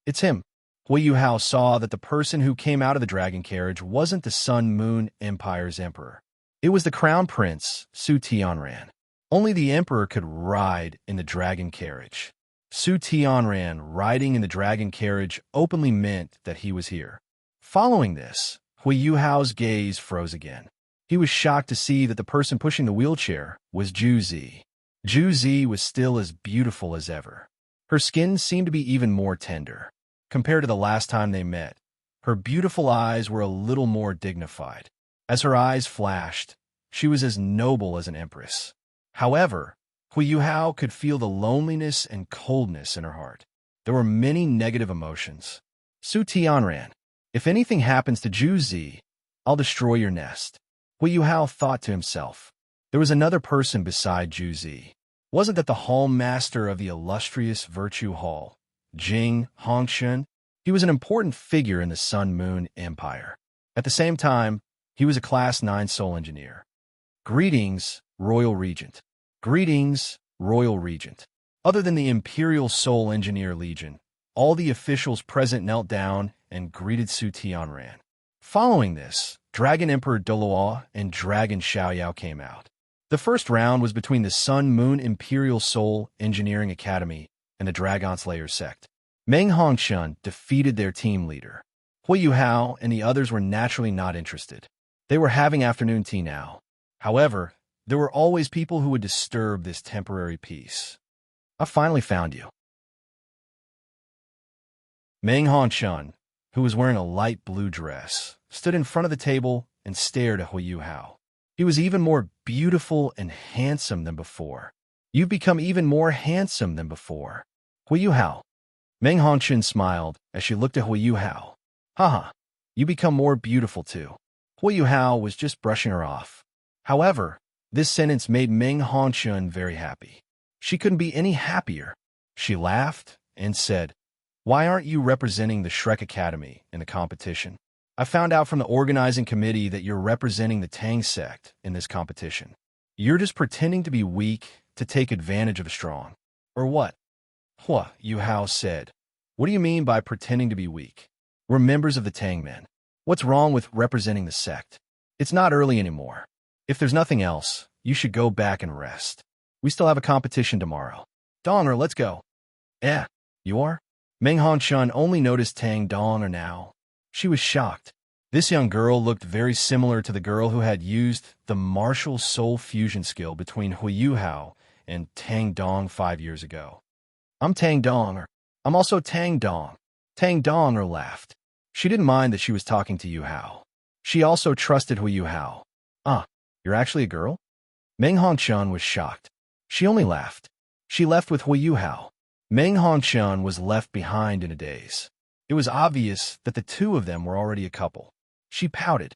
A: It's him. Yuhao saw that the person who came out of the dragon carriage wasn't the Sun Moon Empire's emperor. It was the crown prince, Su Tianran. Only the emperor could ride in the dragon carriage. Su Tianran riding in the dragon carriage openly meant that he was here. Following this, Yuhao's gaze froze again. He was shocked to see that the person pushing the wheelchair was Juzi. Juzi was still as beautiful as ever. Her skin seemed to be even more tender. Compared to the last time they met, her beautiful eyes were a little more dignified. As her eyes flashed, she was as noble as an empress. However, Yuhao could feel the loneliness and coldness in her heart. There were many negative emotions. Su Tianran, if anything happens to Juzi, I'll destroy your nest. Yuhao thought to himself. There was another person beside Juzi. Wasn't that the hall master of the illustrious Virtue Hall, Jing Hongshun? He was an important figure in the Sun Moon Empire. At the same time, he was a Class 9 soul engineer. Greetings, Royal Regent. Greetings, Royal Regent. Other than the Imperial Soul Engineer Legion, all the officials present knelt down and greeted Su Tianran. Following this, Dragon Emperor Doluo and Dragon Xiaoyao came out. The first round was between the Sun Moon Imperial Soul Engineering Academy and the Dragon Slayer sect. Meng Hongshun defeated their team leader. Yuhao and the others were naturally not interested. They were having afternoon tea now. However, there were always people who would disturb this temporary peace. I finally found you. Meng Hongshun, who was wearing a light blue dress, stood in front of the table and stared at Yuhao. He was even more beautiful and handsome than before. You've become even more handsome than before. Yuhao. Meng Hongshun smiled as she looked at Yuhao. Haha, you become more beautiful too. Yuhao was just brushing her off. However, this sentence made Meng Hongshun very happy. She couldn't be any happier. She laughed and said, Why aren't you representing the Shrek Academy in the competition? I found out from the organizing committee that you're representing the Tang sect in this competition. You're just pretending to be weak to take advantage of the strong. Or what? Yuhao said. What do you mean by pretending to be weak? We're members of the Tang men. What's wrong with representing the sect? It's not early anymore. If there's nothing else, you should go back and rest. We still have a competition tomorrow. Donger, let's go. You are? Meng Hongshun only noticed Tang Donger now. She was shocked. This young girl looked very similar to the girl who had used the martial soul fusion skill between Yuhao and Tang Dong 5 years ago. I'm Tang Donger. I'm also Tang Dong. Tang Donger laughed. She didn't mind that she was talking to Yuhao. She also trusted Yuhao. You're actually a girl? Meng Hongshun was shocked. She only laughed. She left with Yuhao. Meng Hongshun was left behind in a daze. It was obvious that the two of them were already a couple. She pouted.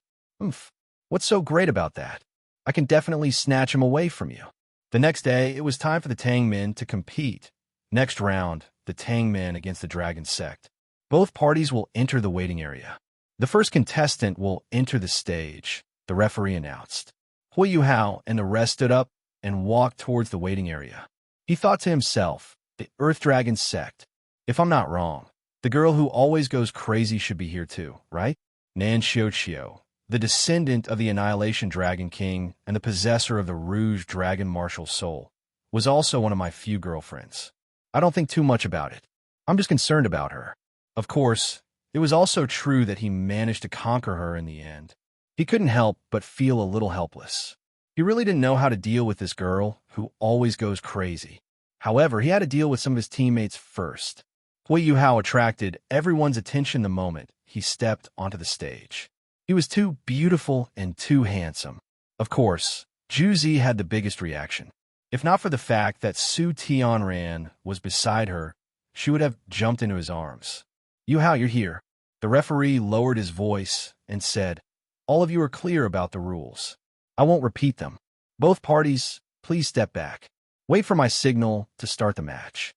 A: What's so great about that? I can definitely snatch him away from you. The next day, it was time for the Tang men to compete. Next round, the Tang men against the Dragon sect. Both parties will enter the waiting area. The first contestant will enter the stage, the referee announced. Yuhao and the rest stood up and walked towards the waiting area. He thought to himself, the Earth Dragon sect. If I'm not wrong, the girl who always goes crazy should be here too, right? Nan Xiuqiu, the descendant of the Annihilation Dragon King and the possessor of the Rouge Dragon Martial Soul, was also one of my few girlfriends. I don't think too much about it. I'm just concerned about her. Of course, it was also true that he managed to conquer her in the end. He couldn't help but feel a little helpless. He really didn't know how to deal with this girl who always goes crazy. However, he had to deal with some of his teammates first. Yuhao attracted everyone's attention the moment he stepped onto the stage. He was too beautiful and too handsome. Of course, Juzi had the biggest reaction. If not for the fact that Su Tianran was beside her, she would have jumped into his arms. Yuhao, you're here. The referee lowered his voice and said, All of you are clear about the rules. I won't repeat them. Both parties, please step back. Wait for my signal to start the match.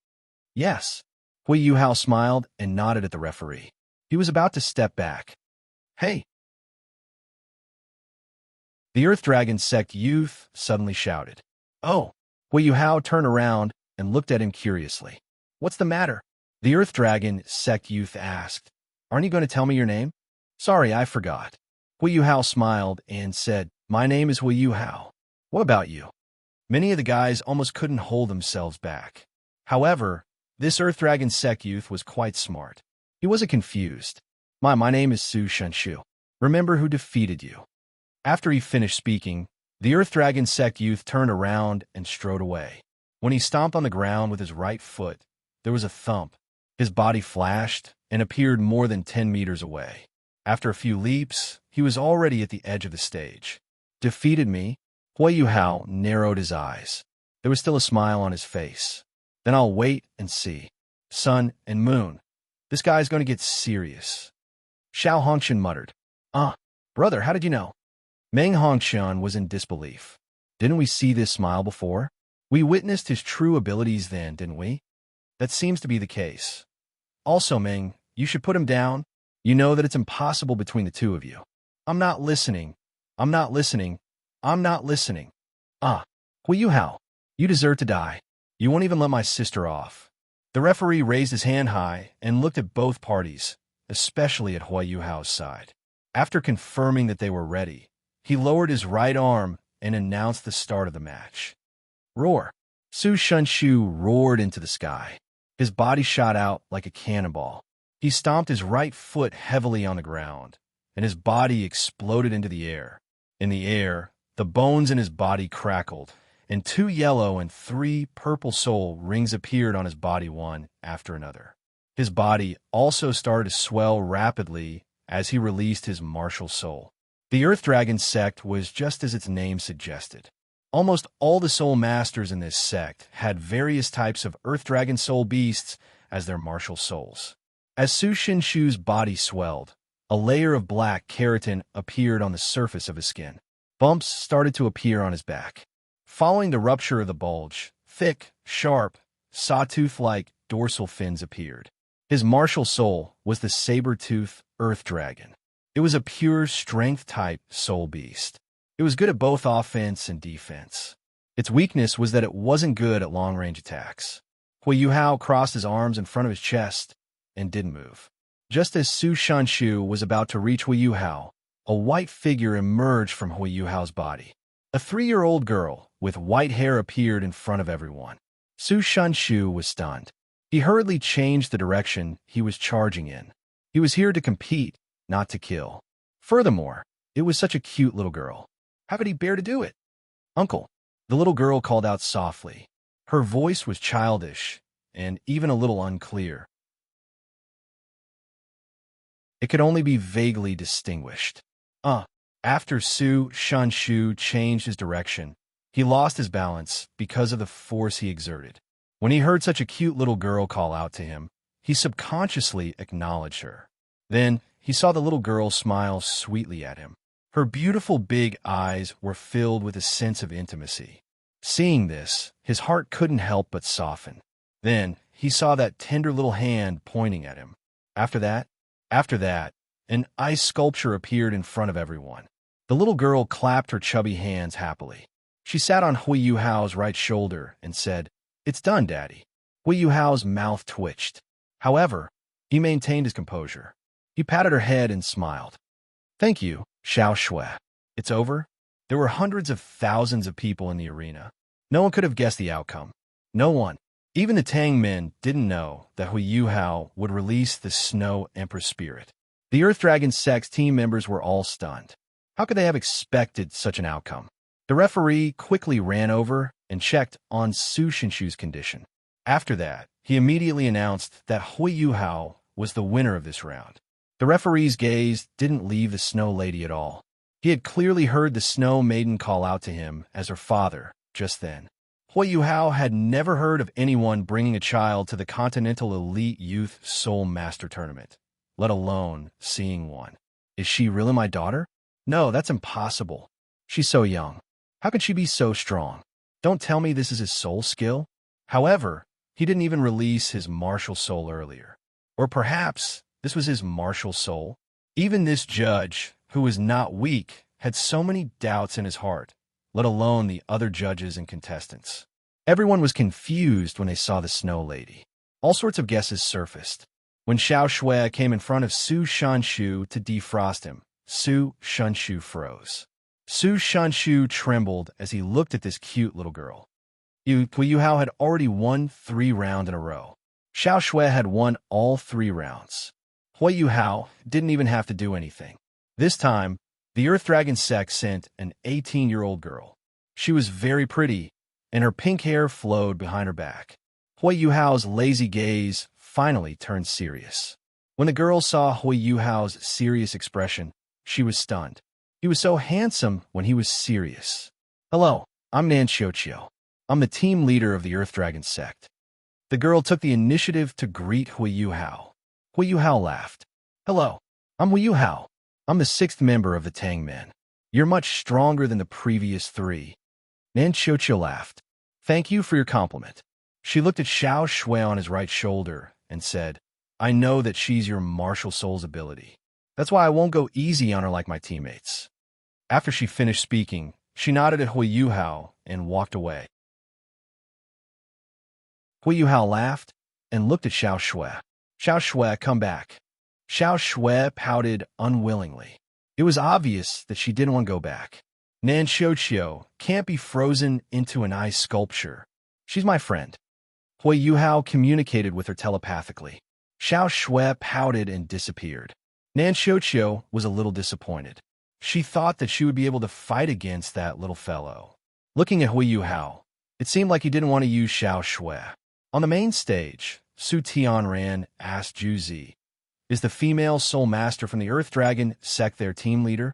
A: Yes. Yuhao smiled and nodded at the referee. He was about to step back. Hey! The Earth Dragon sect youth suddenly shouted. Oh! Yuhao turned around and looked at him curiously. What's the matter? The Earth Dragon sect youth asked. Aren't you going to tell me your name? Sorry, I forgot. Yuhao smiled and said, My name is Yuhao. What about you? Many of the guys almost couldn't hold themselves back. However, this Earth Dragon sect youth was quite smart. He wasn't confused. My name is Su Shunshu. Remember who defeated you. After he finished speaking, the Earth Dragon sect youth turned around and strode away. When he stomped on the ground with his right foot, there was a thump. His body flashed and appeared more than 10 meters away. After a few leaps, he was already at the edge of the stage. Defeated me? Yuhao narrowed his eyes. There was still a smile on his face. Then I'll wait and see. Sun and moon. This guy's going to get serious. Xiao Hongshan muttered. Brother, how did you know? Meng Hongshan was in disbelief. Didn't we see this smile before? We witnessed his true abilities then, didn't we? That seems to be the case. Also, Meng, you should put him down. You know that it's impossible between the two of you. I'm not listening. I'm not listening. I'm not listening. Yuhao, you deserve to die. You won't even let my sister off. The referee raised his hand high and looked at both parties, especially at Yuhao's side. After confirming that they were ready, he lowered his right arm and announced the start of the match. Roar! Su Shunshu roared into the sky. His body shot out like a cannonball. He stomped his right foot heavily on the ground, and his body exploded into the air. In the air, the bones in his body crackled, and 2 yellow and 3 purple soul rings appeared on his body one after another. His body also started to swell rapidly as he released his martial soul. The Earth Dragon sect was just as its name suggested. Almost all the soul masters in this sect had various types of Earth Dragon soul beasts as their martial souls. As Su Shunshu's body swelled, a layer of black keratin appeared on the surface of his skin. Bumps started to appear on his back. Following the rupture of the bulge, thick, sharp, sawtooth-like dorsal fins appeared. His martial soul was the saber-tooth Earth Dragon. It was a pure strength-type soul beast. It was good at both offense and defense. Its weakness was that it wasn't good at long-range attacks. Yuhao crossed his arms in front of his chest and didn't move. Just as Su Shunshu was about to reach Yuhao, a white figure emerged from Yuhao's body. A 3-year-old girl with white hair appeared in front of everyone. Su Shunshu was stunned. He hurriedly changed the direction he was charging in. He was here to compete, not to kill. Furthermore, it was such a cute little girl. How could he bear to do it? Uncle, the little girl called out softly. Her voice was childish and even a little unclear. It could only be vaguely distinguished. After Su Shunshu changed his direction, he lost his balance because of the force he exerted. When he heard such a cute little girl call out to him, he subconsciously acknowledged her. Then he saw the little girl smile sweetly at him. Her beautiful big eyes were filled with a sense of intimacy. Seeing this, his heart couldn't help but soften. Then he saw that tender little hand pointing at him. After that, an ice sculpture appeared in front of everyone. The little girl clapped her chubby hands happily. She sat on Yuhao's right shoulder and said, "It's done, Daddy." Yuhao's mouth twitched. However, he maintained his composure. He patted her head and smiled. "Thank you, Xiao Shui. It's over." There were hundreds of thousands of people in the arena. No one could have guessed the outcome. No one. Even the Tang men didn't know that Yuhao would release the Snow Emperor spirit. The Earth Dragon sect's team members were all stunned. How could they have expected such an outcome? The referee quickly ran over and checked on Su Shunshu's condition. After that, he immediately announced that Yuhao was the winner of this round. The referee's gaze didn't leave the Snow Lady at all. He had clearly heard the Snow Maiden call out to him as her father just then. Yuhao had never heard of anyone bringing a child to the Continental Elite Youth Soul Master Tournament, let alone seeing one. Is she really my daughter? No, that's impossible. She's so young. How can she be so strong? Don't tell me this is his soul skill? However, he didn't even release his martial soul earlier. Or perhaps this was his martial soul? Even this judge, who was not weak, had so many doubts in his heart, let alone the other judges and contestants. Everyone was confused when they saw the Snow Lady. All sorts of guesses surfaced. When Xiao Shui came in front of Su Shanshu to defrost him, Su Shanshu froze. Su Shanshu trembled as he looked at this cute little girl. Yuhao had already won 3 rounds in a row. Xiao Shui had won all 3 rounds. Yuhao didn't even have to do anything. This time, the Earth Dragon sect sent an 18-year-old girl. She was very pretty, and her pink hair flowed behind her back. Yuhao's lazy gaze finally turned serious. When the girl saw Yuhao's serious expression, she was stunned. He was so handsome when he was serious. Hello, I'm Nan Xiuqiu. I'm the team leader of the Earth Dragon sect. The girl took the initiative to greet Yuhao. Yuhao laughed. Hello, I'm Yuhao. I'm the 6th member of the Tang Men. You're much stronger than the previous 3. Nan Xiuqiu laughed. Thank you for your compliment. She looked at Xiao Shui on his right shoulder and said, I know that she's your martial soul's ability. That's why I won't go easy on her like my teammates. After she finished speaking, she nodded at Yuhao and walked away. Yuhao laughed and looked at Xiao Shui. Xiao Shui, come back. Xiao Shui pouted unwillingly. It was obvious that she didn't want to go back. Nan Xiuqiu can't be frozen into an ice sculpture. She's my friend. Yuhao communicated with her telepathically. Xiao Shui pouted and disappeared. Nan Xiuqiu was a little disappointed. She thought that she would be able to fight against that little fellow. Looking at Yuhao, it seemed like he didn't want to use Xiao Shui. On the main stage, Su Tianran asked Juzi, is the female soul master from the Earth Dragon sect their team leader?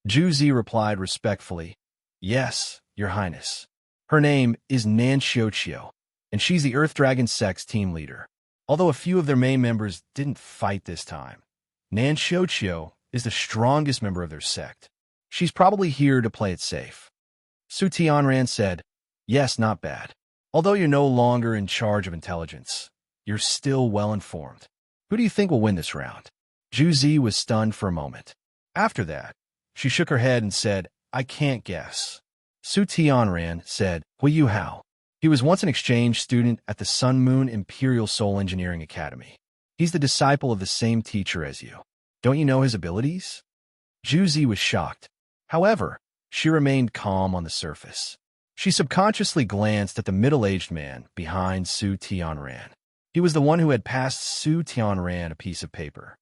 A: Juzi replied respectfully, yes, Your Highness. Her name is Nan Xiuqiu, and she's the Earth Dragon sect's team leader. Although a few of their main members didn't fight this time, Nan Xiuqiu is the strongest member of their sect. She's probably here to play it safe. Su Tianran said, yes, not bad. Although you're no longer in charge of intelligence, you're still well-informed. Who do you think will win this round? Juzi was stunned for a moment. After that, she shook her head and said, I can't guess. Su Tianran said, Yuhao. He was once an exchange student at the Sun Moon Imperial Soul Engineering Academy. He's the disciple of the same teacher as you. Don't you know his abilities? Juzi was shocked. However, she remained calm on the surface. She subconsciously glanced at the middle-aged man behind Su Tianran. He was the one who had passed Su Tianran a piece of paper.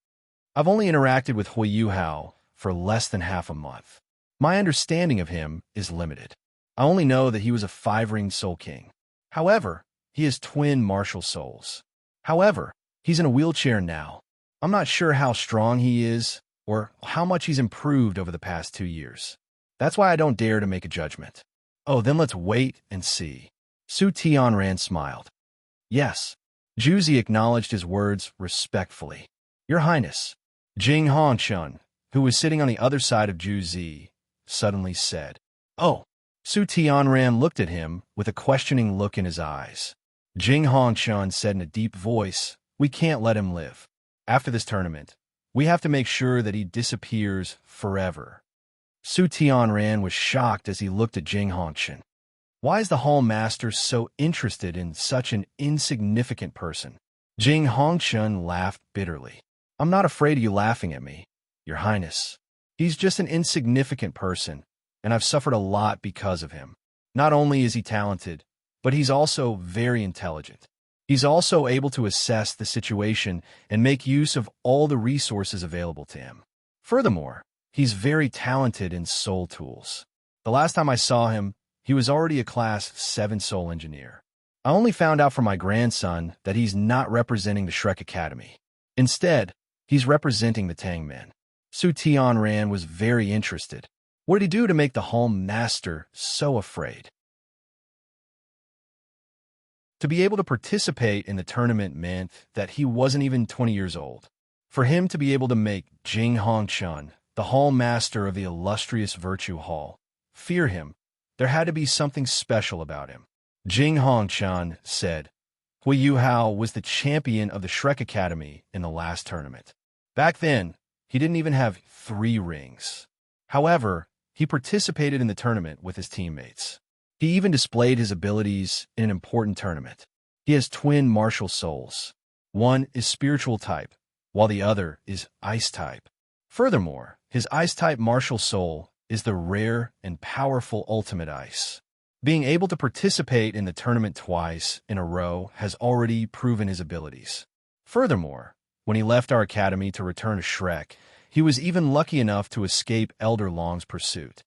A: I've only interacted with Yuhao for less than half a month. My understanding of him is limited. I only know that he was a 5-ring soul king. However, he has twin martial souls. However, he's in a wheelchair now. I'm not sure how strong he is or how much he's improved over the past 2 years. That's why I don't dare to make a judgment. Oh, then let's wait and see. Su Tianran smiled. Yes. Juzi acknowledged his words respectfully. Your Highness. Jing Hongchun, who was sitting on the other side of Juzi, suddenly said, Oh. Su Tianran looked at him with a questioning look in his eyes. Jing Hongchun said in a deep voice, We can't let him live. After this tournament, we have to make sure that he disappears forever. Su Tianran was shocked as he looked at Jing Hongchun. Why is the Hall Master so interested in such an insignificant person? Jing Hongchun laughed bitterly. I'm not afraid of you laughing at me, Your Highness. He's just an insignificant person, and I've suffered a lot because of him. Not only is he talented, but he's also very intelligent. He's also able to assess the situation and make use of all the resources available to him. Furthermore, he's very talented in soul tools. The last time I saw him, he was already a Class 7 soul engineer. I only found out from my grandson that he's not representing the Shrek Academy. Instead, he's representing the Tang Men. Su Tianran was very interested. What did he do to make the Hall Master so afraid? To be able to participate in the tournament meant that he wasn't even 20 years old. For him to be able to make Jing Hongchun the hall master of the illustrious Virtue Hall. Fear him. There had to be something special about him. Jing Hongchan said. Yuhao was the champion of the Shrek Academy in the last tournament. Back then, he didn't even have 3 rings. However, he participated in the tournament with his teammates. He even displayed his abilities in an important tournament. He has twin martial souls. One is spiritual type, while the other is ice type. Furthermore, his ice-type martial soul is the rare and powerful ultimate ice. Being able to participate in the tournament twice in a row has already proven his abilities. Furthermore, when he left our academy to return to Shrek, he was even lucky enough to escape Elder Long's pursuit.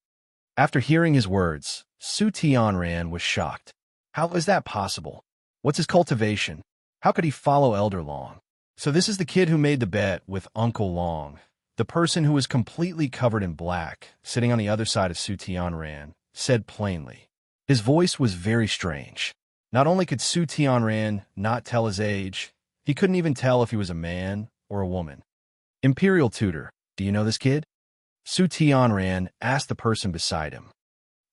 A: After hearing his words, Su Tianran was shocked. How is that possible? What's his cultivation? How could he follow Elder Long? So this is the kid who made the bet with Uncle Long, the person who was completely covered in black, sitting on the other side of Su Tianran, said plainly. His voice was very strange. Not only could Su Tianran not tell his age, he couldn't even tell if he was a man or a woman. Imperial Tutor, do you know this kid? Su Tianran asked the person beside him.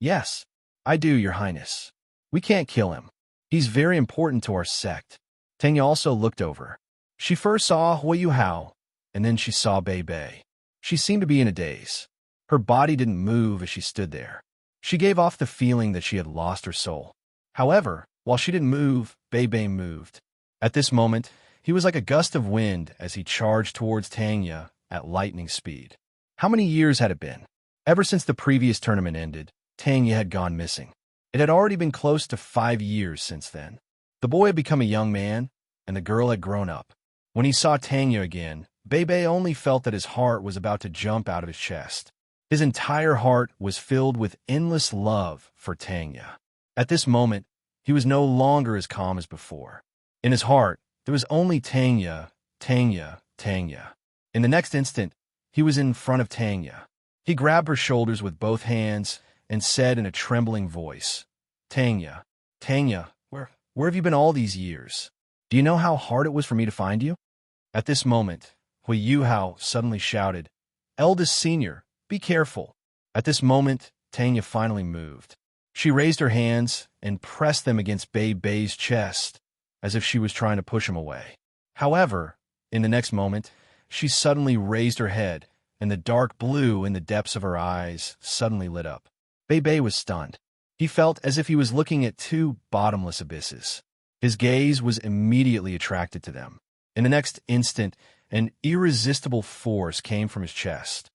A: Yes, I do, Your Highness. We can't kill him. He's very important to our sect. Tanya also looked over. She first saw Yuhao, and then she saw Bei Bei. She seemed to be in a daze. Her body didn't move as she stood there. She gave off the feeling that she had lost her soul. However, while she didn't move, Bei Bei moved. At this moment, he was like a gust of wind as he charged towards Tanya at lightning speed. How many years had it been? Ever since the previous tournament ended, Tanya had gone missing. It had already been close to 5 years since then. The boy had become a young man, and the girl had grown up. When he saw Tanya again, Bei Bei only felt that his heart was about to jump out of his chest. His entire heart was filled with endless love for Tanya. At this moment, he was no longer as calm as before. In his heart, there was only Tanya, Tanya, Tanya. In the next instant, he was in front of Tanya. He grabbed her shoulders with both hands and said in a trembling voice, Tanya, Tanya, where have you been all these years? Do you know how hard it was for me to find you? At this moment, Yuhao suddenly shouted, Eldest Senior, be careful. At this moment, Tanya finally moved. She raised her hands and pressed them against Bei Bei's chest, as if she was trying to push him away. However, in the next moment, she suddenly raised her head, and the dark blue in the depths of her eyes suddenly lit up. Bei Bei was stunned. He felt as if he was looking at 2 bottomless abysses. His gaze was immediately attracted to them. In the next instant, an irresistible force came from his chest.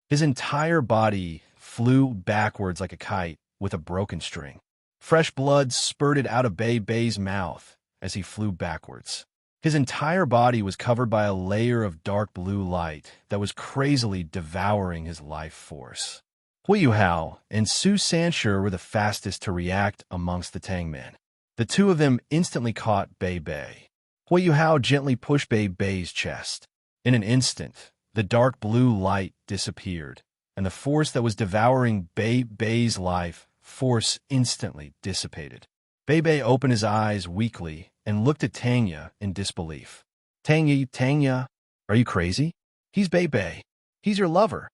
A: His entire body flew backwards like a kite with a broken string. Fresh blood spurted out of Bei Bei's mouth as he flew backwards. His entire body was covered by a layer of dark blue light that was crazily devouring his life force. Yuhao and Su Sanshur were the fastest to react amongst the Tangmen. The 2 of them instantly caught Bei Bei. Yuhao gently pushed Bei Bei's chest. In an instant, the dark blue light disappeared, and the force that was devouring Bei Bei's life force instantly dissipated. Bei Bei opened his eyes weakly and looked at Tanya in disbelief. Tanya, are you crazy? He's Bei Bei. He's your lover.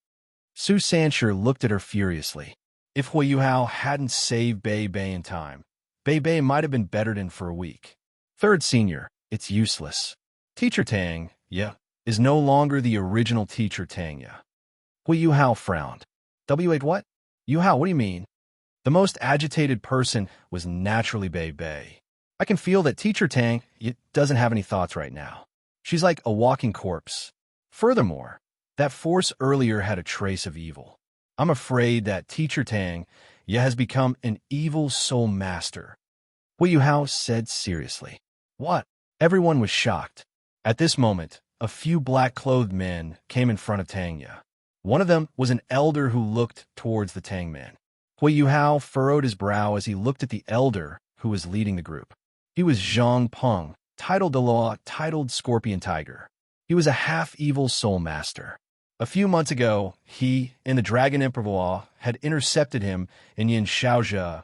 A: Su Sanshur looked at her furiously. If Yuhao hadn't saved Bei Bei in time, Bei Bei might have been bettered in for a week. 3rd Senior, it's useless. Teacher Tang, is no longer the original teacher Tanya. Yuhao frowned. Wait, what? Yuhao, what do you mean? The most agitated person was naturally Bei Bei. I can feel that Teacher Tang doesn't have any thoughts right now. She's like a walking corpse. Furthermore, that force earlier had a trace of evil. I'm afraid that Teacher Tang has become an evil soul master. Yuhao said seriously. What? Everyone was shocked. At this moment, a few black-clothed men came in front of Tanya. One of them was an elder who looked towards the Tangmen. Yuhao furrowed his brow as he looked at the elder who was leading the group. He was Zhang Peng, titled Delaw, titled Scorpion Tiger. He was a half-evil soul master. A few months ago, he and the Dragon Emperor had intercepted him in Yin Shaozhe.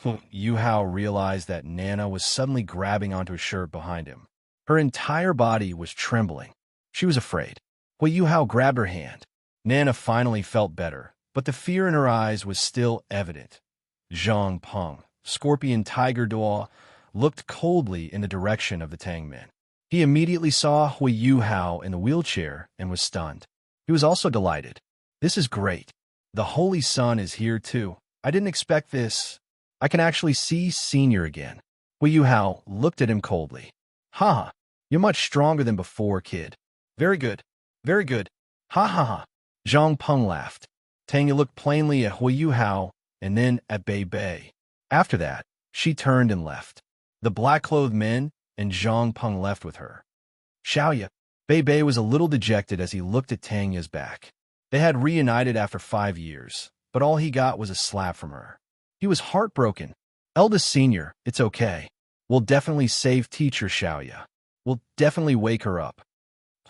A: Yuhao realized that Nana was suddenly grabbing onto his shirt behind him. Her entire body was trembling. She was afraid. Yuhao grabbed her hand. Nana finally felt better, but the fear in her eyes was still evident. Zhang Peng, Scorpion Tiger Dua, looked coldly in the direction of the Tang men. He immediately saw Yuhao in the wheelchair and was stunned. He was also delighted. This is great. The Holy Sun is here too. I didn't expect this. I can actually see Senior again. Yuhao looked at him coldly. Ha! You're much stronger than before, kid. Very good. Very good. Ha ha ha. Zhang Peng laughed. Tanya looked plainly at Yuhao and then at Bei Bei. After that, she turned and left. The black-clothed men and Zhang Peng left with her. Xiaoya. Bei Bei was a little dejected as he looked at Tanya's back. They had reunited after 5 years, but all he got was a slap from her. He was heartbroken. Eldest Senior, it's okay. We'll definitely save teacher Xiaoya. We'll definitely wake her up.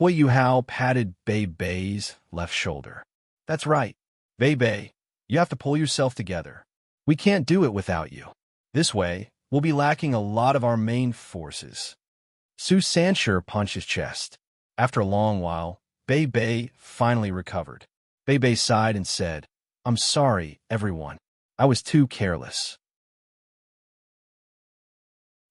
A: Yuhao patted Bei Bei's left shoulder. That's right. Bei Bei, you have to pull yourself together. We can't do it without you. This way, we'll be lacking a lot of our main forces. Su Sanshur punched his chest. After a long while, Bei Bei finally recovered. Bei Bei sighed and said, I'm sorry, everyone. I was too careless.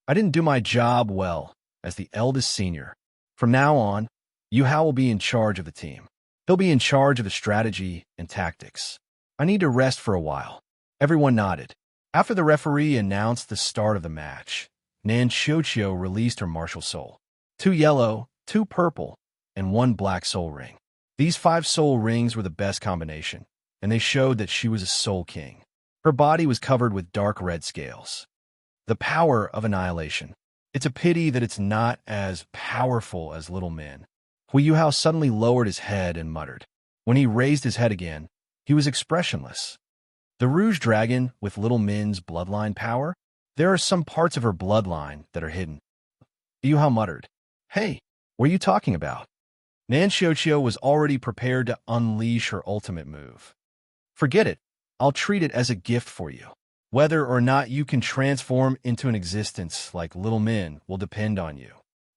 A: I didn't do my job well as the eldest senior. From now on, Yuhao will be in charge of the team. He'll be in charge of the strategy and tactics. I need to rest for a while. Everyone nodded. After the referee announced the start of the match, Nan Xiuqiu released her martial soul. 2 yellow, 2 purple, and 1 black soul ring. These 5 soul rings were the best combination, and they showed that she was a soul king. Her body was covered with dark red scales. The power of annihilation. It's a pity that it's not as powerful as Little Min. Yuhao suddenly lowered his head and muttered. When he raised his head again, he was expressionless. The Rouge Dragon with Little Min's bloodline power? There are some parts of her bloodline that are hidden. Yuhao muttered. Hey, what are you talking about? Nan Xiuqiu was already prepared to unleash her ultimate move. Forget it. I'll treat it as a gift for you. Whether or not you can transform into an existence like Little Min will depend on you.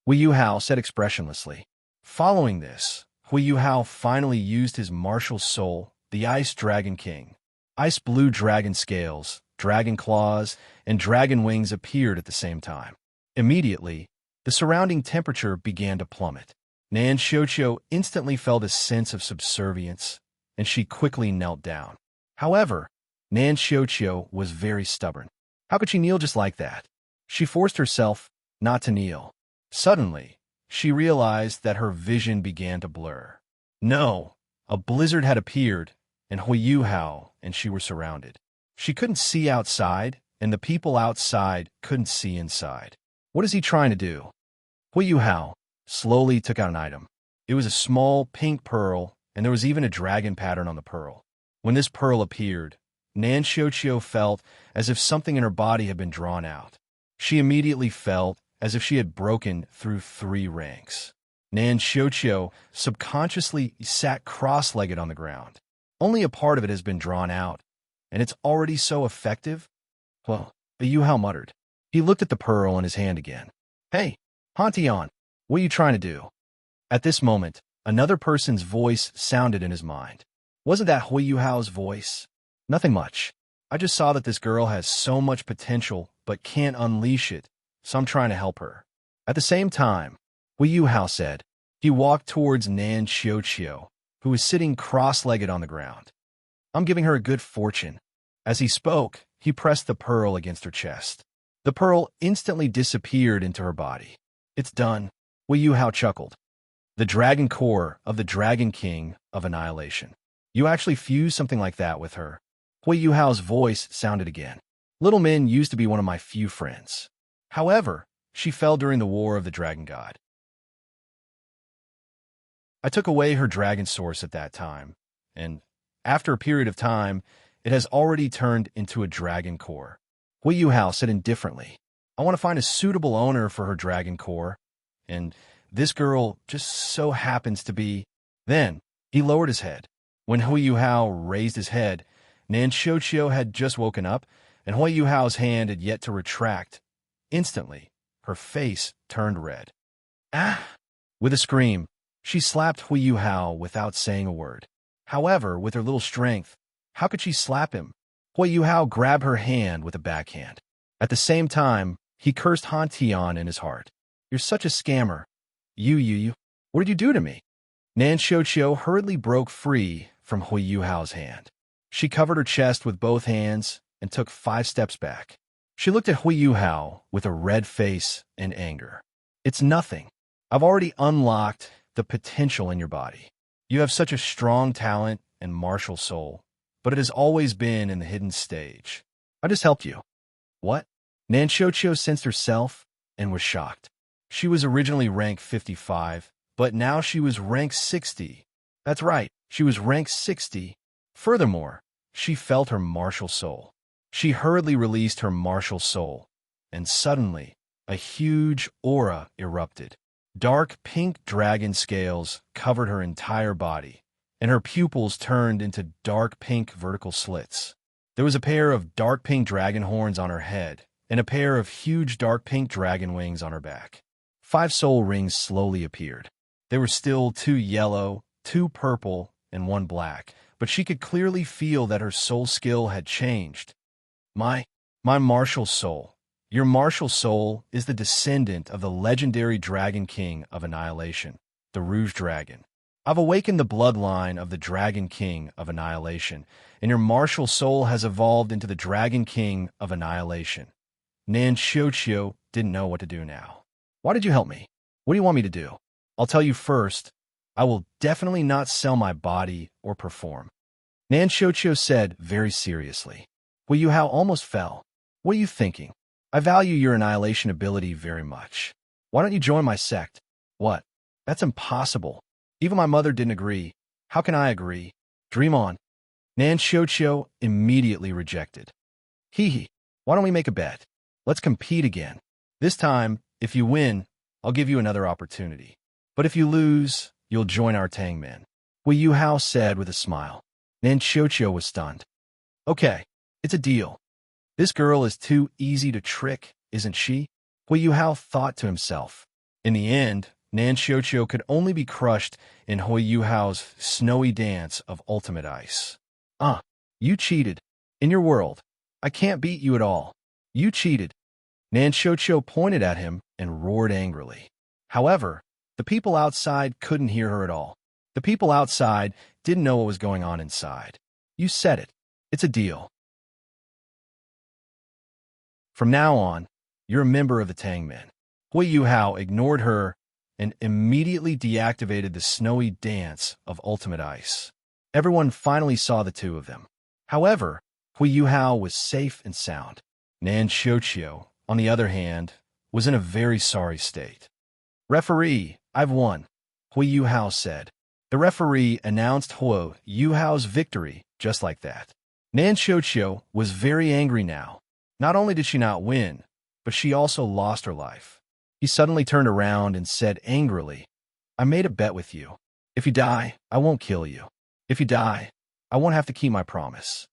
A: Yuhao said expressionlessly. Following this, Yuhao finally used his martial soul, the Ice Dragon King. Ice blue dragon scales, dragon claws, and dragon wings appeared at the same time. Immediately, the surrounding temperature began to plummet. Nan Xiuqiu instantly felt a sense of subservience, and she quickly knelt down. However, Nan Xiuqiu was very stubborn. How could she kneel just like that? She forced herself not to kneel. Suddenly, she realized that her vision began to blur. No, a blizzard had appeared, and Yuhao and she were surrounded. She couldn't see outside, and the people outside couldn't see inside. What is he trying to do? Yuhao slowly took out an item. It was a small pink pearl, and there was even a dragon pattern on the pearl. When this pearl appeared, Nan Xiuqiu felt as if something in her body had been drawn out. She immediately felt as if she had broken through 3 ranks. Nan Xiuqiu subconsciously sat cross-legged on the ground. Only a part of it has been drawn out, and it's already so effective? Well, Yuhao muttered. He looked at the pearl in his hand again. Hey, Hantian, what are you trying to do? At this moment, another person's voice sounded in his mind. Wasn't that Yuhao's voice? Nothing much. I just saw that this girl has so much potential but can't unleash it, so I'm trying to help her. At the same time, Yuhao said. He walked towards Nan Xiuqiu, who was sitting cross-legged on the ground. I'm giving her a good fortune. As he spoke, he pressed the pearl against her chest. The pearl instantly disappeared into her body. It's done. Yuhao chuckled. The dragon core of the Dragon King of Annihilation. You actually fused something like that with her. Yuhao's voice sounded again. Little Min used to be one of my few friends. However, she fell during the War of the Dragon God. I took away her dragon source at that time, and after a period of time, it has already turned into a dragon core. Yuhao said indifferently. I want to find a suitable owner for her dragon core, and this girl just so happens to be. Then, he lowered his head. When Yuhao raised his head, Nan Xiuqiu had just woken up, and Yuhao's hand had yet to retract. Instantly, her face turned red. Ah! With a scream, She slapped Yuhao without saying a word. However, with her little strength, how could she slap him? Yuhao grabbed her hand with a backhand. At the same time, he cursed Han Tian in his heart. You're such a scammer. You. What did you do to me? Nan Xiuqiu hurriedly broke free from Yuhao's hand. She covered her chest with both hands and took 5 steps back. She looked at Yuhao with a red face and anger. It's nothing. I've already unlocked the potential in your body. You have such a strong talent and martial soul, but it has always been in the hidden stage. I just helped you. What? Nan Xiuqiu sensed herself and was shocked. She was originally rank 55, but now she was rank 60. That's right, she was rank 60. Furthermore, she felt her martial soul. She hurriedly released her martial soul, and suddenly, a huge aura erupted. Dark pink dragon scales covered her entire body, and her pupils turned into dark pink vertical slits. There was a pair of dark pink dragon horns on her head, and a pair of huge dark pink dragon wings on her back. 5 soul rings slowly appeared. They were still 2 yellow, 2 purple, and 1 black, but she could clearly feel that her soul skill had changed. My martial soul. Your martial soul is the descendant of the legendary Dragon King of Annihilation, the Rouge Dragon. I've awakened the bloodline of the Dragon King of Annihilation, and your martial soul has evolved into the Dragon King of Annihilation. Nan Xiuqiu didn't know what to do now. Why did you help me? What do you want me to do? I'll tell you first, I will definitely not sell my body or perform. Nan Xiuqiu said very seriously. Yuhao almost fell. What are you thinking? I value your annihilation ability very much. Why don't you join my sect? What? That's impossible. Even my mother didn't agree. How can I agree? Dream on. Nan Xiuqiu immediately rejected. Hee. Why don't we make a bet? Let's compete again. This time, if you win, I'll give you another opportunity. But if you lose, you'll join our Tangmen. Yuhao said with a smile. Nan Xiuqiu was stunned. Okay, it's a deal. This girl is too easy to trick, isn't she? Yuhao thought to himself. In the end, Nan Xiuqiu could only be crushed in Yuhao's snowy dance of ultimate ice. You cheated. In your world, I can't beat you at all. You cheated. Nan Xiuqiu pointed at him and roared angrily. However, the people outside couldn't hear her at all. The people outside didn't know what was going on inside. You said it. It's a deal. From now on, you're a member of the Tangmen. Yuhao ignored her and immediately deactivated the snowy dance of ultimate ice. Everyone finally saw the two of them. However, Yuhao was safe and sound. Nan Xiuqiu, on the other hand, was in a very sorry state. Referee, I've won, Yuhao said. The referee announced Yuhao's victory just like that. Nan Xiuqiu was very angry now. Not only did she not win, but she also lost her life. He suddenly turned around and said angrily, I made a bet with you. If you die, I won't kill you. If you die, I won't have to keep my promise.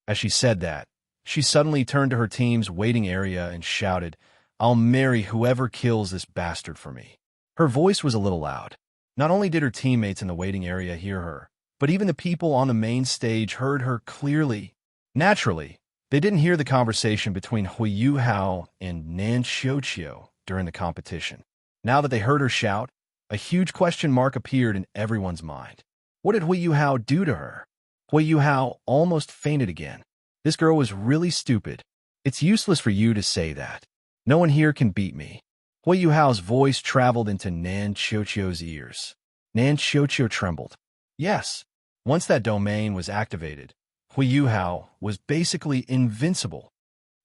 A: As she said that, she suddenly turned to her team's waiting area and shouted, I'll marry whoever kills this bastard for me. Her voice was a little loud. Not only did her teammates in the waiting area hear her, but even the people on the main stage heard her clearly. Naturally, they didn't hear the conversation between Yuhao and Nan Xiuqiu during the competition. Now that they heard her shout, a huge question mark appeared in everyone's mind. What did Yuhao do to her? Yuhao almost fainted again. This girl was really stupid. It's useless for you to say that. No one here can beat me. Yuhao's voice traveled into Nan Xiuqiu's ears. Nan Xiuqiu trembled. Yes, once that domain was activated, Yuhao was basically invincible.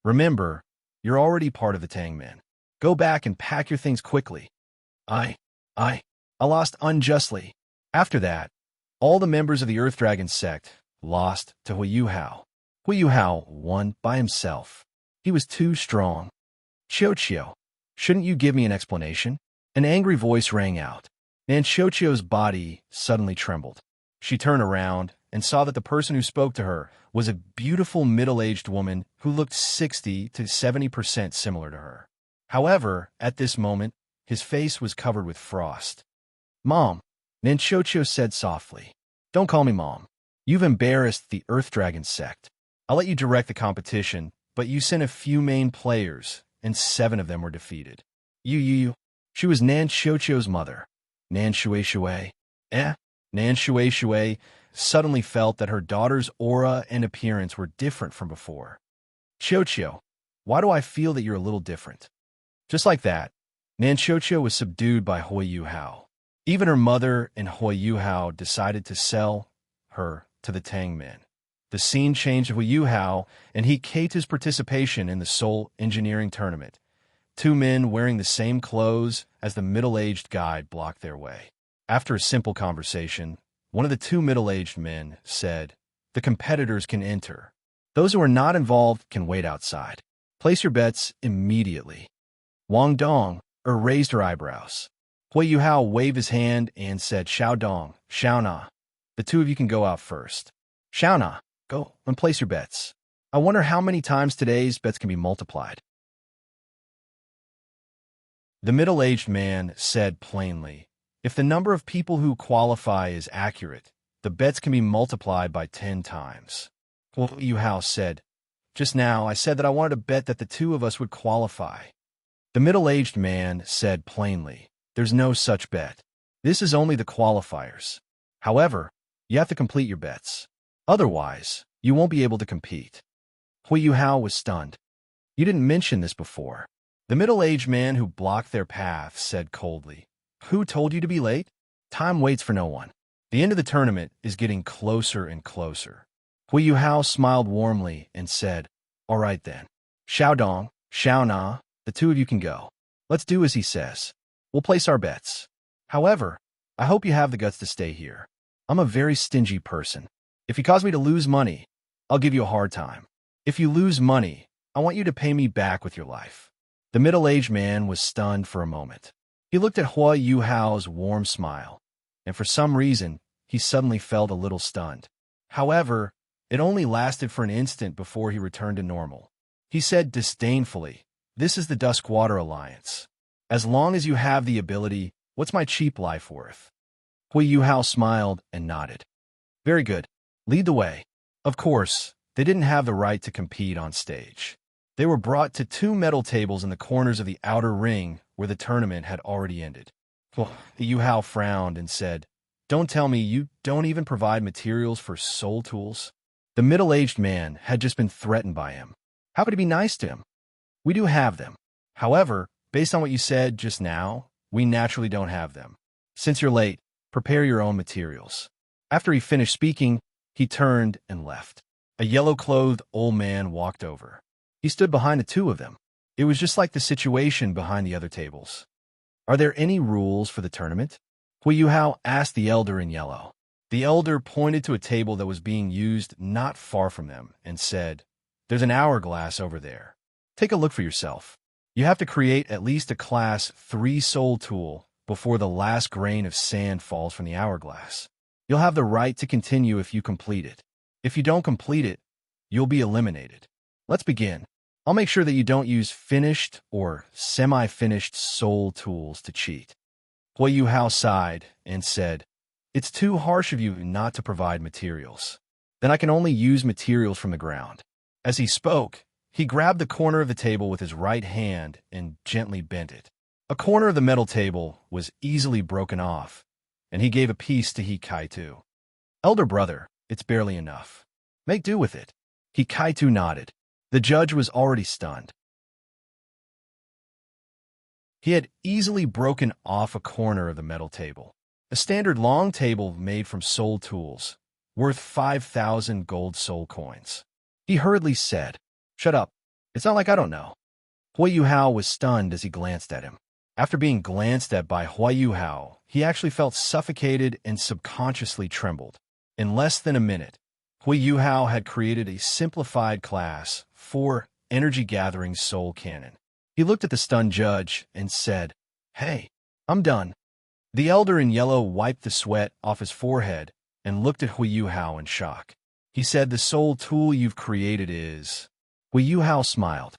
A: Remember, you're already part of the Tangmen. Go back and pack your things quickly. I lost unjustly. After that, all the members of the Earth Dragon sect lost to Yuhao. Yuhao won by himself. He was too strong. Xiuqiu, shouldn't you give me an explanation? An angry voice rang out. Nan Xiuqiu's body suddenly trembled. She turned around and saw that the person who spoke to her was a beautiful middle-aged woman who looked 60 to 70% similar to her. However, at this moment, his face was covered with frost. Mom, Nanchocho said softly. Don't call me Mom. You've embarrassed the Earth Dragon sect. I'll let you direct the competition, but you sent a few main players, and 7 of them were defeated. You. She was Nanchocho's mother. Nan Shui. Nan Shui suddenly felt that her daughter's aura and appearance were different from before. Chocho, why do I feel that you're a little different? Just like that, Nanchocho was subdued by Yuhao. Even her mother and Yuhao decided to sell her to the Tang men. The scene changed with Yuhao, and he caved his participation in the Soul Engineering Tournament. 2 men wearing the same clothes as the middle-aged guide blocked their way. After a simple conversation, one of the 2 middle-aged men said, "The competitors can enter. Those who are not involved can wait outside. Place your bets immediately." Wang Dong raised her eyebrows. Yuhao waved his hand and said, "Xiao Dong, Xiao Na. The 2 of you can go out first. Xiao Na, go and place your bets. I wonder how many times today's bets can be multiplied." The middle-aged man said plainly, "If the number of people who qualify is accurate, the bets can be multiplied by 10 times. Yuhao said, "Just now I said that I wanted to bet that the 2 of us would qualify." The middle-aged man said plainly, "There's no such bet. This is only the qualifiers. However, you have to complete your bets. Otherwise, you won't be able to compete." Yuhao was stunned. "You didn't mention this before." The middle-aged man who blocked their path said coldly, "Who told you to be late? Time waits for no one. The end of the tournament is getting closer and closer." Yuhao smiled warmly and said, "All right then. Xiao Dong, Xiao Na, the 2 of you can go. Let's do as he says. We'll place our bets. However, I hope you have the guts to stay here. I'm a very stingy person. If you cause me to lose money, I'll give you a hard time. If you lose money, I want you to pay me back with your life." The middle-aged man was stunned for a moment. He looked at Yuhao's warm smile, and for some reason, he suddenly felt a little stunned. However, it only lasted for an instant before he returned to normal. He said disdainfully, "This is the Duskwater Alliance. As long as you have the ability, what's my cheap life worth?" Yuhao smiled and nodded. "Very good. Lead the way." Of course, they didn't have the right to compete on stage. They were brought to 2 metal tables in the corners of the outer ring where the tournament had already ended. Yuhao frowned and said, "Don't tell me you don't even provide materials for soul tools?" The middle-aged man had just been threatened by him. How could he be nice to him? "We do have them. However, based on what you said just now, we naturally don't have them. Since you're late, prepare your own materials." After he finished speaking, he turned and left. A yellow-clothed old man walked over. He stood behind the 2 of them. It was just like the situation behind the other tables. "Are there any rules for the tournament?" Yuhao asked the elder in yellow. The elder pointed to a table that was being used not far from them and said, "There's an hourglass over there. Take a look for yourself. You have to create at least a class 3 soul tool before the last grain of sand falls from the hourglass. You'll have the right to continue if you complete it. If you don't complete it, you'll be eliminated. Let's begin. I'll make sure that you don't use finished or semi-finished soul tools to cheat." Yuhao sighed and said, "It's too harsh of you not to provide materials. Then I can only use materials from the ground." As he spoke, he grabbed the corner of the table with his right hand and gently bent it. A corner of the metal table was easily broken off, and he gave a piece to Hikaitu. "Elder brother, it's barely enough. Make do with it." Hikaitu nodded. The judge was already stunned. He had easily broken off a corner of the metal table, a standard long table made from soul tools, worth 5,000 gold soul coins. He hurriedly said, "Shut up. It's not like I don't know." Yuhao was stunned as he glanced at him. After being glanced at by Yuhao, he actually felt suffocated and subconsciously trembled. In less than a minute, Yuhao had created a simplified class 4 energy-gathering soul cannon. He looked at the stunned judge and said, "Hey, I'm done." The elder in yellow wiped the sweat off his forehead and looked at Yuhao in shock. He said, "The soul tool you've created is..." Yuhao smiled.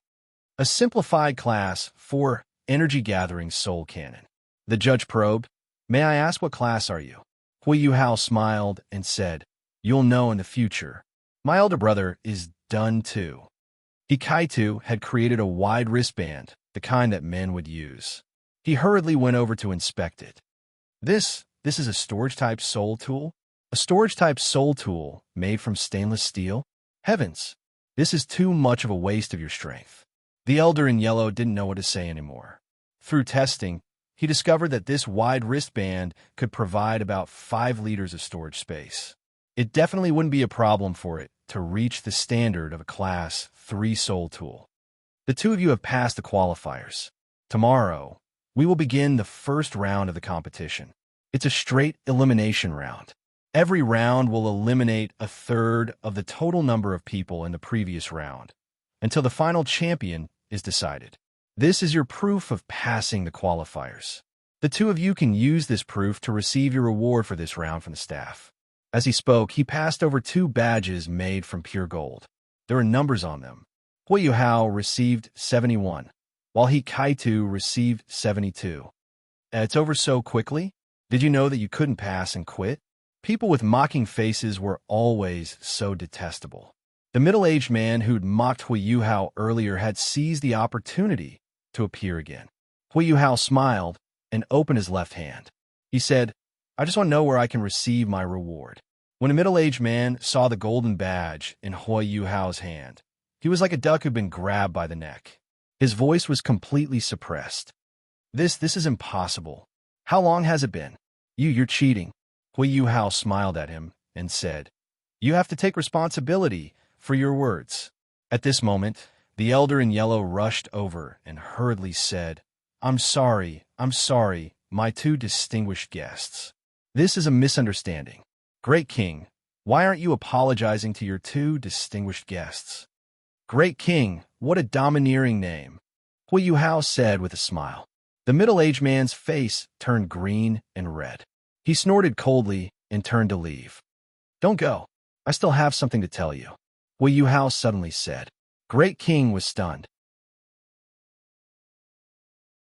A: "A simplified class 4 energy-gathering soul cannon." The judge probed, "May I ask what class are you?" Yuhao smiled and said, "You'll know in the future. My elder brother is done too." Hikaitu had created a wide wristband, the kind that men would use. He hurriedly went over to inspect it. This is a storage-type soul tool? A storage-type soul tool made from stainless steel? Heavens, this is too much of a waste of your strength. The elder in yellow didn't know what to say anymore. Through testing, he discovered that this wide wristband could provide about 5 liters of storage space. It definitely wouldn't be a problem for it to reach the standard of a Class 3 soul tool. The two of you have passed the qualifiers. Tomorrow, we will begin the first round of the competition. It's a straight elimination round. Every round will eliminate a third of the total number of people in the previous round, until the final champion is decided. This is your proof of passing the qualifiers. The two of you can use this proof to receive your reward for this round from the staff. As he spoke, he passed over 2 badges made from pure gold. There were numbers on them. Yuhao received 71, while Hikaitu received 72. It's over so quickly? Did you know that you couldn't pass and quit? People with mocking faces were always so detestable. The middle-aged man who'd mocked Yuhao earlier had seized the opportunity to appear again. Yuhao smiled and opened his left hand. He said, "I just want to know where I can receive my reward." When a middle-aged man saw the golden badge in Yuhao's hand, he was like a duck who'd been grabbed by the neck. His voice was completely suppressed. This is impossible. How long has it been? You're cheating." Yuhao smiled at him and said, "You have to take responsibility for your words." At this moment, the elder in yellow rushed over and hurriedly said, I'm sorry, my 2 distinguished guests. This is a misunderstanding. Great King, why aren't you apologizing to your 2 distinguished guests?" "Great King, what a domineering name," Yuhao said with a smile. The middle-aged man's face turned green and red. He snorted coldly and turned to leave. "Don't go. I still have something to tell you," Yuhao suddenly said. Great King was stunned.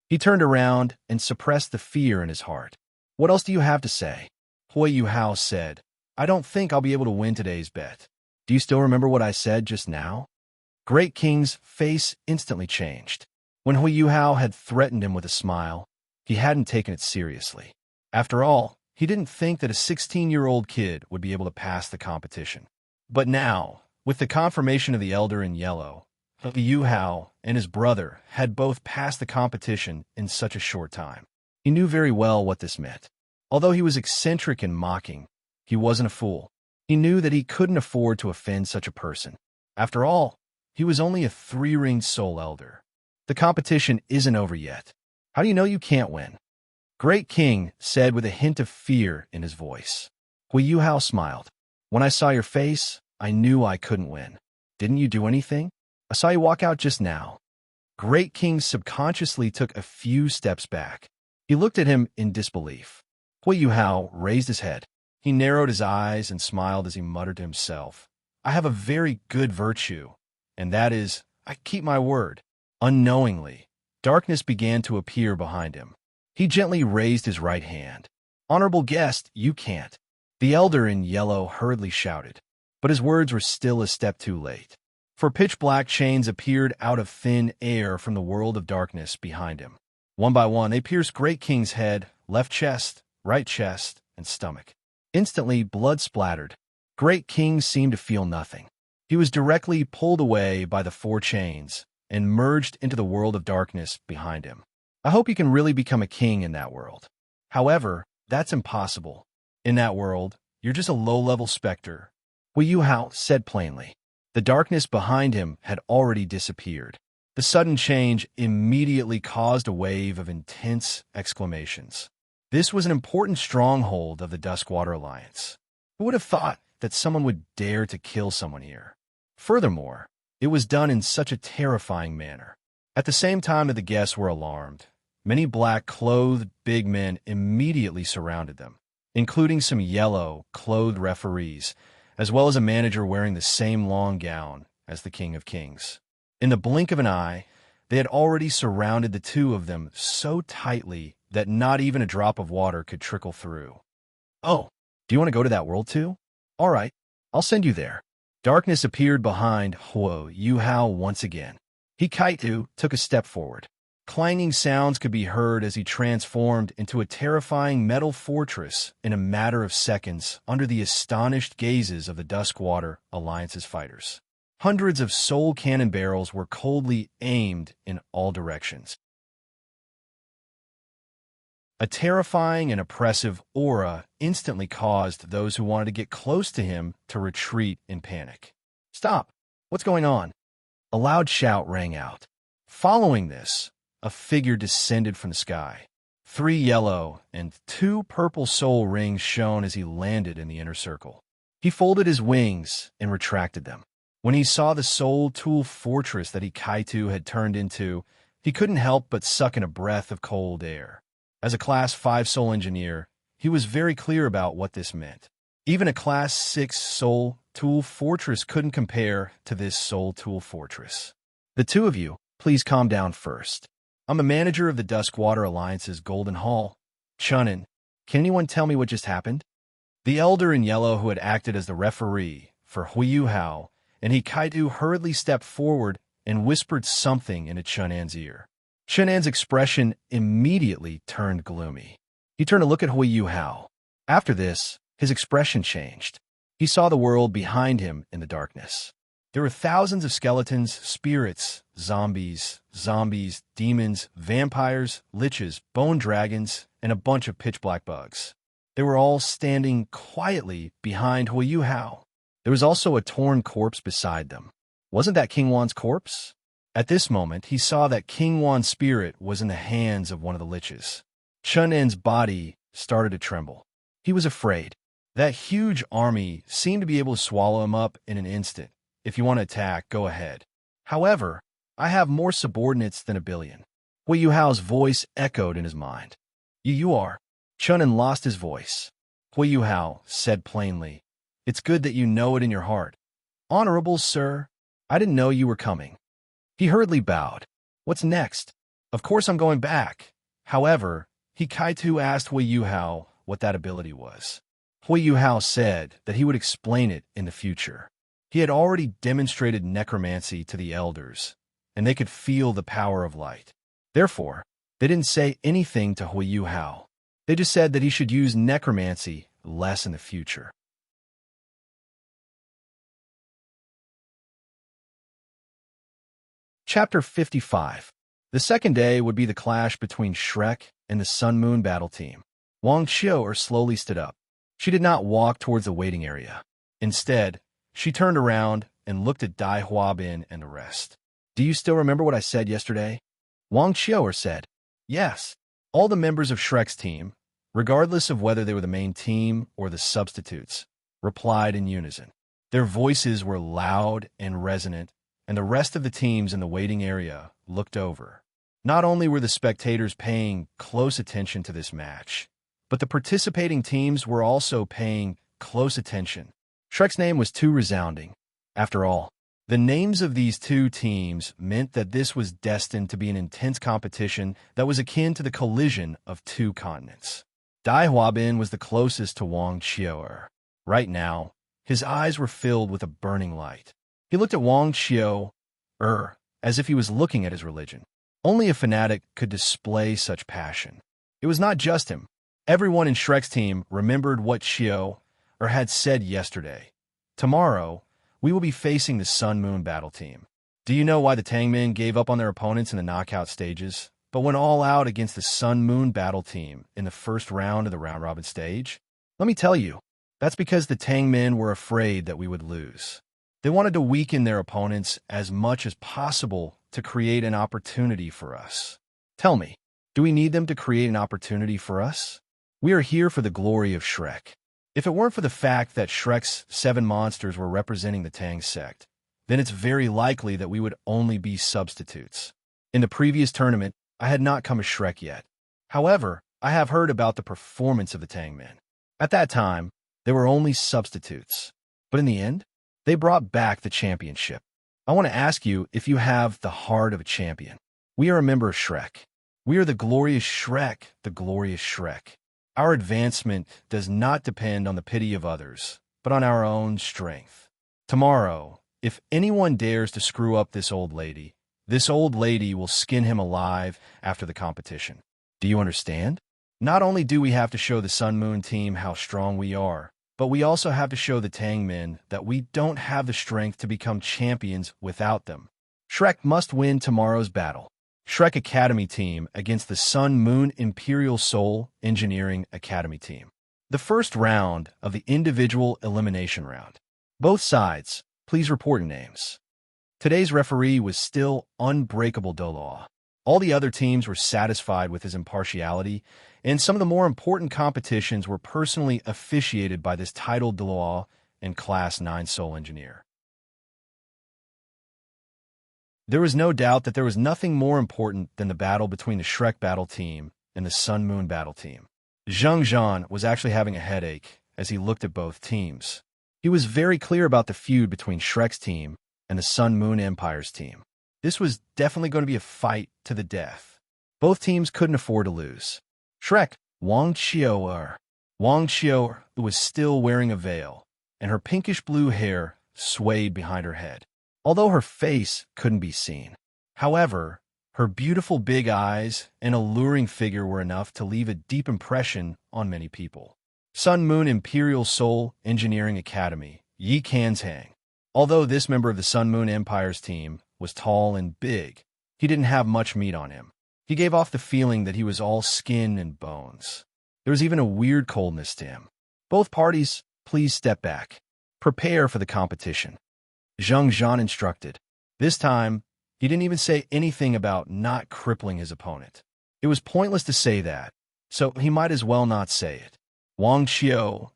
A: He turned around and suppressed the fear in his heart. "What else do you have to say?" Yuhao said, "I don't think I'll be able to win today's bet. Do you still remember what I said just now?" Great King's face instantly changed. When Yuhao had threatened him with a smile, he hadn't taken it seriously. After all, he didn't think that a 16-year-old kid would be able to pass the competition. But now, with the confirmation of the elder in yellow, Yuhao and his brother had both passed the competition in such a short time. He knew very well what this meant. Although he was eccentric and mocking, he wasn't a fool. He knew that he couldn't afford to offend such a person. After all, he was only a 3-ringed soul elder. The competition isn't over yet. How do you know you can't win? Great King said with a hint of fear in his voice. Yuhao smiled. "When I saw your face, I knew I couldn't win. Didn't you do anything? I saw you walk out just now." Great King subconsciously took a few steps back. He looked at him in disbelief. Yuhao raised his head. He narrowed his eyes and smiled as he muttered to himself, "I have a very good virtue, and that is, I keep my word." Unknowingly, darkness began to appear behind him. He gently raised his right hand. "Honorable guest, you can't." The elder in yellow hurriedly shouted, but his words were still a step too late. For pitch-black chains appeared out of thin air from the world of darkness behind him. One by one, they pierced Great King's head, left chest, right chest, and stomach. Instantly, blood splattered. Great King seemed to feel nothing. He was directly pulled away by the 4 chains and merged into the world of darkness behind him. I hope you can really become a king in that world. However, that's impossible. In that world, you're just a low-level specter. Yuhao said plainly. The darkness behind him had already disappeared. The sudden change immediately caused a wave of intense exclamations. This was an important stronghold of the Duskwater Alliance. Who would have thought that someone would dare to kill someone here? Furthermore, it was done in such a terrifying manner. At the same time that the guests were alarmed, many black-clothed big men immediately surrounded them, including some yellow-clothed referees, as well as a manager wearing the same long gown as the King of Kings. In the blink of an eye, they had already surrounded the 2 of them so tightly that not even a drop of water could trickle through. "Oh, Do you want to go to that world too? All right, I'll send you there. Darkness appeared behind Yuhao once again. Kaitu took a step forward. Clanging sounds could be heard as he transformed into a terrifying metal fortress in a matter of seconds under the astonished gazes of the Duskwater Alliance's fighters. Hundreds of soul cannon barrels were coldly aimed in all directions. A terrifying and oppressive aura instantly caused those who wanted to get close to him to retreat in panic. "Stop! What's going on?" A loud shout rang out. Following this, a figure descended from the sky. 3 yellow and 2 purple soul rings shone as he landed in the inner circle. He folded his wings and retracted them. When he saw the soul tool fortress that Kaitu had turned into, he couldn't help but suck in a breath of cold air. As a Class 5 soul engineer, he was very clear about what this meant. Even a Class 6 soul tool fortress couldn't compare to this soul tool fortress. "The two of you, please calm down first. I'm the manager of the Duskwater Alliance's Golden Hall. Chunin, can anyone tell me what just happened?" The elder in yellow who had acted as the referee for Yuhao and Kaitu hurriedly stepped forward and whispered something into Chunan's ear. Chunan's expression immediately turned gloomy. He turned to look at Yuhao. After this, his expression changed. He saw the world behind him in the darkness. There were thousands of skeletons, spirits, zombies, demons, vampires, liches, bone dragons, and a bunch of pitch-black bugs. They were all standing quietly behind Yuhao. There was also a torn corpse beside them. Wasn't that King Wan's corpse? At this moment, he saw that King Wan's spirit was in the hands of one of the liches. Chunan's body started to tremble. He was afraid. That huge army seemed to be able to swallow him up in an instant. If you want to attack, go ahead. However, I have more subordinates than a billion. Yuhao's voice echoed in his mind. You are. Chunin lost his voice. Yuhao said plainly, "It's good that you know it in your heart. Honorable sir, I didn't know you were coming." He hurriedly bowed. "What's next?" "Of course I'm going back." However, Kaitu asked Yuhao what that ability was. Yuhao said that he would explain it in the future. He had already demonstrated necromancy to the elders, and they could feel the power of light. Therefore, they didn't say anything to Yuhao. They just said that he should use necromancy less in the future. Chapter 55. The second day would be the clash between Shrek and the Sun-Moon battle team. Wang Xiao slowly stood up. She did not walk towards the waiting area. Instead, she turned around and looked at Dai Huabin and the rest. "Do you still remember what I said yesterday?" Wang Xiao said, "Yes." All the members of Shrek's team, regardless of whether they were the main team or the substitutes, replied in unison. Their voices were loud and resonant, and the rest of the teams in the waiting area looked over. Not only were the spectators paying close attention to this match, but the participating teams were also paying close attention. Shrek's name was too resounding. After all, the names of these two teams meant that this was destined to be an intense competition that was akin to the collision of two continents. Dai Huabin was the closest to Wang Xiao. Right now, his eyes were filled with a burning light. He looked at Wang Xiao as if he was looking at his religion. Only a fanatic could display such passion. It was not just him. Everyone in Shrek's team remembered what Xiao had said yesterday. Tomorrow, we will be facing the Sun-Moon battle team. Do you know why the Tangmen gave up on their opponents in the knockout stages, but went all out against the Sun-Moon battle team in the first round of the round-robin stage? Let me tell you, that's because the Tangmen were afraid that we would lose. They wanted to weaken their opponents as much as possible to create an opportunity for us. Tell me, do we need them to create an opportunity for us? We are here for the glory of Shrek. If it weren't for the fact that Shrek's 7 monsters were representing the Tang sect, then it's very likely that we would only be substitutes. In the previous tournament, I had not come as Shrek yet. However, I have heard about the performance of the Tangmen. At that time, they were only substitutes. But in the end, they brought back the championship. I want to ask you if you have the heart of a champion. We are a member of Shrek. We are the glorious Shrek, the glorious Shrek. Our advancement does not depend on the pity of others, but on our own strength. Tomorrow, if anyone dares to screw up this old lady will skin him alive after the competition. Do you understand? Not only do we have to show the Sun Moon team how strong we are, but we also have to show the Tang men that we don't have the strength to become champions without them. Shrek must win tomorrow's battle. Shrek Academy team against the Sun Moon Imperial Soul Engineering Academy team. The first round of the individual elimination round. Both sides, please report your names. Today's referee was still Unbreakable Doloa. All the other teams were satisfied with his impartiality, and some of the more important competitions were personally officiated by this titled Doloa and Class 9 Soul Engineer. There was no doubt that there was nothing more important than the battle between the Shrek Battle Team and the Sun Moon Battle Team. Zheng Zhan was actually having a headache as he looked at both teams. He was very clear about the feud between Shrek's team and the Sun Moon Empire's team. This was definitely going to be a fight to the death. Both teams couldn't afford to lose. Shrek, Wang Qiu'er was still wearing a veil, and her pinkish-blue hair swayed behind her head, although her face couldn't be seen. However, her beautiful big eyes and alluring figure were enough to leave a deep impression on many people. Sun Moon Imperial Soul Engineering Academy, Yi Kanzhang. Although this member of the Sun Moon Empire's team was tall and big, he didn't have much meat on him. He gave off the feeling that he was all skin and bones. There was even a weird coldness to him. Both parties, please step back. Prepare for the competition. Zheng Zhan instructed. This time, he didn't even say anything about not crippling his opponent. It was pointless to say that, so he might as well not say it. Wang Qiu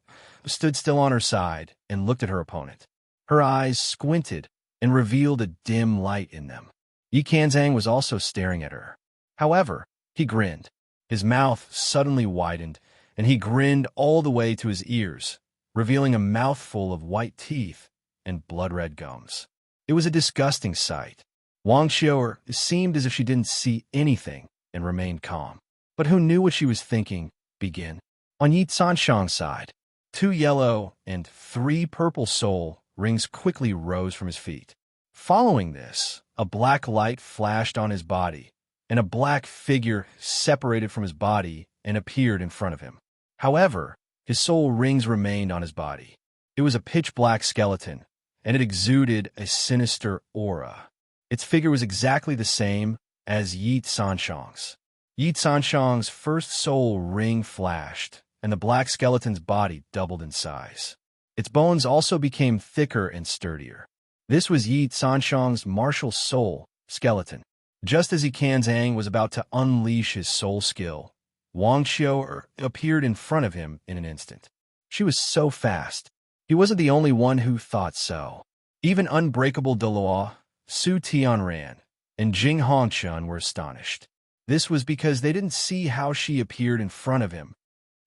A: stood still on her side and looked at her opponent. Her eyes squinted and revealed a dim light in them. Yi Kanzhang was also staring at her. However, he grinned. His mouth suddenly widened, and he grinned all the way to his ears, revealing a mouthful of white teeth and blood-red gums. It was a disgusting sight. Wang Qiu'er seemed as if she didn't see anything and remained calm. But who knew what she was thinking? Begin. On Yi Sanshang's side, 2 yellow and 3 purple soul rings quickly rose from his feet. Following this, a black light flashed on his body, and a black figure separated from his body and appeared in front of him. However, his soul rings remained on his body. It was a pitch-black skeleton, and it exuded a sinister aura. Its figure was exactly the same as Yi Sanshang's. Yi Sanshang's first soul ring flashed, and the black skeleton's body doubled in size. Its bones also became thicker and sturdier. This was Yi Sanshang's martial soul skeleton. Just as Yi Kanzhang was about to unleash his soul skill, Wang Qiu'er appeared in front of him in an instant. She was so fast. He wasn't the only one who thought so. Even Unbreakable Doloa, Su Tianran, and Jing Hongchun were astonished. This was because they didn't see how she appeared in front of him.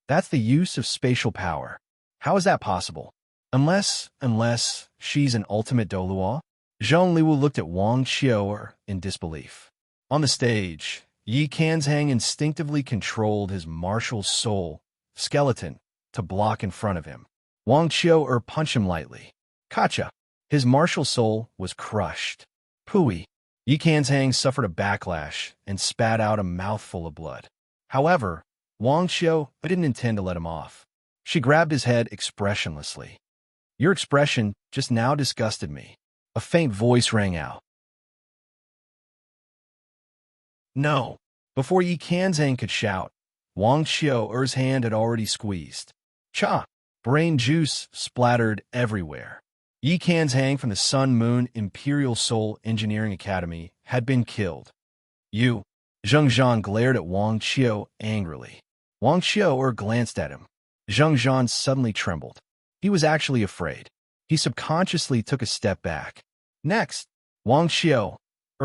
A: That's the use of spatial power. How is that possible? Unless she's an ultimate Doloa? Zhong Liwu looked at Wang Qiu'er in disbelief. On the stage, Yi Kanzhang instinctively controlled his martial soul skeleton to block in front of him. Wang Qiu'er punched him lightly. Kacha! His martial soul was crushed. Pooey! Yi Kanzhang suffered a backlash and spat out a mouthful of blood. However, Wang Qiu'er didn't intend to let him off. She grabbed his head expressionlessly. Your expression just now disgusted me. A faint voice rang out. No! Before Yi Kanzhang could shout, Wang Qiu'er's hand had already squeezed. Cha! Brain juice splattered everywhere. Yi Kanzhang from the Sun Moon Imperial Soul Engineering Academy had been killed. You! Zheng Zhan glared at Wang Qiu'er angrily. Wang Qiu'er glanced at him. Zheng Zhan suddenly trembled. He was actually afraid. He subconsciously took a step back. Next, Wang Qiu'er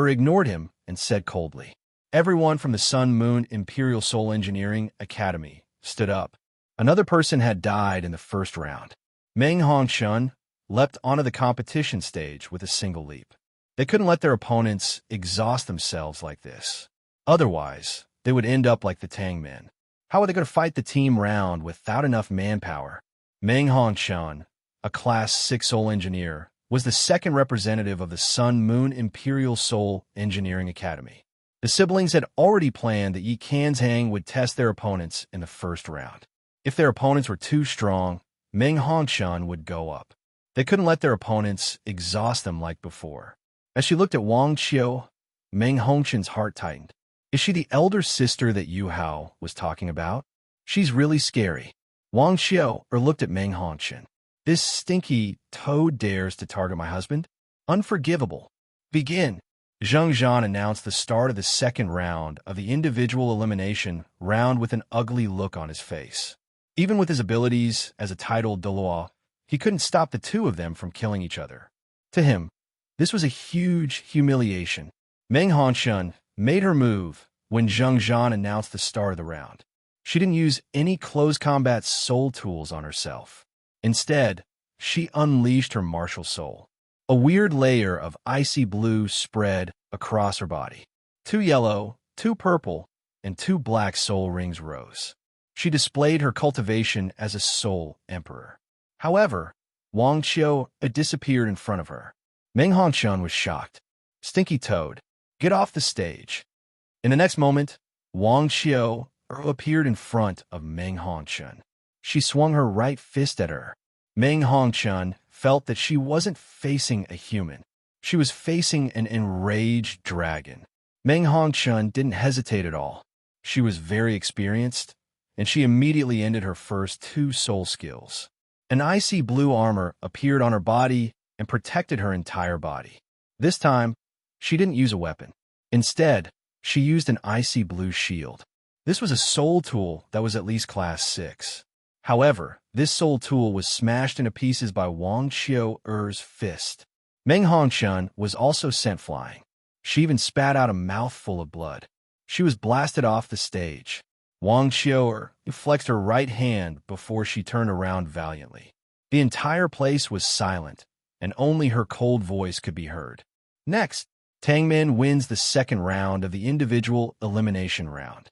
A: ignored him and said coldly. Everyone from the Sun Moon Imperial Soul Engineering Academy stood up. Another person had died in the first round. Meng Hongchun leapt onto the competition stage with a single leap. They couldn't let their opponents exhaust themselves like this. Otherwise, they would end up like the Tang men. How are they going to fight the team round without enough manpower? Meng Hongchun, a Class 6 Soul Engineer, was the second representative of the Sun Moon Imperial Soul Engineering Academy. The siblings had already planned that Yi Kanzhang would test their opponents in the first round. If their opponents were too strong, Meng Hongchun would go up. They couldn't let their opponents exhaust them like before. As she looked at Wang Qiu, Meng Hongchun's heart tightened. Is she the elder sister that Yuhao was talking about? She's really scary. Wang Qiu looked at Meng Hongchun. This stinky toad dares to target my husband? Unforgivable. Begin. Zheng Zhan announced the start of the second round of the individual elimination round with an ugly look on his face. Even with his abilities as a titled Deluo, he couldn't stop the two of them from killing each other. To him, this was a huge humiliation. Meng Hongchun made her move when Zheng Zhan announced the start of the round. She didn't use any close combat soul tools on herself. Instead, she unleashed her martial soul. A weird layer of icy blue spread across her body. 2 yellow, 2 purple, and 2 black soul rings rose. She displayed her cultivation as a soul emperor. However, Wang Qiu disappeared in front of her. Meng Hongchun was shocked. Stinky toad, get off the stage. In the next moment, Wang Qiu appeared in front of Meng Hongchun. She swung her right fist at her. Meng Hongchun felt that she wasn't facing a human. She was facing an enraged dragon. Meng Hongchun didn't hesitate at all. She was very experienced, and she immediately ended her first 2 soul skills. An icy blue armor appeared on her body and protected her entire body. This time, she didn't use a weapon. Instead, she used an icy blue shield. This was a soul tool that was at least Class 6. However, this soul tool was smashed into pieces by Wang Qiu's fist. Meng Hongchun was also sent flying. She even spat out a mouthful of blood. She was blasted off the stage. Wang Qiu flexed her right hand before she turned around valiantly. The entire place was silent, and only her cold voice could be heard. Next, Tang Min wins the second round of the individual elimination round.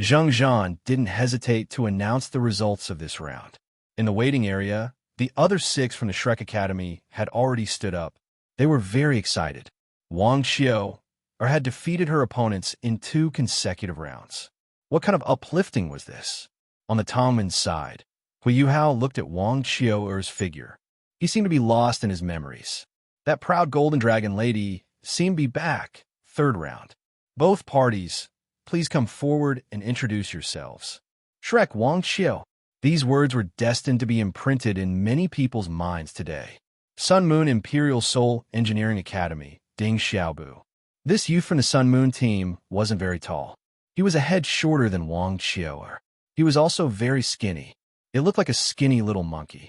A: Zheng Zhan didn't hesitate to announce the results of this round. In the waiting area, the other 6 from the Shrek Academy had already stood up. They were very excited. Wang Qiu had defeated her opponents in 2 consecutive rounds. What kind of uplifting was this? On the Tongmen's side, Yuhao looked at Wang Qiu's figure. He seemed to be lost in his memories. That proud golden dragon lady seemed to be back. Third round. Both parties, please come forward and introduce yourselves. Shrek Wang Qiu. These words were destined to be imprinted in many people's minds today. Sun Moon Imperial Soul Engineering Academy, Ding Xiaobu. This youth from the Sun Moon team wasn't very tall. He was a head shorter than Wang Qiu. He was also very skinny. It looked like a skinny little monkey.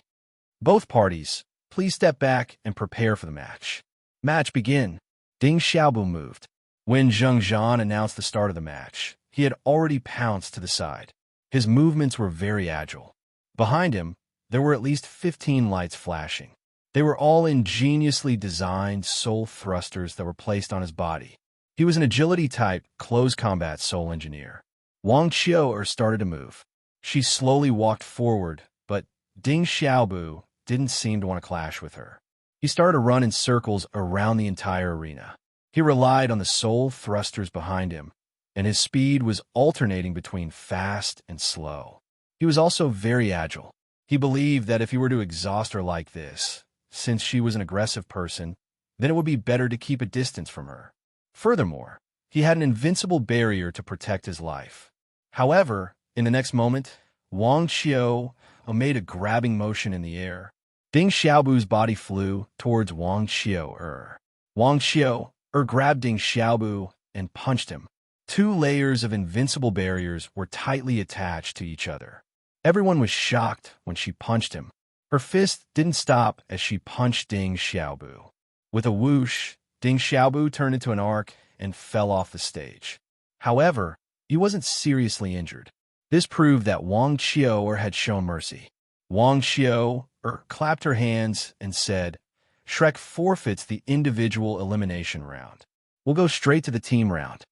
A: Both parties, please step back and prepare for the match. Match begin. Ding Xiaobu moved. When Zheng Zhan announced the start of the match, he had already pounced to the side. His movements were very agile. Behind him, there were at least 15 lights flashing. They were all ingeniously designed soul thrusters that were placed on his body. He was an agility-type, close combat soul engineer. Wang Qiu started to move. She slowly walked forward, but Ding Xiaobu didn't seem to want to clash with her. He started to run in circles around the entire arena. He relied on the soul thrusters behind him, and his speed was alternating between fast and slow. He was also very agile. He believed that if he were to exhaust her like this, since she was an aggressive person, then it would be better to keep a distance from her. Furthermore, he had an invincible barrier to protect his life. However, in the next moment, Wang Qiu made a grabbing motion in the air. Ding Xiaobu's body flew towards Wang Qiu. Wang Qiu grabbed Ding Xiaobu and punched him. 2 layers of invincible barriers were tightly attached to each other. Everyone was shocked when she punched him. Her fist didn't stop as she punched Ding Xiaobu. With a whoosh, Ding Xiaobu turned into an arc and fell off the stage. However, he wasn't seriously injured. This proved that Wang Qiu had shown mercy. Wang Qiu clapped her hands and said, Shrek forfeits the individual elimination round. We'll go straight to the team round.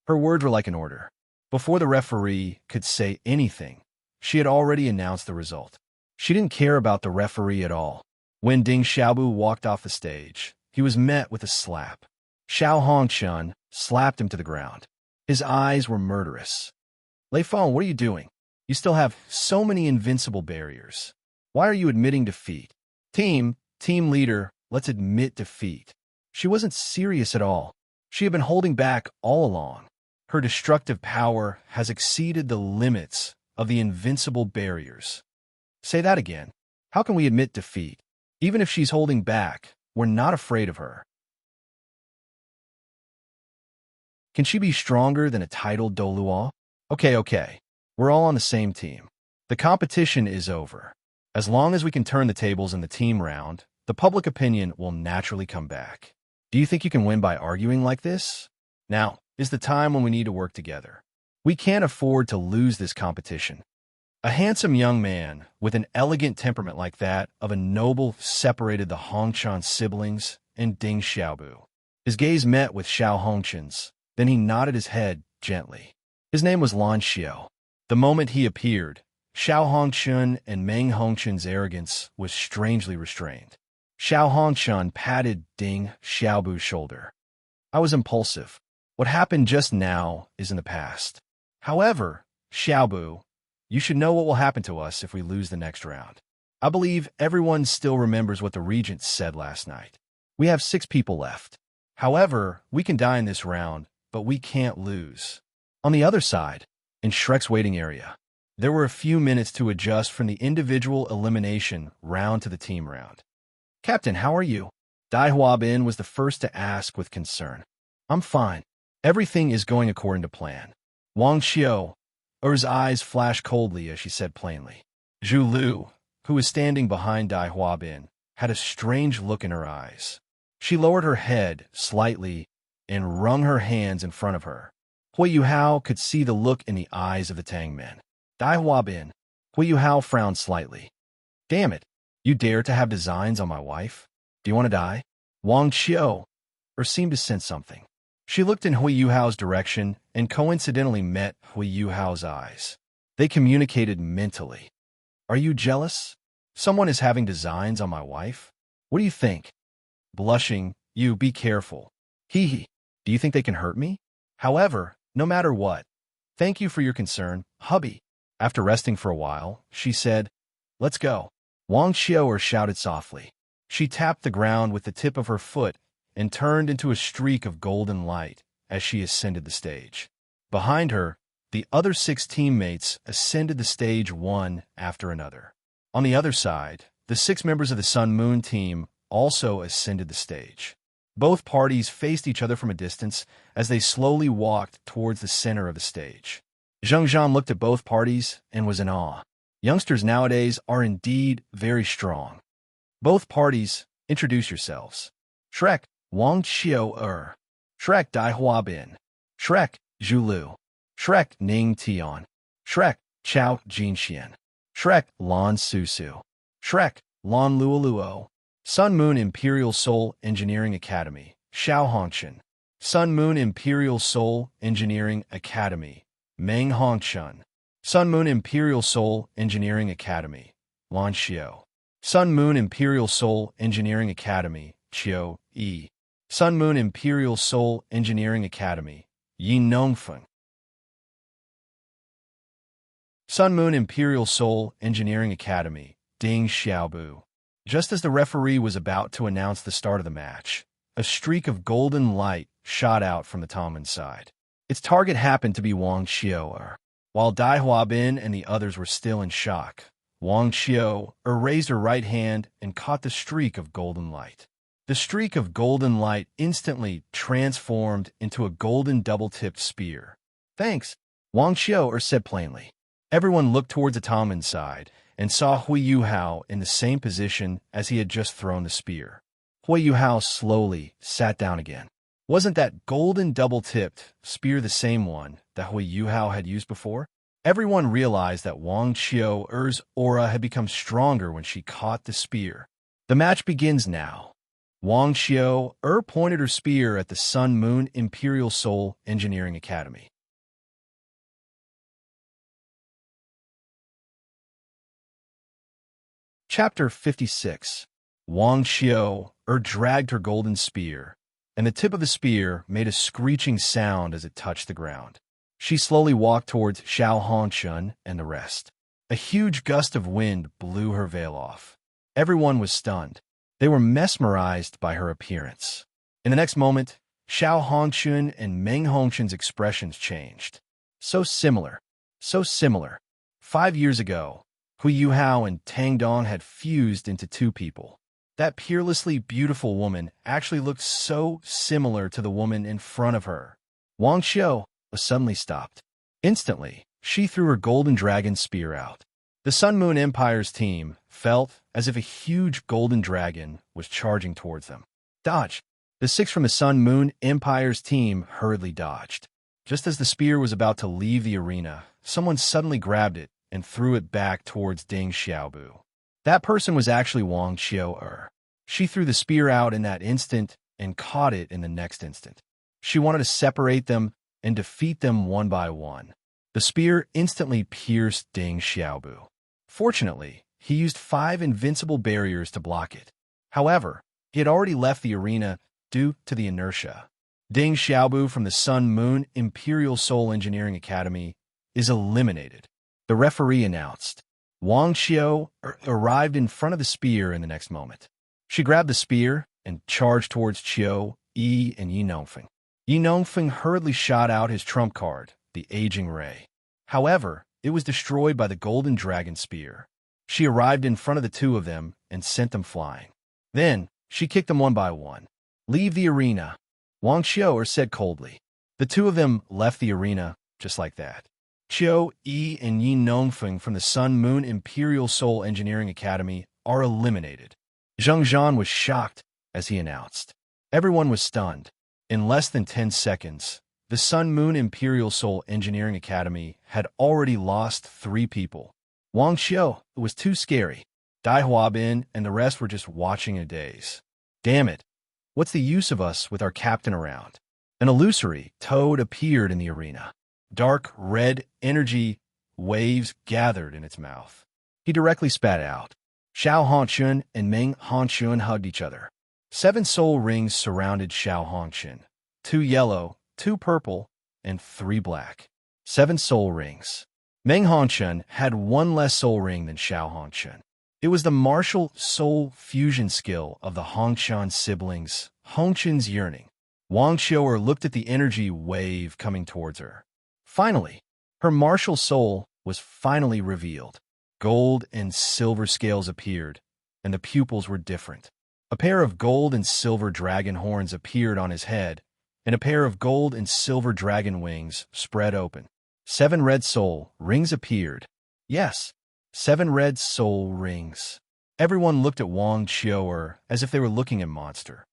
A: Her words were like an order. Before the referee could say anything, she had already announced the result. She didn't care about the referee at all. When Ding Xiaobu walked off the stage, he was met with a slap. Xiao Hongchun slapped him to the ground. His eyes were murderous. Lei Feng, what are you doing? You still have so many invincible barriers. Why are you admitting defeat? Team leader, let's admit defeat. She wasn't serious at all. She had been holding back all along. Her destructive power has exceeded the limits of the invincible barriers. Say that again. How can we admit defeat? Even if she's holding back, we're not afraid of her. Can she be stronger than a titled Doluo? Okay. We're all on the same team. The competition is over. As long as we can turn the tables in the team round, the public opinion will naturally come back. Do you think you can win by arguing like this? Now is the time when we need to work together. We can't afford to lose this competition. A handsome young man with an elegant temperament like that of a noble separated the Hongchun siblings and Ding Xiaobu. His gaze met with Xiao Hongchun's, then he nodded his head gently. His name was Lan Xiao. The moment he appeared, Xiao Hongchun and Meng Hongchun's arrogance was strangely restrained. Xiao Hongchun patted Ding Xiaobu's shoulder. I was impulsive. What happened just now is in the past. However, Xiaobu, you should know what will happen to us if we lose the next round. I believe everyone still remembers what the regent said last night. We have 6 people left. However, we can die in this round, but we can't lose. On the other side, in Shrek's waiting area, there were a few minutes to adjust from the individual elimination round to the team round. Captain, how are you? Dai Huabin was the first to ask with concern. I'm fine. Everything is going according to plan. Wang Xiao, Er's eyes flashed coldly as she said plainly. Zhu Lu, who was standing behind Dai Huabin, had a strange look in her eyes. She lowered her head slightly and wrung her hands in front of her. Yuhao could see the look in the eyes of the Tang men. Dai Huabin. Yuhao frowned slightly. Damn it, you dare to have designs on my wife? Do you want to die? Wang Xiao, seemed to sense something. She looked in Yuhao's direction and coincidentally met Yuhao's eyes. They communicated mentally. Are you jealous? Someone is having designs on my wife? What do you think? Blushing, you be careful. Hee hee. Do you think they can hurt me? However, no matter what, thank you for your concern, hubby. After resting for a while, she said, let's go. Wang Xiao shouted softly. She tapped the ground with the tip of her foot and turned into a streak of golden light as she ascended the stage. Behind her, the other 6 teammates ascended the stage one after another. On the other side, the 6 members of the Sun Moon team also ascended the stage. Both parties faced each other from a distance as they slowly walked towards the center of the stage. Zheng Zhan looked at both parties and was in awe. Youngsters nowadays are indeed very strong. Both parties, introduce yourselves. Shrek, Wang Xiao Shrek Dai Huabin. Shrek, Zhu Lu. Shrek, Ning Tian. Shrek, Chao Jinxian. Shrek, Lan Susu. Shrek, Lan Luoluo. Sun Moon Imperial Soul Engineering Academy, Xiao Hongchun. Sun Moon Imperial Soul Engineering Academy, Meng Hongchun. Sun Moon Imperial Soul Engineering Academy, Lan Xiao. Sun Moon Imperial Soul Engineering Academy, Qiu Yi. Sun Moon Imperial Soul Engineering Academy, Yin Nongfeng. Sun Moon Imperial Soul Engineering Academy, Ding Xiaobu. Just as the referee was about to announce the start of the match, a streak of golden light shot out from the Tongmen side. Its target happened to be Wang Xiao. While Dai Huabin and the others were still in shock, Wang Xiao raised her right hand and caught the streak of golden light. The streak of golden light instantly transformed into a golden double-tipped spear. Thanks, Wang Xiao said plainly. Everyone looked towards the Tongmen side and saw Yuhao in the same position as he had just thrown the spear. Yuhao slowly sat down again. Wasn't that golden double-tipped spear the same one that Yuhao had used before? Everyone realized that Wang Xiao's aura had become stronger when she caught the spear. The match begins now. Wang Xiao pointed her spear at the Sun Moon Imperial Soul Engineering Academy. Chapter 56. Wang Xiao dragged her golden spear, and the tip of the spear made a screeching sound as it touched the ground. She slowly walked towards Xiao Hongshun and the rest. A huge gust of wind blew her veil off. Everyone was stunned. They were mesmerized by her appearance. In the next moment, Xiao Hongshun and Meng Hongshun's expressions changed. So similar. So similar. 5 years ago, Yuhao and Tang Dong had fused into two people. That peerlessly beautiful woman actually looked so similar to the woman in front of her. Wang Xiao suddenly stopped. Instantly, she threw her golden dragon spear out. The Sun Moon Empire's team felt as if a huge golden dragon was charging towards them. Dodge! The 6 from the Sun Moon Empire's team hurriedly dodged. Just as the spear was about to leave the arena, someone suddenly grabbed it and threw it back towards Ding Xiaobu. That person was actually Wang Xiao. She threw the spear out in that instant and caught it in the next instant. She wanted to separate them and defeat them one by one. The spear instantly pierced Ding Xiaobu. Fortunately, he used 5 invincible barriers to block it. However, he had already left the arena due to the inertia. Ding Xiaobu from the Sun Moon Imperial Soul Engineering Academy is eliminated. The referee announced. Wang Xiao arrived in front of the spear in the next moment. She grabbed the spear and charged towards Qiu, Yi, and Yi Nongfeng. Yi Nongfeng hurriedly shot out his trump card, the Aging Ray. However, it was destroyed by the Golden Dragon Spear. She arrived in front of the two of them and sent them flying. Then, she kicked them one by one. Leave the arena, Wang Xiao said coldly. The two of them left the arena just like that. Qiu, Yi, and Yi Nongfeng from the Sun Moon Imperial Soul Engineering Academy are eliminated. Zheng Zhan was shocked as he announced. Everyone was stunned. In less than 10 seconds, the Sun Moon Imperial Soul Engineering Academy had already lost 3 people. Wang Xiao was too scary. Dai Huabin and the rest were just watching in a daze. Damn it. What's the use of us with our captain around? An illusory toad appeared in the arena. Dark red energy waves gathered in its mouth. He directly spat out. Xiao Hongshun and Meng Hongshun hugged each other. 7 soul rings surrounded Xiao Hongshun. 2 yellow, 2 purple, and 3 black. 7 soul rings. Meng Hongshun had 1 less soul ring than Xiao Hongshun. It was the martial soul fusion skill of the Hongshan siblings, Hongshun's yearning. Wang Xiao looked at the energy wave coming towards her. Finally, her martial soul was finally revealed. Gold and silver scales appeared, and the pupils were different. A pair of gold and silver dragon horns appeared on his head, and a pair of gold and silver dragon wings spread open. 7 red soul rings appeared. Yes, 7 red soul rings. Everyone looked at Wang Xiao as if they were looking at a monster.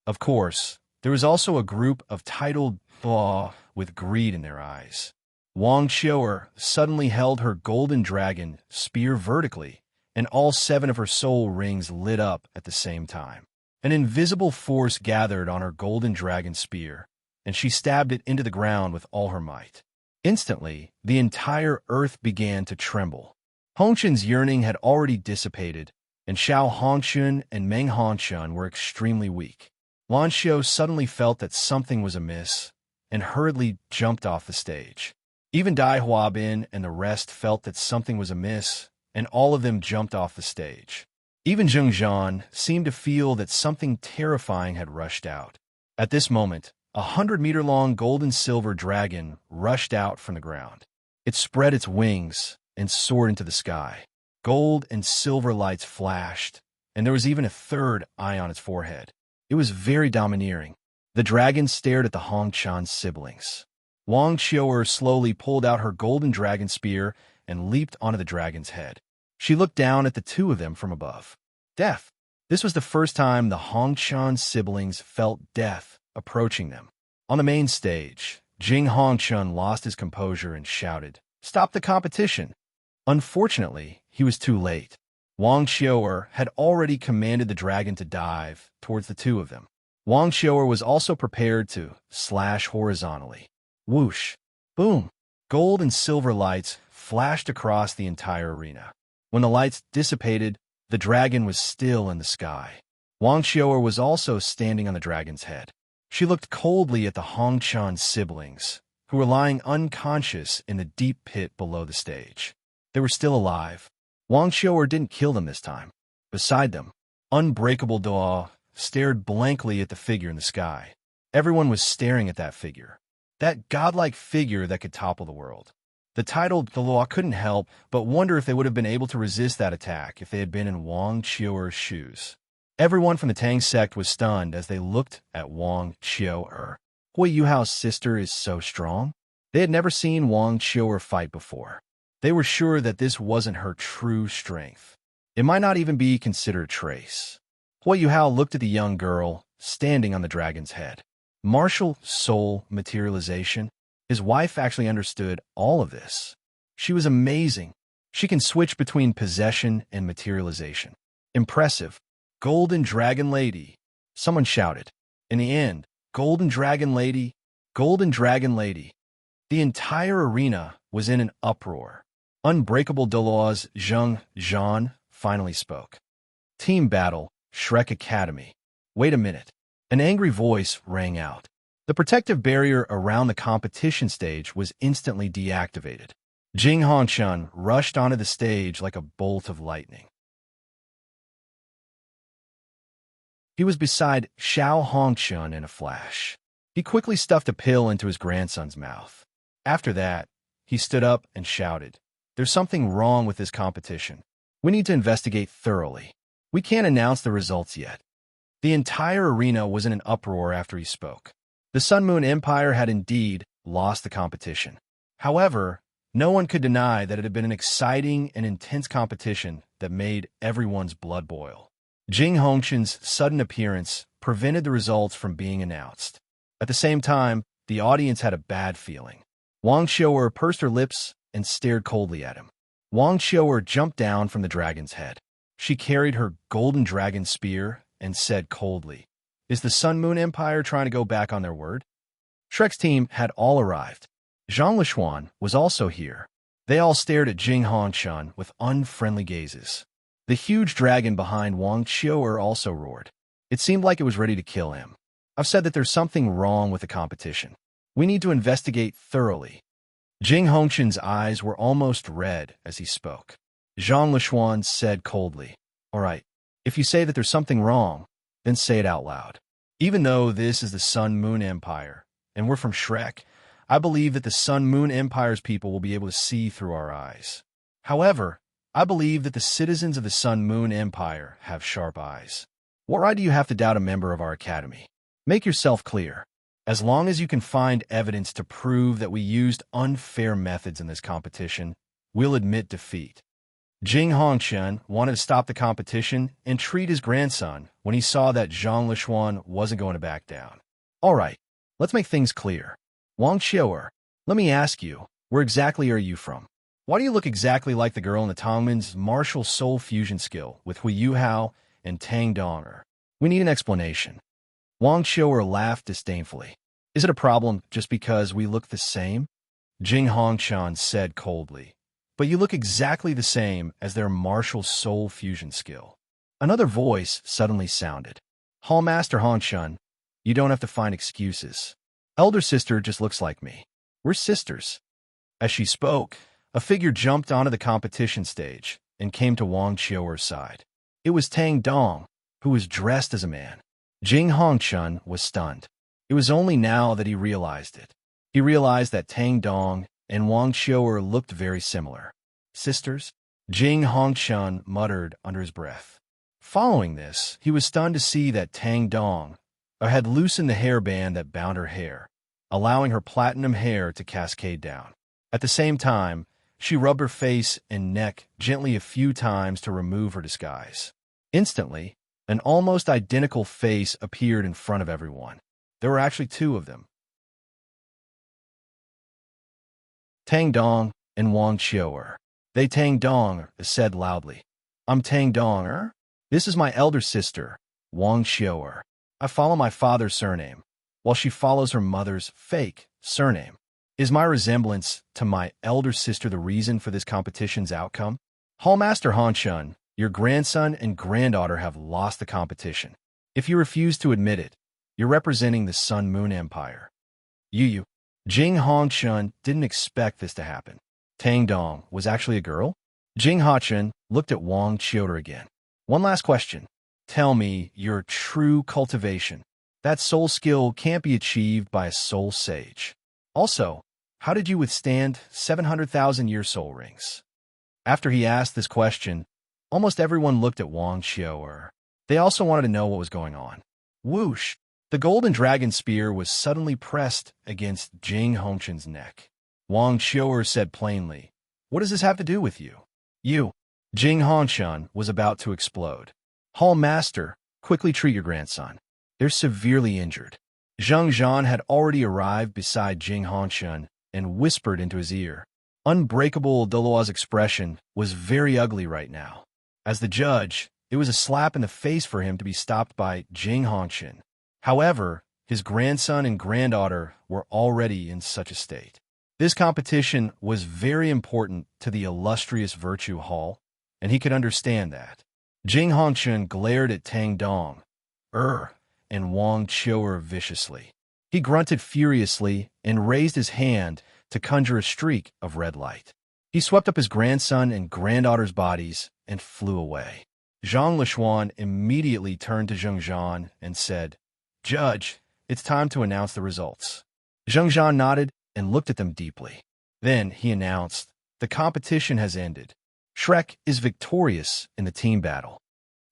A: Of course, there was also a group of titled Ba with greed in their eyes. Wang Xiao suddenly held her golden dragon spear vertically, and all 7 of her soul rings lit up at the same time. An invisible force gathered on her golden dragon spear, and she stabbed it into the ground with all her might. Instantly, the entire earth began to tremble. Hongshun's yearning had already dissipated, and Xiao Hongshun and Meng Hongshun were extremely weak. Wang Xiao suddenly felt that something was amiss, and hurriedly jumped off the stage. Even Dai Huabin and the rest felt that something was amiss, and all of them jumped off the stage. Even Zheng Zhan seemed to feel that something terrifying had rushed out. At this moment, a 100-meter-long gold-and-silver dragon rushed out from the ground. It spread its wings and soared into the sky. Gold and silver lights flashed, and there was even a 3rd eye on its forehead. It was very domineering. The dragon stared at the Hongshan siblings. Wang Xiao slowly pulled out her golden dragon spear and leaped onto the dragon's head. She looked down at the 2 of them from above. Death. This was the first time the Hongshan siblings felt death approaching them. On the main stage, Jing Hongshun lost his composure and shouted, "Stop the competition!" Unfortunately, he was too late. Wang Xiu'er had already commanded the dragon to dive towards the two of them. Wang Xiu'er was also prepared to slash horizontally. Whoosh! Boom! Gold and silver lights flashed across the entire arena. When the lights dissipated, the dragon was still in the sky. Wang Xiu'er was also standing on the dragon's head. She looked coldly at the Hongchan siblings, who were lying unconscious in the deep pit below the stage. They were still alive. Wang Xiu'er didn't kill them this time. Beside them, unbreakable Duo stared blankly at the figure in the sky. Everyone was staring at that figure. That godlike figure that could topple the world. The titled Duo couldn't help but wonder if they would have been able to resist that attack if they had been in Wang Xiu'er's shoes. Everyone from the Tang sect was stunned as they looked at Wang Xiu'er. Yuhao's sister is so strong? They had never seen Wang Xiu'er fight before. They were sure that this wasn't her true strength. It might not even be considered a trace. Yuhao looked at the young girl standing on the dragon's head. Martial soul materialization. His wife actually understood all of this. She was amazing. She can switch between possession and materialization. Impressive. Golden Dragon Lady. Someone shouted. In the end, Golden Dragon Lady, Golden Dragon Lady. The entire arena was in an uproar. Unbreakable Duo's Zheng Zhan finally spoke. Team battle, Shrek Academy. Wait a minute. An angry voice rang out. The protective barrier around the competition stage was instantly deactivated. Jing Hongchun rushed onto the stage like a bolt of lightning. He was beside Xiao Hongchun in a flash. He quickly stuffed a pill into his grandson's mouth. After that, he stood up and shouted, "There's something wrong with this competition. We need to investigate thoroughly. We can't announce the results yet." The entire arena was in an uproar after he spoke. The Sun Moon Empire had indeed lost the competition. However, no one could deny that it had been an exciting and intense competition that made everyone's blood boil. Jing Hongchun's sudden appearance prevented the results from being announced. At the same time, the audience had a bad feeling. Wang Xiu'er pursed her lips and stared coldly at him. Wang Xiu'er jumped down from the dragon's head. She carried her golden dragon spear and said coldly, "Is the Sun Moon Empire trying to go back on their word?" Shrek's team had all arrived. Zhang Lishuan was also here. They all stared at Jing Hongchun with unfriendly gazes. The huge dragon behind Wang Xiu'er also roared. It seemed like it was ready to kill him. "I've said that there's something wrong with the competition. We need to investigate thoroughly." Jing Hongchun's eyes were almost red as he spoke. Zhang Lishuan said coldly, "All right, if you say that there's something wrong, then say it out loud. Even though this is the Sun Moon Empire, and we're from Shrek, I believe that the Sun Moon Empire's people will be able to see through our eyes. However, I believe that the citizens of the Sun Moon Empire have sharp eyes. What right do you have to doubt a member of our academy? Make yourself clear. As long as you can find evidence to prove that we used unfair methods in this competition, we'll admit defeat." Jing Hongchun wanted to stop the competition and treat his grandson when he saw that Zhang Lishuan wasn't going to back down. "All right, let's make things clear. Wang Xiu'er, let me ask you, where exactly are you from? Why do you look exactly like the girl in the Tongmen's martial soul fusion skill with Yuhao and Tang Donger? We need an explanation." Wang Xiu'er laughed disdainfully. "Is it a problem just because we look the same?" Jing Hongchun said coldly, "But you look exactly the same as their martial soul fusion skill." Another voice suddenly sounded. "Hallmaster Hongchun, you don't have to find excuses. Elder sister just looks like me. We're sisters." As she spoke, a figure jumped onto the competition stage and came to Wang Xiu'er's side. It was Tang Dong, who was dressed as a man. Jing Hongchun was stunned. It was only now that he realized it. He realized that Tang Dong and Wang Xiu'er looked very similar. "Sisters?" Jing Hongchun muttered under his breath. Following this, he was stunned to see that Tang Dong had loosened the hairband that bound her hair, allowing her platinum hair to cascade down. At the same time, she rubbed her face and neck gently a few times to remove her disguise. Instantly, an almost identical face appeared in front of everyone. There were actually two of them. Tang Dong and Wang Xiu'er. They Tang Dong said loudly, I'm Tang Dong. This is my elder sister, Wang Xiao. I follow my father's surname, while she follows her mother's fake surname. Is my resemblance to my elder sister the reason for this competition's outcome? Hallmaster Han Shun, your grandson and granddaughter have lost the competition. If you refuse to admit it, you're representing the Sun Moon Empire. Yu. Jing Hongshun didn't expect this to happen. Tang Dong was actually a girl? Jing Hachun looked at Wang Qiuder again. One last question. Tell me your true cultivation. That soul skill can't be achieved by a soul sage. Also, how did you withstand 700,000-year soul rings? After he asked this question, almost everyone looked at Wang Qiuder. They also wanted to know what was going on. Whoosh! The golden dragon spear was suddenly pressed against Jing Hongchun's neck. Wang Qiuder said plainly, "What does this have to do with you?" You. Jing Hongchun was about to explode. Hall Master, quickly treat your grandson. They're severely injured. Zheng Zhan had already arrived beside Jing Hongchun and whispered into his ear. Unbreakable Doloa's expression was very ugly right now. As the judge, it was a slap in the face for him to be stopped by Jing Hongchun. However, his grandson and granddaughter were already in such a state. This competition was very important to the illustrious Virtue Hall, and he could understand that. Jing Hongchun glared at Tang Dong, and Wang Qiuder viciously. He grunted furiously and raised his hand to conjure a streak of red light. He swept up his grandson and granddaughter's bodies and flew away. Zhang Lishuan immediately turned to Zheng Zhan and said, "Judge, it's time to announce the results." Zheng Zhan nodded and looked at them deeply. Then he announced, "The competition has ended. Shrek is victorious in the team battle."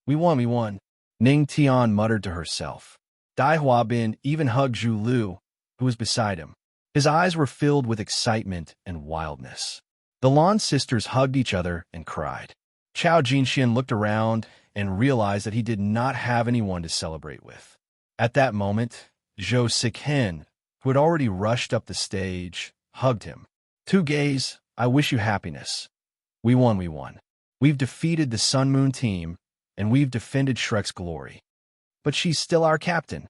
A: We won. Ning Tian muttered to herself. Dai Huabin even hugged Zhu Lu, who was beside him. His eyes were filled with excitement and wildness. The Lan sisters hugged each other and cried. Chao Jinxian looked around and realized that he did not have anyone to celebrate with. At that moment, Zhou Siken, who had already rushed up the stage, hugged him. "Tu Gaze, I wish you happiness. We won. We've defeated the Sun Moon team, and we've defended Shrek's glory. But she's still our captain.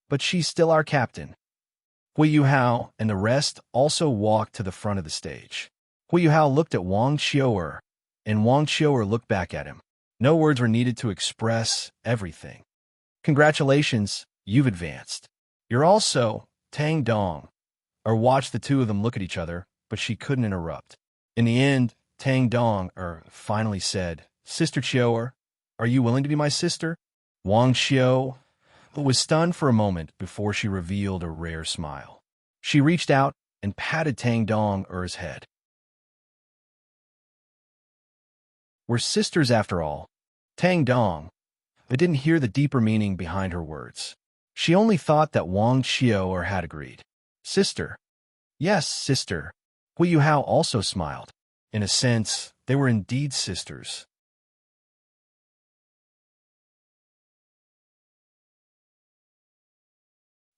A: Hui Yuhao and the rest also walked to the front of the stage. Hui Yuhao looked at Wang Qiuder, and Wang Qiuder looked back at him. No words were needed to express everything. Congratulations, you've advanced. You're also Tang Dong. Or watched the two of them look at each other, but she couldn't interrupt. In the end, Tang Dong finally said, "Sister Qiuder, are you willing to be my sister?" Wang Qiuder was stunned for a moment before she revealed a rare smile. She reached out and patted Tang Dong's head. We're sisters after all. Tang Dong, but didn't hear the deeper meaning behind her words. She only thought that Wang Qiuder had agreed. Sister. Yes, sister. Hui Yuhao also smiled. In a sense, they were indeed sisters.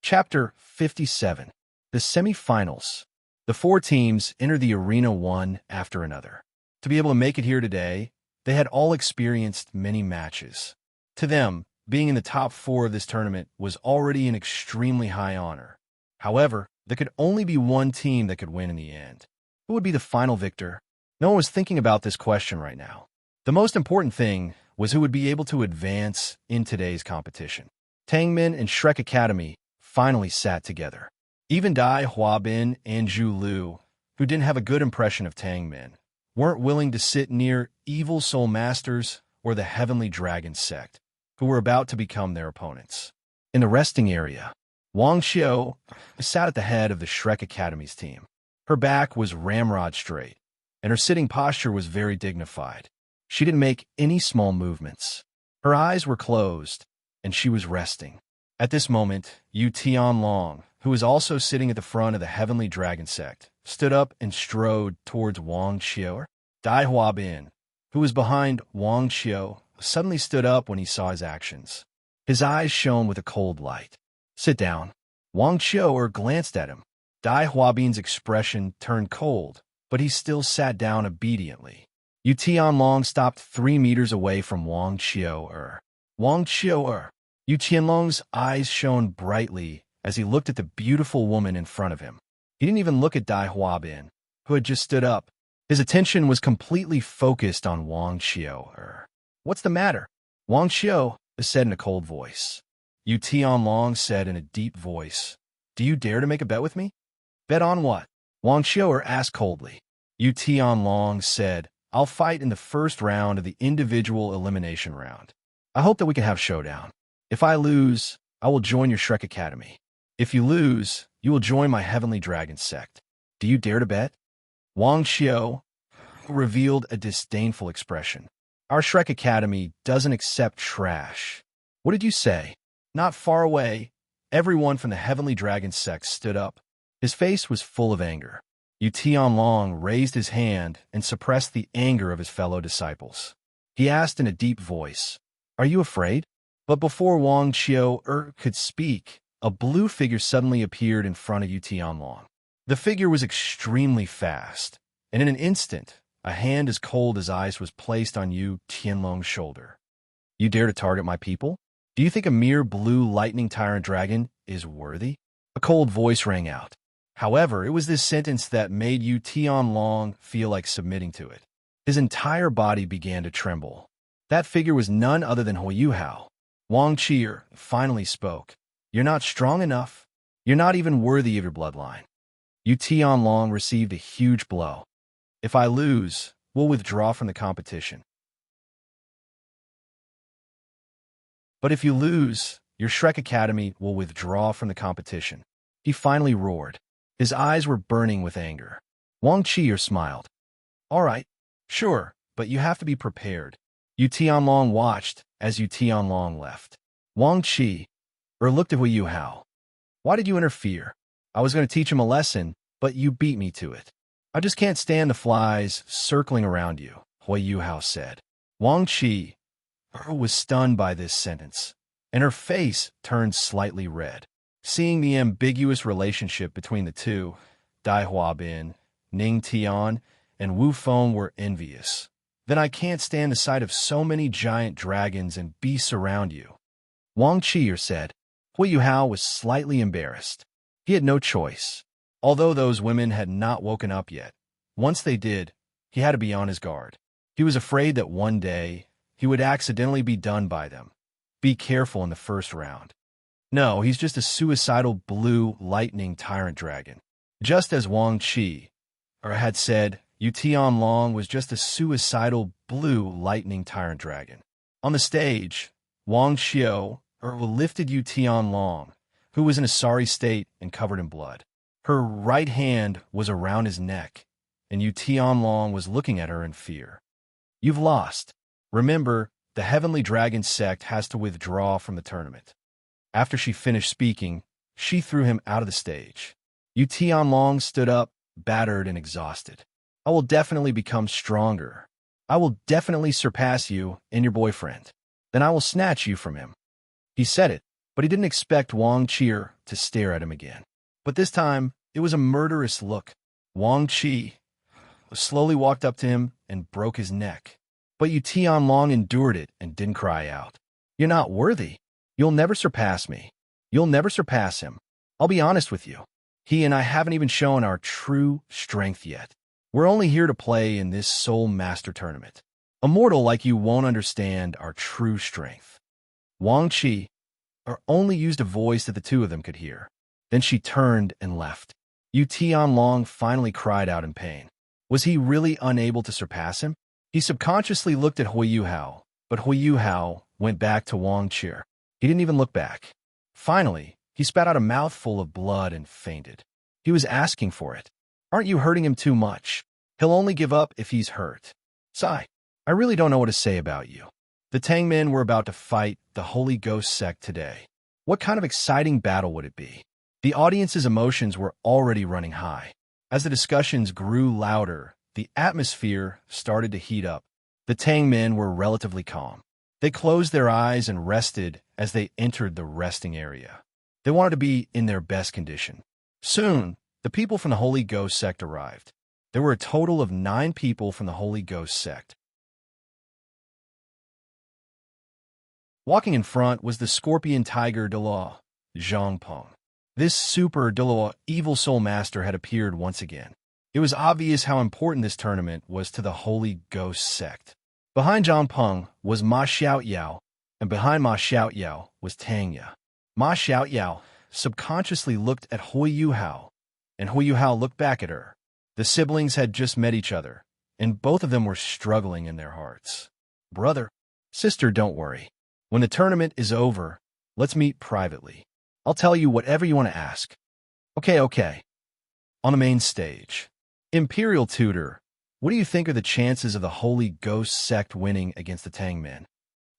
A: Chapter 57. The Semifinals. The four teams enter the arena one after another. To be able to make it here today, they had all experienced many matches. To them, being in the top four of this tournament was already an extremely high honor. However, there could only be one team that could win in the end. Who would be the final victor? No one was thinking about this question right now. The most important thing was who would be able to advance in today's competition. Tangmin and Shrek Academy finally sat together. Even Dai Huabin and Zhu Lu, who didn't have a good impression of Tangmin, weren't willing to sit near Evil Soul Masters or the Heavenly Dragon sect, who were about to become their opponents. In the resting area, Wang Qiuder sat at the head of the Shrek Academy's team. Her back was ramrod straight, and her sitting posture was very dignified. She didn't make any small movements. Her eyes were closed, and she was resting. At this moment, Yu Tianlong, who was also sitting at the front of the Heavenly Dragon sect, stood up and strode towards Wang Qiuder. Dai Huabin, who was behind Wang Qiuder, suddenly stood up when he saw his actions. His eyes shone with a cold light. "Sit down." Wang Qiuder glanced at him. Dai Huabin's expression turned cold, but he still sat down obediently. Yu Tianlong stopped 3 meters away from Wang Qiu-er. Wang Qiu-er. Yu Tianlong's eyes shone brightly as he looked at the beautiful woman in front of him. He didn't even look at Dai Huabin, who had just stood up. His attention was completely focused on Wang Qiu-er. "What's the matter?" Wang Qiu said in a cold voice. Yu Tianlong said in a deep voice, "Do you dare to make a bet with me?" "Bet on what?" Wang Qiu asked coldly. Yu Tianlong said, "I'll fight in the first round of the individual elimination round. I hope that we can have showdown. If I lose, I will join your Shrek Academy. If you lose, you will join my Heavenly Dragon sect. Do you dare to bet?" Wang Qiu revealed a disdainful expression. "Our Shrek Academy doesn't accept trash." "What did you say?" Not far away, everyone from the Heavenly Dragon sect stood up. His face was full of anger. Yu Tianlong raised his hand and suppressed the anger of his fellow disciples. He asked in a deep voice, "Are you afraid?" But before Wang Qiu could speak, a blue figure suddenly appeared in front of Yu Tianlong. The figure was extremely fast, and in an instant, a hand as cold as ice was placed on Yu Tianlong's shoulder. "You dare to target my people? Do you think a mere blue lightning tyrant dragon is worthy?" A cold voice rang out. However, it was this sentence that made Yu Tianlong feel like submitting to it. His entire body began to tremble. That figure was none other than Yuhao. Wang Qiu finally spoke. "You're not strong enough. You're not even worthy of your bloodline." Yu Tianlong received a huge blow. "If I lose, we'll withdraw from the competition. But if you lose, your Shrek Academy will withdraw from the competition." He finally roared. His eyes were burning with anger. Wang Qiu smiled. "All right, sure, but you have to be prepared." Yu Tianlong watched as Yu Tianlong left. Wang Qiu looked at Yuhao. "Why did you interfere? I was going to teach him a lesson, but you beat me to it." "I just can't stand the flies circling around you," Yuhao said. Wang Qiu was stunned by this sentence, and her face turned slightly red. Seeing the ambiguous relationship between the two, Dai Huabin, Ning Tian, and Wu Feng were envious. "Then I can't stand the sight of so many giant dragons and beasts around you," Wang Qiu said. Yuhao was slightly embarrassed. He had no choice. Although those women had not woken up yet, once they did, he had to be on his guard. He was afraid that one day he would accidentally be done by them. Be careful in the first round. No, he's just a suicidal blue lightning tyrant dragon. Just as Wang Qiu had said, Yu Tianlong was just a suicidal blue lightning tyrant dragon. On the stage, Wang Qiu lifted Yu Tianlong, who was in a sorry state and covered in blood. Her right hand was around his neck, and Yu Tianlong was looking at her in fear. "You've lost. Remember, the Heavenly Dragon sect has to withdraw from the tournament." After she finished speaking, she threw him out of the stage. Yu Tianlong stood up, battered and exhausted. "I will definitely become stronger. I will definitely surpass you and your boyfriend. Then I will snatch you from him." He said it, but he didn't expect Wang Qiu to stare at him again. But this time, it was a murderous look. Wang Qiu slowly walked up to him and broke his neck. But Yu Tianlong endured it and didn't cry out. "You're not worthy. You'll never surpass me. You'll never surpass him. I'll be honest with you. He and I haven't even shown our true strength yet. We're only here to play in this Soul Master tournament. A mortal like you won't understand our true strength." Wang Qiu only used a voice that the two of them could hear. Then she turned and left. Yu Tianlong finally cried out in pain. Was he really unable to surpass him? He subconsciously looked at Yuhao, but Yuhao went back to Wang Qiu. He didn't even look back. Finally, he spat out a mouthful of blood and fainted. He was asking for it. "Aren't you hurting him too much? He'll only give up if he's hurt." "Sigh, I really don't know what to say about you." The Tangmen were about to fight the Holy Ghost sect today. What kind of exciting battle would it be? The audience's emotions were already running high. As the discussions grew louder, the atmosphere started to heat up. The Tangmen were relatively calm. They closed their eyes and rested as they entered the resting area. They wanted to be in their best condition. Soon, the people from the Holy Ghost sect arrived. There were a total of 9 people from the Holy Ghost sect. Walking in front was the scorpion tiger de la Zhangpeng. This super de la evil soul master had appeared once again. It was obvious how important this tournament was to the Holy Ghost sect. Behind Zhangpeng was Ma Xiaoyao, and behind Ma Xiaoyao was Tangya. Ma Xiaoyao subconsciously looked at Yuhao, and Yuhao looked back at her. The siblings had just met each other, and both of them were struggling in their hearts. Brother, sister, don't worry. When the tournament is over, let's meet privately. I'll tell you whatever you want to ask. Okay. On the main stage. Imperial Tutor, what do you think are the chances of the Holy Ghost sect winning against the Tang men?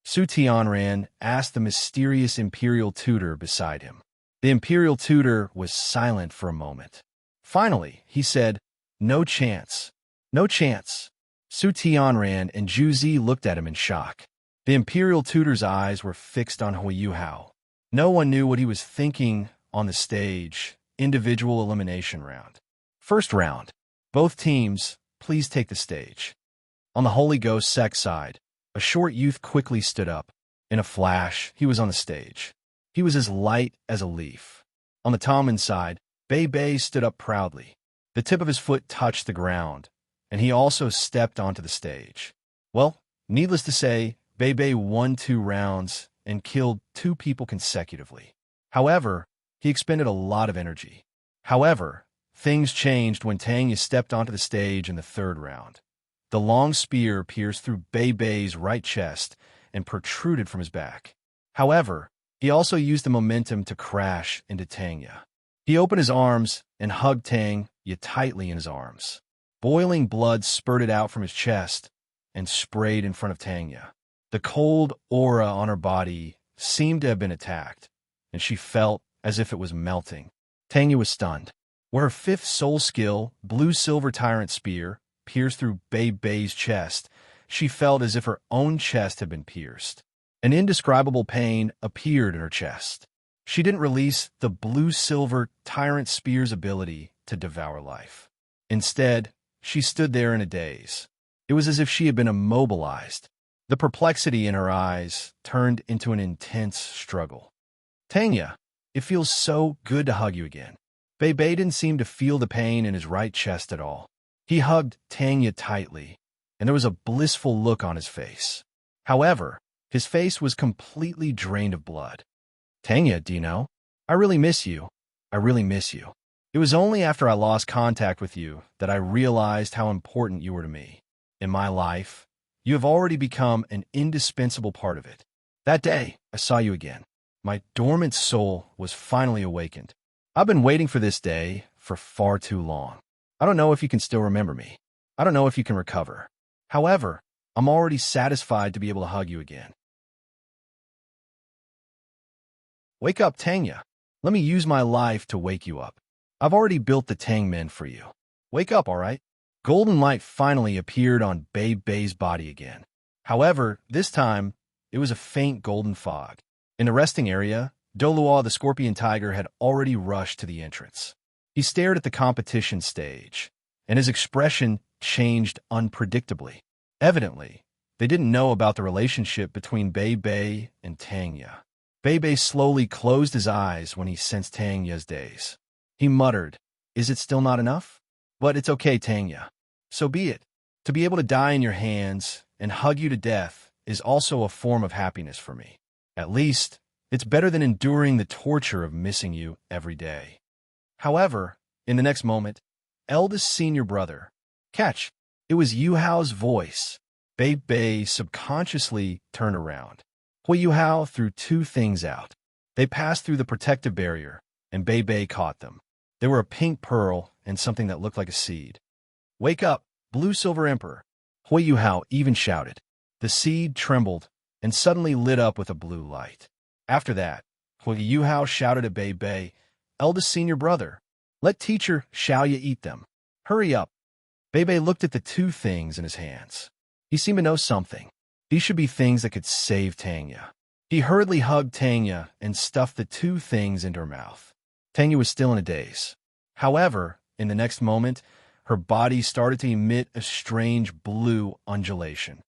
A: Su Tianran asked the mysterious Imperial Tutor beside him. The Imperial Tutor was silent for a moment. Finally, he said, No chance. No chance. Su Tianran and Zhu Zi looked at him in shock. The Imperial Tutor's eyes were fixed on Yuhao. No one knew what he was thinking on the stage. Individual elimination round. First round. Both teams, please take the stage. On the Holy Ghost sect side, a short youth quickly stood up. In a flash, he was on the stage. He was as light as a leaf. On the Tommen side, Bei Bei stood up proudly. The tip of his foot touched the ground, and he also stepped onto the stage. Well, needless to say, Bei Bei won 2 rounds and killed 2 people consecutively. However, he expended a lot of energy. However, things changed when Tangya stepped onto the stage in the 3rd round. The long spear pierced through Bei Bei's right chest and protruded from his back. However, he also used the momentum to crash into Tangya. He opened his arms and hugged Tangya tightly in his arms. Boiling blood spurted out from his chest and sprayed in front of Tangya. The cold aura on her body seemed to have been attacked, and she felt as if it was melting. Tangya was stunned. Where her 5th soul skill, blue-silver tyrant spear, pierced through Bei Bei's chest, she felt as if her own chest had been pierced. An indescribable pain appeared in her chest. She didn't release the blue-silver tyrant spear's ability to devour life. Instead, she stood there in a daze. It was as if she had been immobilized. The perplexity in her eyes turned into an intense struggle. Tangya, it feels so good to hug you again. Bei Bei didn't seem to feel the pain in his right chest at all. He hugged Tangya tightly, and there was a blissful look on his face. However, his face was completely drained of blood. Tangya, do you know? I really miss you. I really miss you. It was only after I lost contact with you that I realized how important you were to me. In my life, you have already become an indispensable part of it. That day, I saw you again. My dormant soul was finally awakened. I've been waiting for this day for far too long. I don't know if you can still remember me. I don't know if you can recover. However, I'm already satisfied to be able to hug you again. Wake up, Tangya. Let me use my life to wake you up. I've already built the Tang men for you. Wake up, all right? Golden light finally appeared on Bei Bei's body again. However, this time, it was a faint golden fog. In the resting area, Doluo the scorpion tiger had already rushed to the entrance. He stared at the competition stage, and his expression changed unpredictably. Evidently, they didn't know about the relationship between Bei Bei and Tangya. Bei Bei slowly closed his eyes when he sensed Tangya's daze. He muttered, "Is it still not enough? But it's okay, Tangya. So be it. To be able to die in your hands and hug you to death is also a form of happiness for me. At least, it's better than enduring the torture of missing you every day." However, in the next moment, eldest senior brother, catch, it was Yuhao's voice. Bei Bei subconsciously turned around. Yuhao threw 2 things out. They passed through the protective barrier, and Bei Bei caught them. They were a pink pearl and something that looked like a seed. "Wake up, Blue-Silver Emperor!" Yuhao even shouted. The seed trembled and suddenly lit up with a blue light. After that, Yuhao shouted at Bei Bei, "Eldest senior brother, let teacher Xiaoya eat them. Hurry up." Bei Bei looked at the 2 things in his hands. He seemed to know something. These should be things that could save Tangya. He hurriedly hugged Tangya and stuffed the 2 things into her mouth. Tangya was still in a daze. However, in the next moment, her body started to emit a strange blue undulation.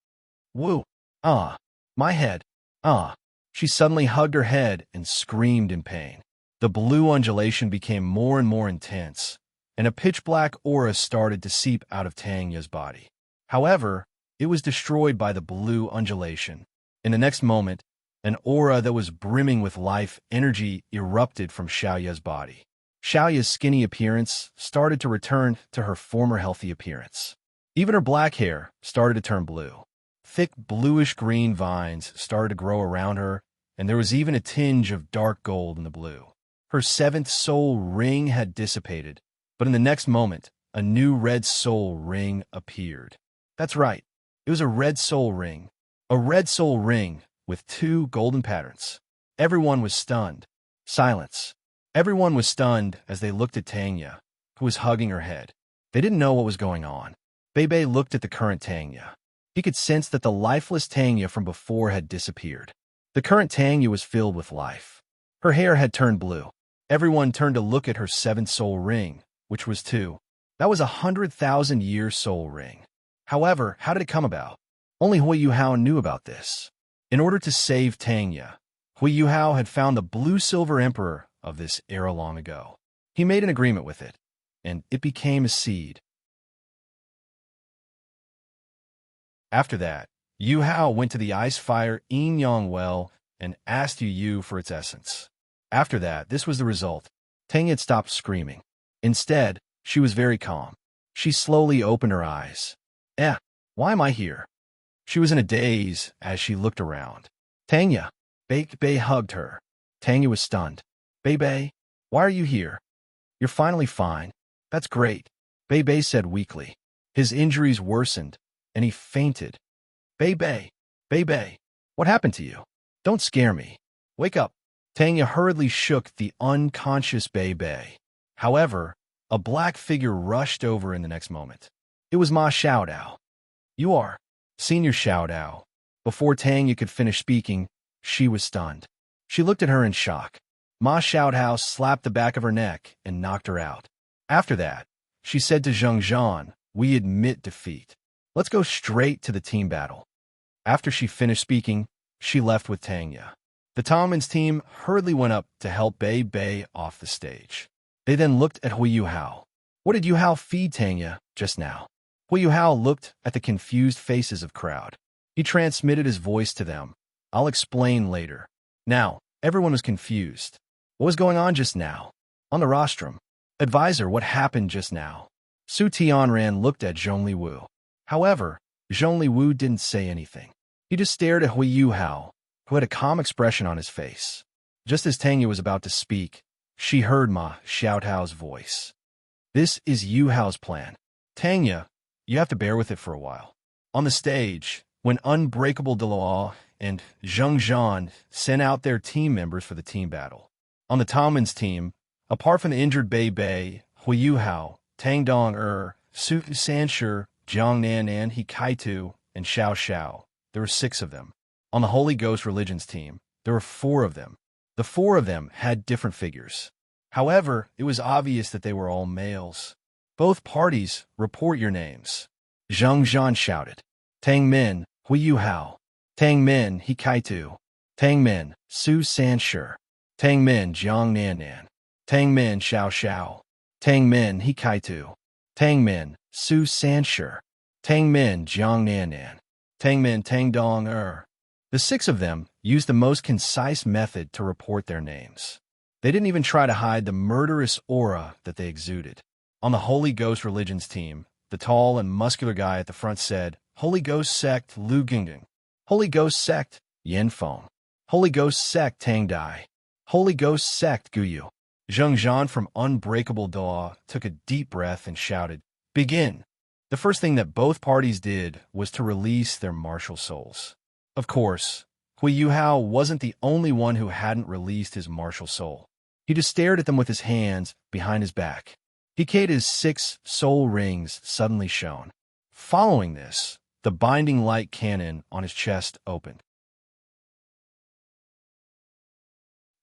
A: Woo! Ah! My head! Ah! She suddenly hugged her head and screamed in pain. The blue undulation became more and more intense, and a pitch-black aura started to seep out of Tanya's body. However, it was destroyed by the blue undulation. In the next moment, an aura that was brimming with life energy erupted from Xiaoya's body. Xiaoya's skinny appearance started to return to her former healthy appearance. Even her black hair started to turn blue. Thick bluish-green vines started to grow around her, and there was even a tinge of dark gold in the blue. Her seventh soul ring had dissipated, but in the next moment, a new red soul ring appeared. That's right, it was a red soul ring. A red soul ring with 2 golden patterns. Everyone was stunned. Silence. Everyone was stunned as they looked at Tanya, who was hugging her head. They didn't know what was going on. Bebe looked at the current Tanya. He could sense that the lifeless Tanya from before had disappeared. The current Tanya was filled with life. Her hair had turned blue. Everyone turned to look at her 7th soul ring, which was 2. That was a 100,000-year soul ring. However, how did it come about? Only Yuhao knew about this. In order to save Tanya, Yuhao had found the blue-silver emperor of this era long ago. He made an agreement with it, and it became a seed. After that, Yuhao went to the ice-fire Yin-Yang well and asked Yu for its essence. After that, this was the result. Tanya had stopped screaming. Instead, she was very calm. She slowly opened her eyes. Why am I here? She was in a daze as she looked around. Tanya! Bebe hugged her. Tanya was stunned. Bebe, why are you here? You're finally fine. That's great, Bebe said weakly. His injuries worsened, and he fainted. Bebe! Bebe! What happened to you? Don't scare me. Wake up. Tanya hurriedly shook the unconscious Bebe. However, a black figure rushed over in the next moment. It was Ma Xiaodao. You are Senior Xiaodao. Before Tanya could finish speaking, she was stunned. She looked at her in shock. Ma Xiaodao slapped the back of her neck and knocked her out. After that, she said to Zheng Zhan, "We admit defeat. Let's go straight to the team battle." After she finished speaking, she left with Tanya. The Tommen's team hurriedly went up to help Bei off the stage. They then looked at Yuhao. What did Yuhao feed Tanya just now? Yuhao looked at the confused faces of crowd. He transmitted his voice to them. I'll explain later. Now, everyone was confused. What was going on just now? On the rostrum. Advisor, what happened just now? Su Tianran looked at Zhongli Wu. However, Zhongli Wu didn't say anything. He just stared at Yuhao, who had a calm expression on his face. Just as Tanya was about to speak, she heard Ma Xiaodao's voice. This is Yuhao's plan. Tanya, you have to bear with it for a while. On the stage, when Unbreakable Delaw and Zheng Zhan sent out their team members for the team battle. On the Tommen's team, apart from the injured Bei, Yuhao, Tang Dong Su Sanshi, Jiang Nan, Hikaitu, and Xiao Xiao, there were 6 of them. On the Holy Ghost Religions team, there were 4 of them. The 4 of them had different figures. However, it was obvious that they were all males. Both parties report your names. Zheng Zhan shouted. Tang Min, Yuhao. Tang Min, Hikaitu. Tang Min, Su Sanshi. Tang Min, Jiang Nan. Tang Min, Xiao Xiao. Tang Min, Hikaitu. Tang Min, Su Sanshi. Tang Min, Jiang Nan. Tang Min, Tang Dong The 6 of them used the most concise method to report their names. They didn't even try to hide the murderous aura that they exuded. On the Holy Ghost Religions team, the tall and muscular guy at the front said, Holy Ghost Sect Lu Gingang. Holy Ghost Sect Yen Feng. Holy Ghost Sect Tang Dai. Holy Ghost Sect Guyu. Zheng Zhan from Unbreakable Daw took a deep breath and shouted, Begin! The first thing that both parties did was to release their martial souls. Of course, Yuhao wasn't the only one who hadn't released his martial soul. He just stared at them with his hands behind his back. Hikade's 6 soul rings suddenly shone. Following this, the binding light cannon on his chest opened.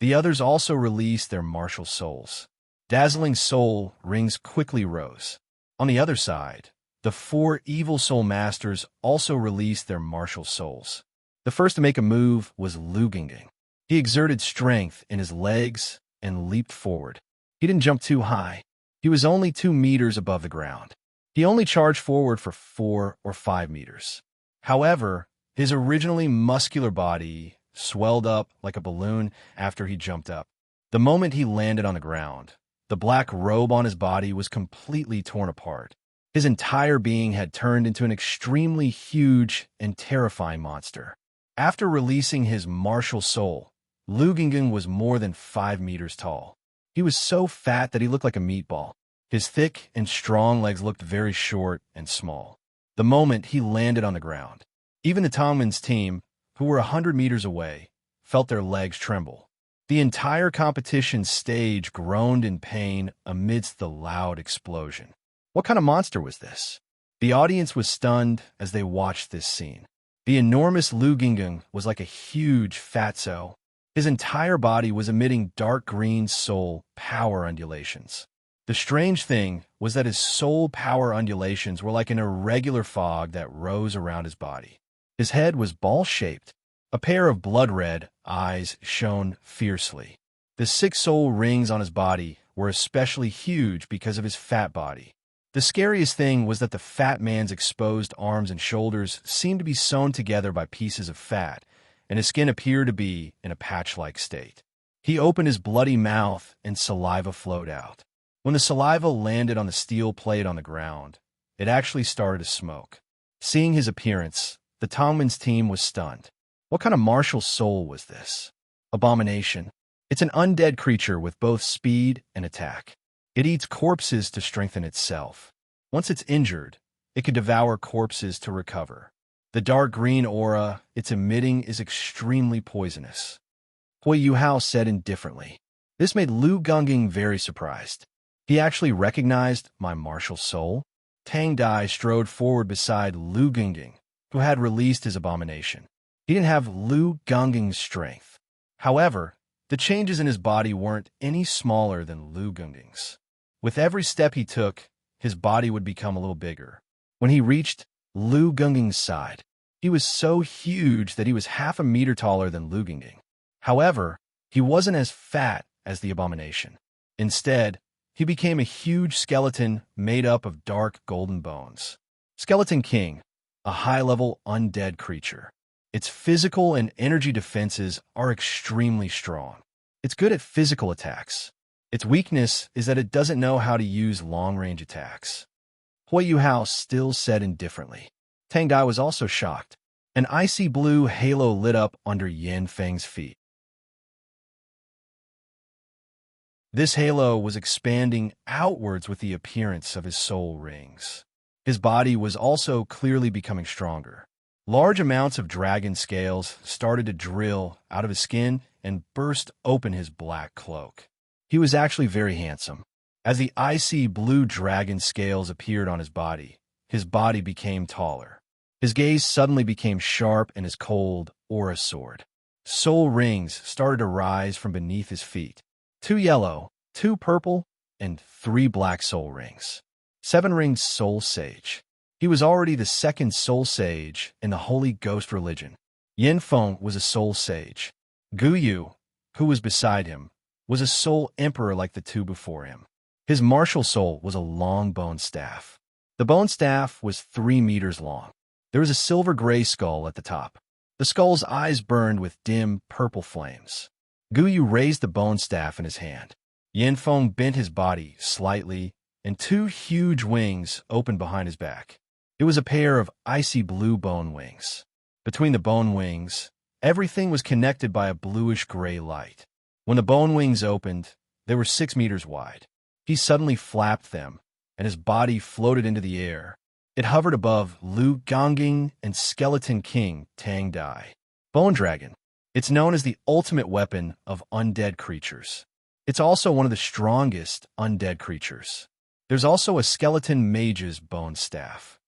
A: The others also released their martial souls. Dazzling soul rings quickly rose. On the other side, the four evil soul masters also released their martial souls. The first to make a move was Lu Gingging. He exerted strength in his legs and leaped forward. He didn't jump too high. He was only 2 meters above the ground. He only charged forward for 4 or 5 meters. However, his originally muscular body swelled up like a balloon after he jumped up. The moment he landed on the ground, the black robe on his body was completely torn apart. His entire being had turned into an extremely huge and terrifying monster. After releasing his martial soul, Lu Gingging was more than 5 meters tall. He was so fat that he looked like a meatball. His thick and strong legs looked very short and small. The moment he landed on the ground, even the Tongmen's team, who were 100 meters away, felt their legs tremble. The entire competition stage groaned in pain amidst the loud explosion. What kind of monster was this? The audience was stunned as they watched this scene. The enormous Lu Gingging was like a huge fatso. His entire body was emitting dark green soul power undulations. The strange thing was that his soul power undulations were like an irregular fog that rose around his body. His head was ball-shaped. A pair of blood-red eyes shone fiercely. The 6 soul rings on his body were especially huge because of his fat body. The scariest thing was that the fat man's exposed arms and shoulders seemed to be sewn together by pieces of fat, and his skin appeared to be in a patch-like state. He opened his bloody mouth and saliva flowed out. When the saliva landed on the steel plate on the ground, it actually started to smoke. Seeing his appearance, the Tongmen's team was stunned. What kind of martial soul was this? Abomination. It's an undead creature with both speed and attack. It eats corpses to strengthen itself. Once it's injured, it can devour corpses to recover. The dark green aura it's emitting is extremely poisonous. Yuhao said indifferently. This made Lu Gingging very surprised. He actually recognized my martial soul. Tang Dai strode forward beside Lu Gingging, who had released his abomination. He didn't have Lu Gingging's strength. However, the changes in his body weren't any smaller than Lu Gingging's. With every step he took, his body would become a little bigger. When he reached Lu Gingging's side, he was so huge that he was half a meter taller than Lu Gingging. However, he wasn't as fat as the abomination. Instead, he became a huge skeleton made up of dark golden bones. Skeleton King, a high-level undead creature. Its physical and energy defenses are extremely strong. It's good at physical attacks. Its weakness is that it doesn't know how to use long-range attacks. Yuhao still said indifferently. Tang Dai was also shocked. An icy blue halo lit up under Yan Feng's feet. This halo was expanding outwards with the appearance of his soul rings. His body was also clearly becoming stronger. Large amounts of dragon scales started to drill out of his skin and burst open his black cloak. He was actually very handsome. As the icy blue dragon scales appeared on his body became taller. His gaze suddenly became sharp in his cold aura sword. Soul rings started to rise from beneath his feet. 2 yellow, 2 purple, and 3 black soul rings. 7-ringed soul sage. He was already the 2nd soul sage in the Holy Ghost religion. Yin Feng was a soul sage. Gu Yu, who was beside him, was a soul emperor like the 2 before him. His martial soul was a long bone staff. The bone staff was 3 meters long. There was a silver-gray skull at the top. The skull's eyes burned with dim purple flames. Gu Yu raised the bone staff in his hand. Yin Feng bent his body slightly, and 2 huge wings opened behind his back. It was a pair of icy blue bone wings. Between the bone wings, everything was connected by a bluish-gray light. When the bone wings opened, they were 6 meters wide. He suddenly flapped them, and his body floated into the air. It hovered above Lu Gingging and Skeleton King Tang Dai. Bone Dragon. It's known as the ultimate weapon of undead creatures. It's also one of the strongest undead creatures. There's also a skeleton mage's bone staff.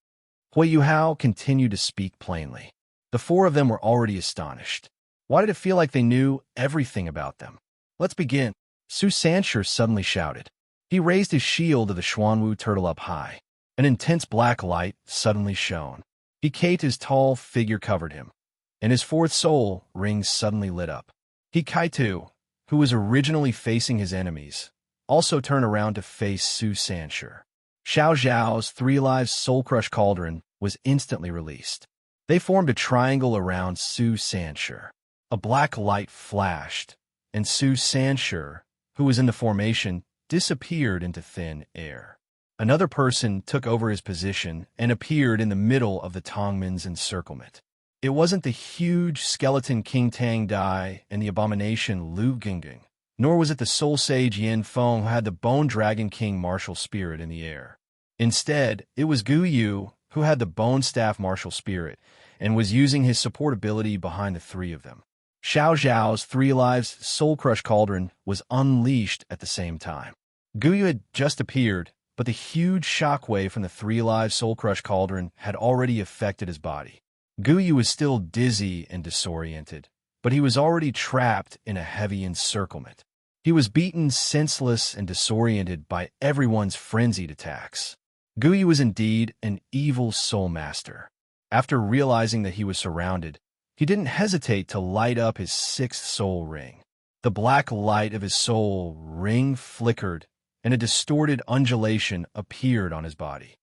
A: Yuhao continued to speak plainly. The 4 of them were already astonished. Why did it feel like they knew everything about them? Let's begin. Su Sanshur suddenly shouted. He raised his shield of the Xuanwu turtle up high. An intense black light suddenly shone. Hikate's tall figure covered him, and his fourth soul ring suddenly lit up. Hikaite, who was originally facing his enemies, also turned around to face Su Sanshur. Xiao Zhao's three-lives soul-crush cauldron was instantly released. They formed a triangle around Su Sanshur. A black light flashed, and Su Sanshur, who was in the formation, disappeared into thin air. Another person took over his position and appeared in the middle of the Tongmen's encirclement. It wasn't the huge skeleton King Tang Dai and the abomination Lu Gingging, nor was it the soul sage Yin Feng who had the bone dragon king martial spirit in the air. Instead, it was Gu Yu who had the bone staff martial spirit and was using his support ability behind the three of them. Xiao Zhao's three lives soul crush cauldron was unleashed at the same time. Gu Yu had just appeared, but the huge shockwave from the three lives soul crush cauldron had already affected his body. Gu Yu was still dizzy and disoriented, but he was already trapped in a heavy encirclement. He was beaten senseless and disoriented by everyone's frenzied attacks. Gu Yu was indeed an evil soul master. After realizing that he was surrounded, he didn't hesitate to light up his sixth soul ring. The black light of his soul ring flickered, and a distorted undulation appeared on his body.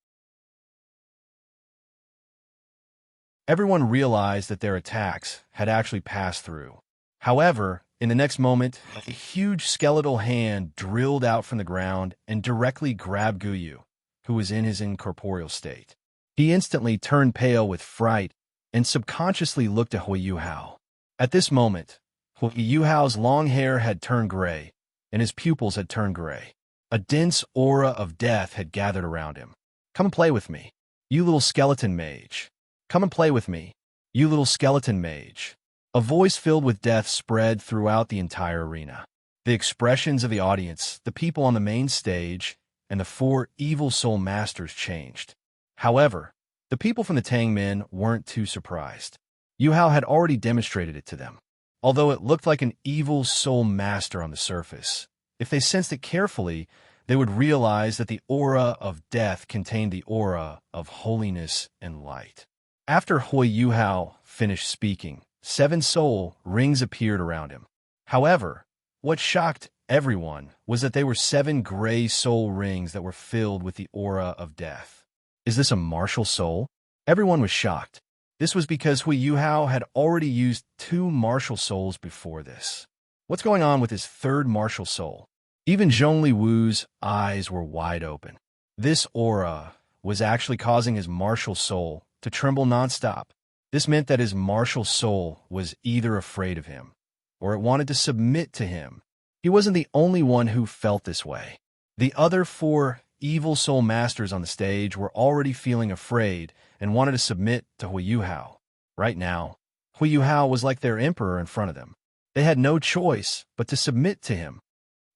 A: Everyone realized that their attacks had actually passed through. However, in the next moment, a huge skeletal hand drilled out from the ground and directly grabbed Gu Yu, who was in his incorporeal state. He instantly turned pale with fright and subconsciously looked at Yuhao. At this moment, Yuhao's long hair had turned gray, and his pupils had turned gray. A dense aura of death had gathered around him. "Come and play with me, you little skeleton mage. Come and play with me, you little skeleton mage." A voice filled with death spread throughout the entire arena. The expressions of the audience, the people on the main stage, and the four evil soul masters changed. However, the people from the Tangmen weren't too surprised. Yuhao had already demonstrated it to them. Although it looked like an evil soul master on the surface, if they sensed it carefully, they would realize that the aura of death contained the aura of holiness and light. After Yuhao finished speaking, 7 soul rings appeared around him. However, what shocked everyone was that they were 7 gray soul rings that were filled with the aura of death. Is this a martial soul? Everyone was shocked. This was because Yuhao had already used 2 martial souls before this. What's going on with his third martial soul? Even Zhongli Wu's eyes were wide open. This aura was actually causing his martial soul to tremble nonstop. This meant that his martial soul was either afraid of him, or it wanted to submit to him. He wasn't the only one who felt this way. The other 4 evil soul masters on the stage were already feeling afraid and wanted to submit to Yuhao. Right now, Yuhao was like their emperor in front of them. They had no choice but to submit to him.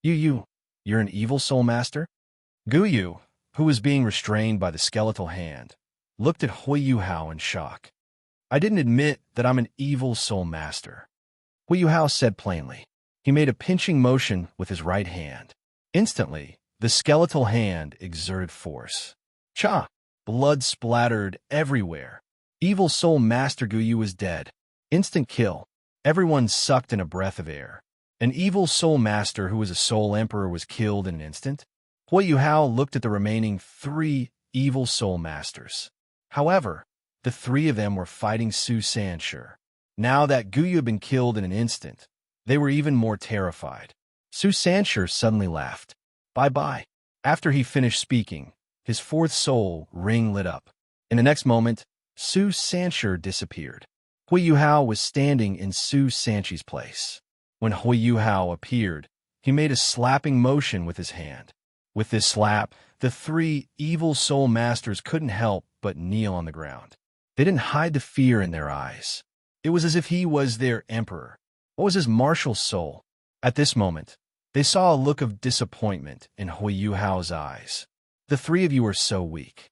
A: You're an evil soul master? Gu Yu, who was being restrained by the skeletal hand, looked at Yuhao in shock. "I didn't admit that I'm an evil soul master," Yuhao said plainly. He made a pinching motion with his right hand. Instantly, the skeletal hand exerted force. Cha! Blood splattered everywhere. Evil soul master Gu Yu was dead. Instant kill. Everyone sucked in a breath of air. An evil soul master who was a soul emperor was killed in an instant. Yuhao looked at the remaining 3 evil soul masters. However, the 3 of them were fighting Su Sanshur. Now that Gu Yu had been killed in an instant, they were even more terrified. Su Sanshur suddenly laughed. Bye-bye. After he finished speaking, his 4th soul ring lit up. In the next moment, Su Sanshur disappeared. Yuhao was standing in Su Sanchi's place. When Yuhao appeared, he made a slapping motion with his hand. With this slap, the 3 evil soul masters couldn't help but kneel on the ground. They didn't hide the fear in their eyes. It was as if he was their emperor. What was his martial soul? At this moment, they saw a look of disappointment in Yuhao's eyes. "The 3 of you are so weak.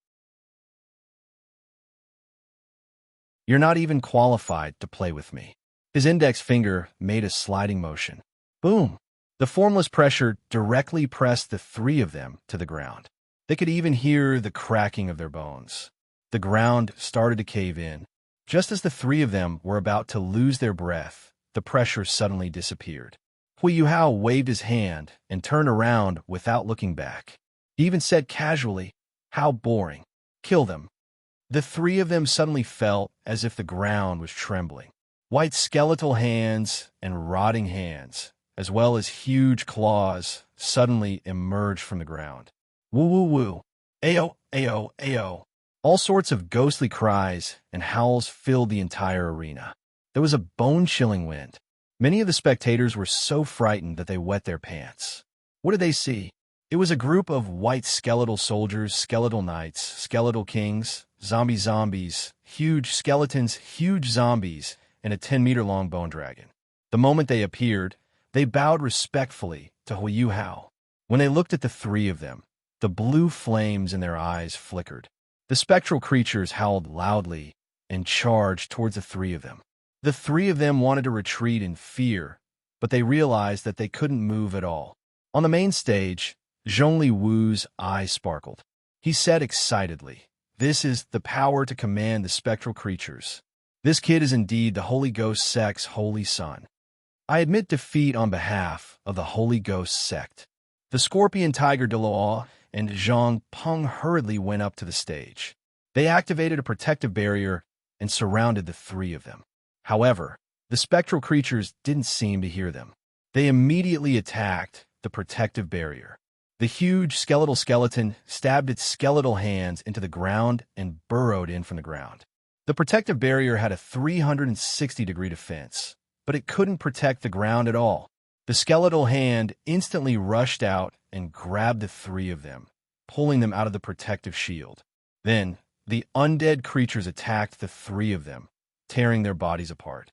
A: You're not even qualified to play with me." His index finger made a sliding motion. Boom! The formless pressure directly pressed the 3 of them to the ground. They could even hear the cracking of their bones. The ground started to cave in. Just as the three of them were about to lose their breath, the pressure suddenly disappeared. Yuhao waved his hand and turned around without looking back. He even said casually, "How boring. Kill them." The three of them suddenly felt as if the ground was trembling. White skeletal hands and rotting hands, as well as huge claws, suddenly emerged from the ground. Woo woo woo. Ayo, ayo, ayo. All sorts of ghostly cries and howls filled the entire arena. There was a bone-chilling wind. Many of the spectators were so frightened that they wet their pants. What did they see? It was a group of white skeletal soldiers, skeletal knights, skeletal kings, zombies, huge skeletons, huge zombies, and a 10-meter-long bone dragon. The moment they appeared, they bowed respectfully to Yuhao. When they looked at the three of them, the blue flames in their eyes flickered. The spectral creatures howled loudly and charged towards the three of them. The three of them wanted to retreat in fear, but they realized that they couldn't move at all. On the main stage, Zhongli Wu's eyes sparkled. He said excitedly, "This is the power to command the spectral creatures. This kid is indeed the Holy Ghost sect's holy son. I admit defeat on behalf of the Holy Ghost sect." The Scorpion Tiger Deloa and Zhang Peng hurriedly went up to the stage. They activated a protective barrier and surrounded the three of them. However, the spectral creatures didn't seem to hear them. They immediately attacked the protective barrier. The huge skeletal skeleton stabbed its skeletal hands into the ground and burrowed in from the ground. The protective barrier had a 360-degree defense, but it couldn't protect the ground at all. The skeletal hand instantly rushed out and grabbed the three of them, pulling them out of the protective shield. Then, the undead creatures attacked the three of them, tearing their bodies apart.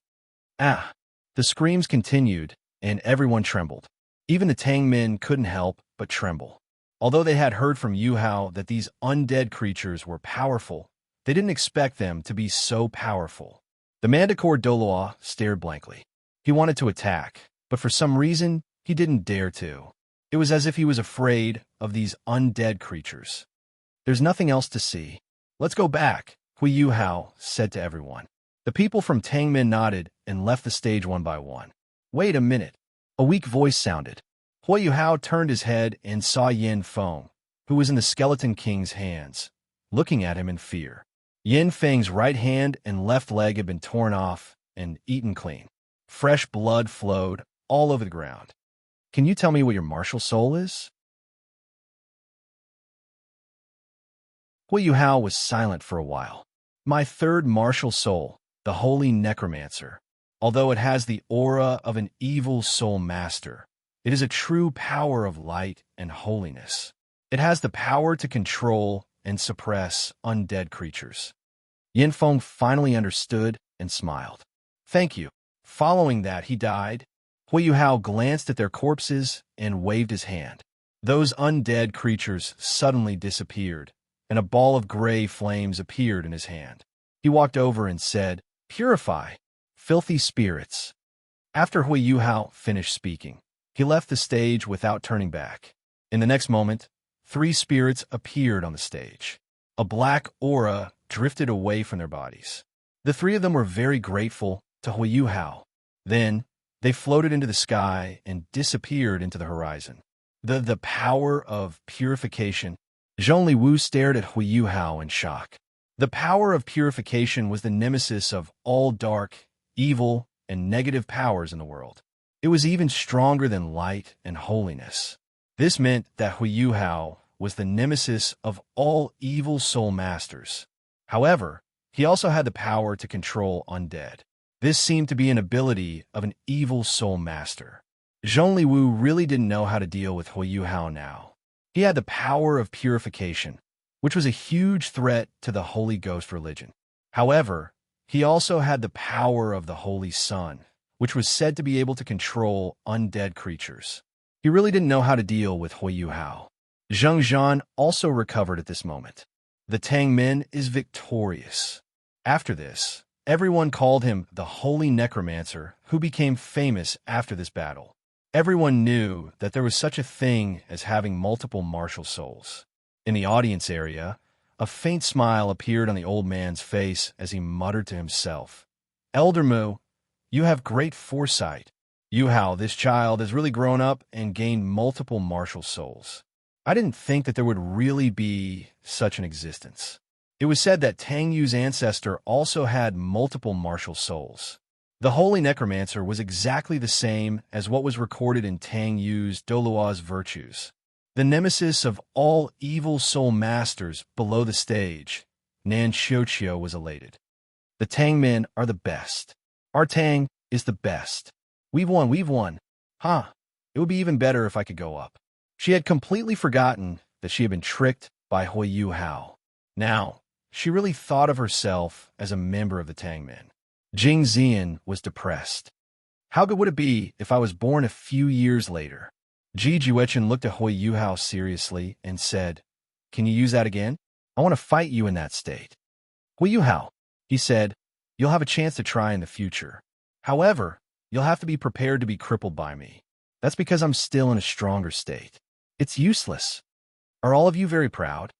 A: Ah! The screams continued, and everyone trembled. Even the Tang men couldn't help but tremble. Although they had heard from Yuhao that these undead creatures were powerful, they didn't expect them to be so powerful. The Manticore Doloa stared blankly. He wanted to attack, but for some reason, he didn't dare to. It was as if he was afraid of these undead creatures. "There's nothing else to see. Let's go back," Yuhao said to everyone. The people from Tangmen nodded and left the stage one by one. "Wait a minute." A weak voice sounded. Yuhao turned his head and saw Yin Feng, who was in the Skeleton King's hands, looking at him in fear. Yin Feng's right hand and left leg had been torn off and eaten clean. Fresh blood flowed all over the ground. "Can you tell me what your martial soul is?" Yuhao was silent for a while. "My third martial soul, the Holy Necromancer. Although it has the aura of an evil soul master, it is a true power of light and holiness. It has the power to control and suppress undead creatures." Yin Feng finally understood and smiled. "Thank you." Following that, he died. Yuhao glanced at their corpses and waved his hand. Those undead creatures suddenly disappeared, and a ball of gray flames appeared in his hand. He walked over and said, "Purify, filthy spirits." After Yuhao finished speaking, he left the stage without turning back. In the next moment, three spirits appeared on the stage. A black aura drifted away from their bodies. The three of them were very grateful to Yuhao. Then, they floated into the sky and disappeared into the horizon. The power of purification. Zhongli Wu stared at Yuhao in shock. The power of purification was the nemesis of all dark, evil, and negative powers in the world. It was even stronger than light and holiness. This meant that Yuhao was the nemesis of all evil soul masters. However, he also had the power to control undead. This seemed to be an ability of an evil soul master. Zhongli Wu really didn't know how to deal with Yuhao now. He had the power of purification, which was a huge threat to the Holy Ghost religion. However, he also had the power of the Holy Sun, which was said to be able to control undead creatures. He really didn't know how to deal with Yuhao. Zheng Zhan also recovered at this moment. The Tang Min is victorious. After this, everyone called him the Holy Necromancer, who became famous after this battle. Everyone knew that there was such a thing as having multiple martial souls. In the audience area, a faint smile appeared on the old man's face as he muttered to himself, "Elder Mu, you have great foresight. Yuhao, this child, has really grown up and gained multiple martial souls. I didn't think that there would really be such an existence." It was said that Tang Yu's ancestor also had multiple martial souls. The holy necromancer was exactly the same as what was recorded in Tang Yu's Dolua's virtues. The nemesis of all evil soul masters below the stage, Nan Xiuqiu was elated. "The Tang men are the best. Our Tang is the best. We've won, we've won. Huh, it would be even better if I could go up." She had completely forgotten that she had been tricked by Yuhao. Now, she really thought of herself as a member of the Tang men. Jing Zian was depressed. How good would it be if I was born a few years later? Ji Juechen looked at Yuhao seriously and said, "Can you use that again? I want to fight you in that state." "Yuhao," he said, "you'll have a chance to try in the future. However, you'll have to be prepared to be crippled by me. That's because I'm still in a stronger state. It's useless. Are all of you very proud?"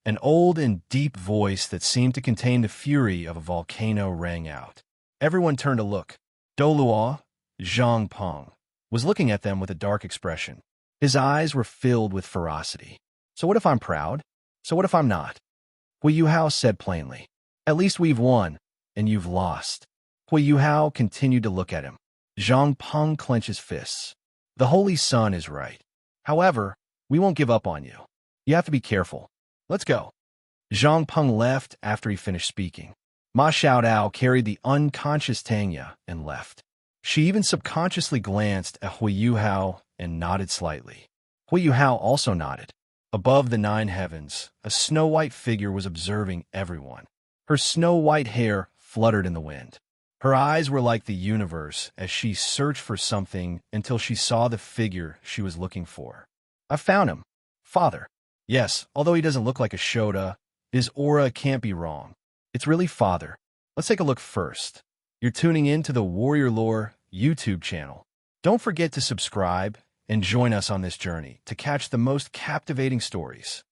A: An old and deep voice that seemed to contain the fury of a volcano rang out. Everyone turned to look. Dolua, Zhang Peng, was looking at them with a dark expression. His eyes were filled with ferocity. "So what if I'm proud? So what if I'm not?" Yuhao said plainly, "At least we've won, and you've lost." Yuhao continued to look at him. Zhang Peng clenched his fists. "The Holy Sun is right. However, we won't give up on you. You have to be careful. Let's go." Zhang Peng left after he finished speaking. Ma Xiaodao carried the unconscious Tanya and left. She even subconsciously glanced at Yuhao and nodded slightly. Yuhao also nodded. Above the 9 heavens, a snow-white figure was observing everyone. Her snow-white hair fluttered in the wind. Her eyes were like the universe as she searched for something until she saw the figure she was looking for. "I found him. Father." Yes, although he doesn't look like a Shoda, his aura can't be wrong. It's really Father. Let's take a look first. You're tuning in to the Warrior Lore YouTube channel. Don't forget to subscribe and join us on this journey to catch the most captivating stories.